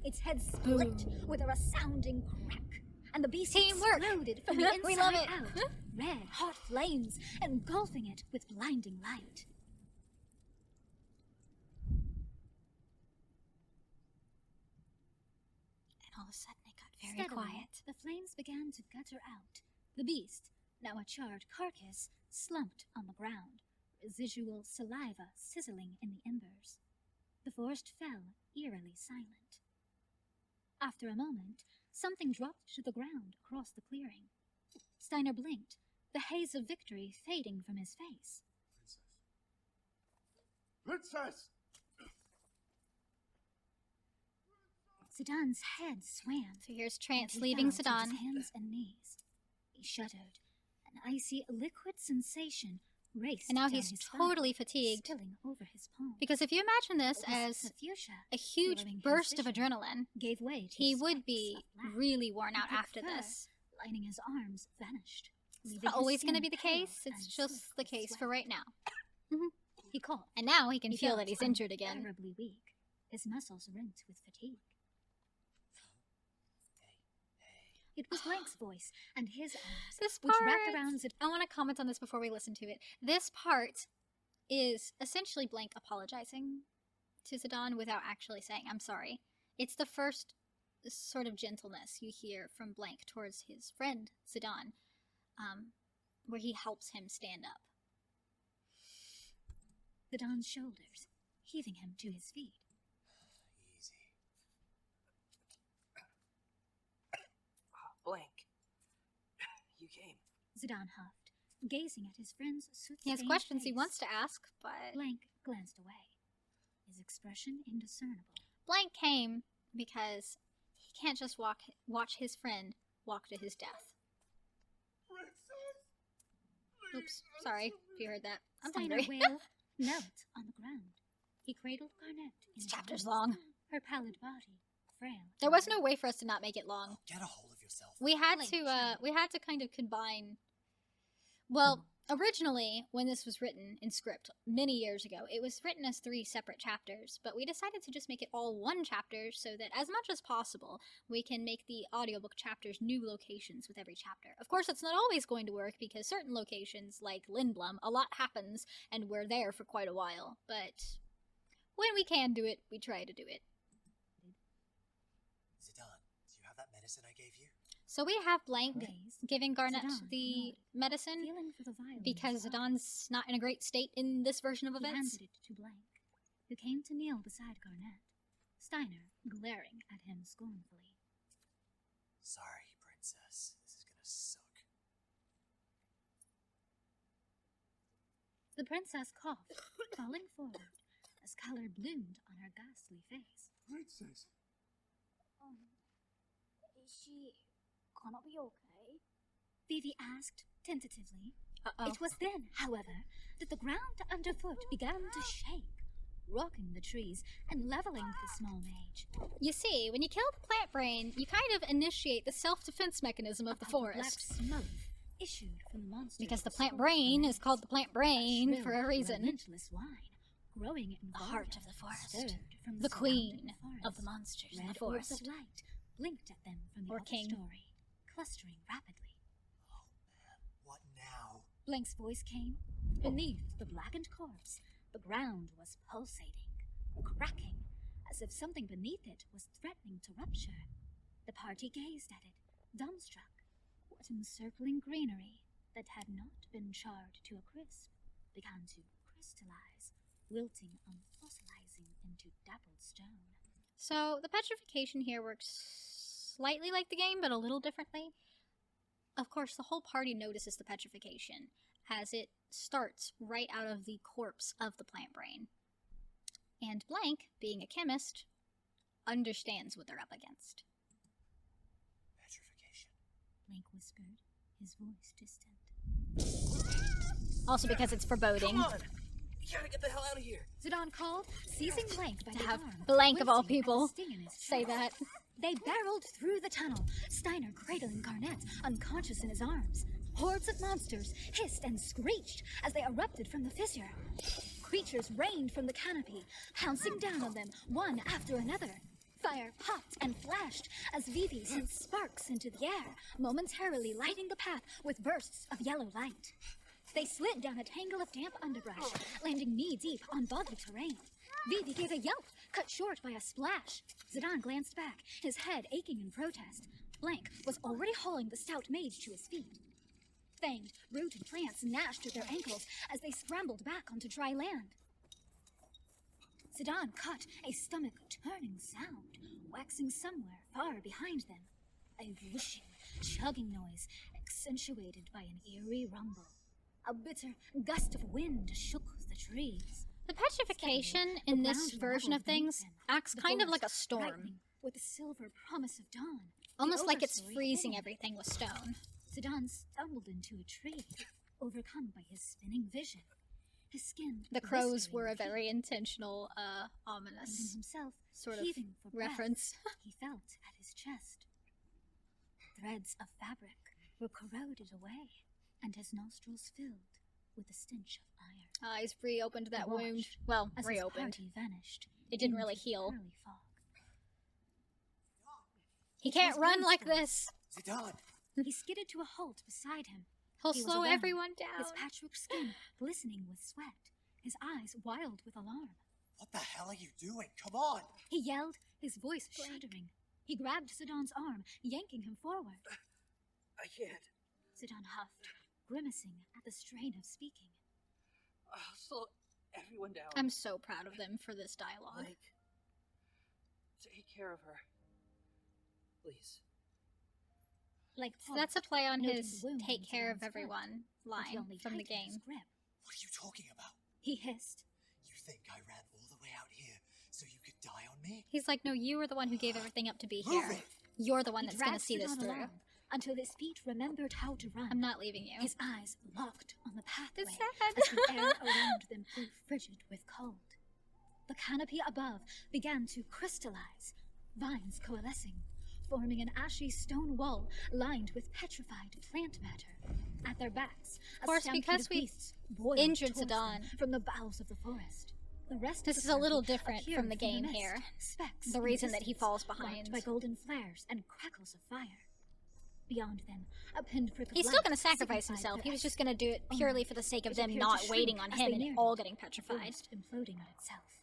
Its head split with a resounding crack, and the beast exploded from the inside We love it. out, red hot flames engulfing it with blinding light. And all of a sudden it got very Steadily, quiet. the flames began to gutter out. The beast, now a charred carcass, slumped on the ground, residual saliva sizzling in the embers. The forest fell eerily silent. After a moment, something dropped to the ground across the clearing. Steiner blinked, the haze of victory fading from his face. Princess! Zidane head swam. So here's and Trance he leaving fell to Zidane. his hands and knees. He shuddered. An icy liquid sensation raced And now down he's his totally spine, fatigued. spilling over his palm. Because if you imagine this It was as the fuchsia a huge glowing his burst of vision adrenaline, gave way to he would specks be of black. really worn The out thick after fur this. lining his arms vanished. It's leaving not his always going to skin be the pale case, it's and just slick the with case sweat. for right now. He coughed. And now he can He feel felt that he's injured again. unbearably weak, his muscles rent with fatigue. It was Blank's voice and his arms, This which part, wrapped around Zidane. I want to comment on this before we listen to it. This part is essentially Blank apologizing to Zidane without actually saying, I'm sorry. It's the first sort of gentleness you hear from Blank towards his friend, Zidane, where he helps him stand up. Zidane's shoulders, heaving him to his feet. Easy. Blank. You came. Zidane huffed, gazing at his friend's soot-stained He has questions he face. wants to ask, but Blank glanced away, his expression indiscernible. Blank came because he can't just watch his friend walk to his death. Oops, sorry if you heard that. I'm Steiner hungry. wailed, knelt on the ground. He cradled Garnett in This his chapter's arms, long. her pallid body, frail. There was no way for us to not make it long. Get a hold of yourself. We had Blank to tried. we had to kind of combine. Well, originally when this was written in script many years ago, it was written as 3 separate chapters, but we decided to just make it all one chapter so that as much as possible we can make the audiobook chapters new locations with every chapter. Of course, it's not always going to work because certain locations like Lindblom, a lot happens and we're there for quite a while, but when we can do it, we try to do it. Zidane, do you have that medicine I gave you? So we have Blank Dazed, giving Garnett Zidane the nodded, medicine feeling for the vial in because his Zidane's not in a great state in this version of He events. handed it to Blank, who came to kneel beside Garnett, Steiner glaring at him scornfully. Sorry, princess. This is gonna suck. The princess coughed, falling forward as color bloomed on her ghastly face. Princess! Is she gonna be okay? Vivi asked tentatively. Uh-oh. It was then, however, that the ground underfoot began to shake, rocking the trees and leveling the small mage. You see, when you kill the plant brain, you kind of initiate the self-defense mechanism of the Black forest. smoke issued from the monster. Because the plant brain is called the plant brain for a reason. Relentless whine, growing in The volume, heart of the forest. stirred from The queen surrounding forest. of the monsters in Red the orbs forest. of light blinked at them from the Or upper king. story, clustering rapidly. Oh man, what now? Blank's voice came. Beneath the blackened corpse, the ground was pulsating, cracking, as if something beneath it was threatening to rupture. The party gazed at it, dumbstruck. What encircling greenery that had not been charred to a crisp began to crystallize, wilting and fossilizing into dappled stone. So the petrification here works slightly like the game, but a little differently. Of course, the whole party notices the petrification, as it starts right out of the corpse of the plant brain. And Blank, being a chemist, understands what they're up against. Petrification. Blank whispered, his voice distant. Also because it's foreboding. Come on! gotta get the hell out of here. Zidane called, seizing Blank by To the have arm, Blank of all wincing at the people sting in his say chest. that. They barreled through the tunnel, Steiner cradling Garnett, unconscious in his arms. Hordes of monsters hissed and screeched as they erupted from the fissure. Creatures rained from the canopy, pouncing down on them one after another. Fire popped and flashed as Vivi sent sparks into the air, momentarily lighting the path with bursts of yellow light. They slid down a tangle of damp underbrush, landing knee-deep on boggy terrain. Vivi gave a yelp, cut short by a splash. Zidane glanced back, his head aching in protest. Blank was already hauling the stout mage to his feet. Fanged, rooted plants gnashed at their ankles as they scrambled back onto dry land. Zidane caught a stomach-turning sound, waxing somewhere far behind them. A whooshing, chugging noise accentuated by an eerie rumble. A bitter gust of wind shook the trees. The petrification in this version of things acts kind of like a storm. Brightening with the silver promise of dawn. Almost like it's overstory freezing hidden. everything with stone. Zidane stumbled into a tree, overcome by his spinning vision. His skin The crows blistering were a with heat. very intentional, Finding ominous himself sort of heaving for breath, reference. he felt at his chest. Threads of fabric were corroded away, and his nostrils filled with the stench of iron. He's reopened that He wound. watched Well, as his reopened. party vanished. It didn't into really the heal. pearly fog. He It can't was run like Moonstone. this. Zidane! He skidded to a halt beside him. He'll He was slow alone, everyone down. His patchwork skin glistening with sweat, his eyes wild with alarm. What the hell are you doing? Come on! He yelled, his voice shuddering. He grabbed Zidane's arm, yanking him forward. I can't. Zidane huffed, grimacing at the strain of speaking. I'll slow everyone down. I'm so proud of them for this dialogue. Like, take care of her. Please. Like So that's a play on noting his the wound "take in care of Zidane's everyone" but he line only from the tightened his game. grip. What are you talking about? He hissed. You think I ran all the way out here so you could die on me? He's like, no, you were the one who gave everything up to be Move here. it! You're the one He that's going to dragged see this Zidane through. along until his feet remembered how to run. I'm not leaving you. His eyes locked on the pathway It's as sad. the air around them grew frigid with cold. The canopy above began to crystallize, vines coalescing, forming an ashy stone wall lined with petrified plant matter. At their backs, Of course, because we've beasts boiled injured towards them Zidane. from the bowels of the forest. The rest This of is the a little party different appeared from the the game mist, here. specks The in reason that he distance, falls marked behind. by golden flares and crackles of fire. Beyond them, a pinprick of He's still light going to sacrifice signified himself. their He was just going to do it Oh, purely for the sake of it them appeared to not shrink waiting on as him they and neared all it, getting petrified. almost imploding on itself.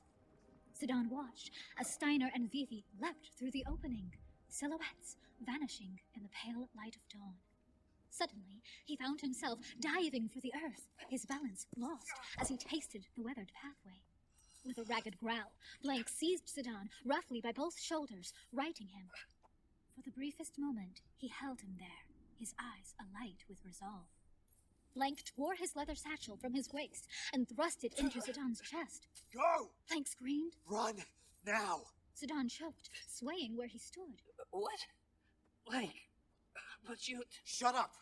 Zidane watched as Steiner and Vivi leapt through the opening, silhouettes vanishing in the pale light of dawn. Suddenly, he found himself diving for the earth, his balance lost as he tasted the weathered pathway. With a ragged growl, Blank seized Zidane roughly by both shoulders, righting him. For the briefest moment, he held him there, his eyes alight with resolve. Blank tore his leather satchel from his waist and thrust it into Zidane's chest. Go! Blank screamed. Run! Now! Zidane choked, swaying where he stood. What? Blank. But you... Shut up!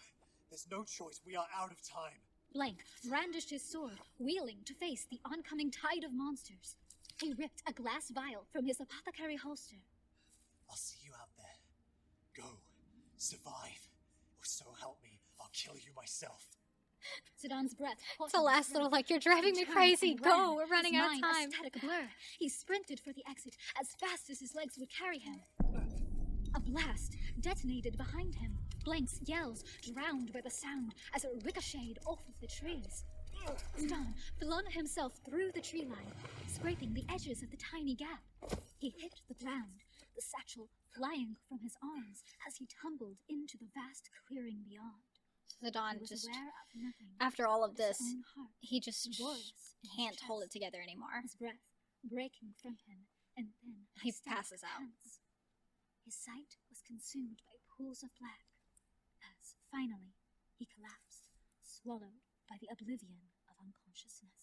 There's no choice. We are out of time. Blank brandished his sword, wheeling to face the oncoming tide of monsters. He ripped a glass vial from his apothecary holster. I'll see you out there. Go. Survive. Or so help me, I'll kill you myself. Zidane's breath caught It's the in his last throat. little like, you're driving He me turned crazy. and Go, ran, we're running his out of mind time. a static blur. He sprinted for the exit as fast as his legs would carry him. A blast detonated behind him. Blank's yells drowned by the sound as it ricocheted off of the trees. Zidane flung himself through the tree line, scraping the edges of the tiny gap. He hit the ground, the satchel flying from his arms as he tumbled into the vast clearing beyond. Zidane He was just, aware of nothing after all of but his this, own heart, he just laborious in his can't hold it chest. together anymore. His breath breaking from him, and then He static passes out. pants. His sight was consumed by pools of black, as finally he collapsed, swallowed by the oblivion of unconsciousness.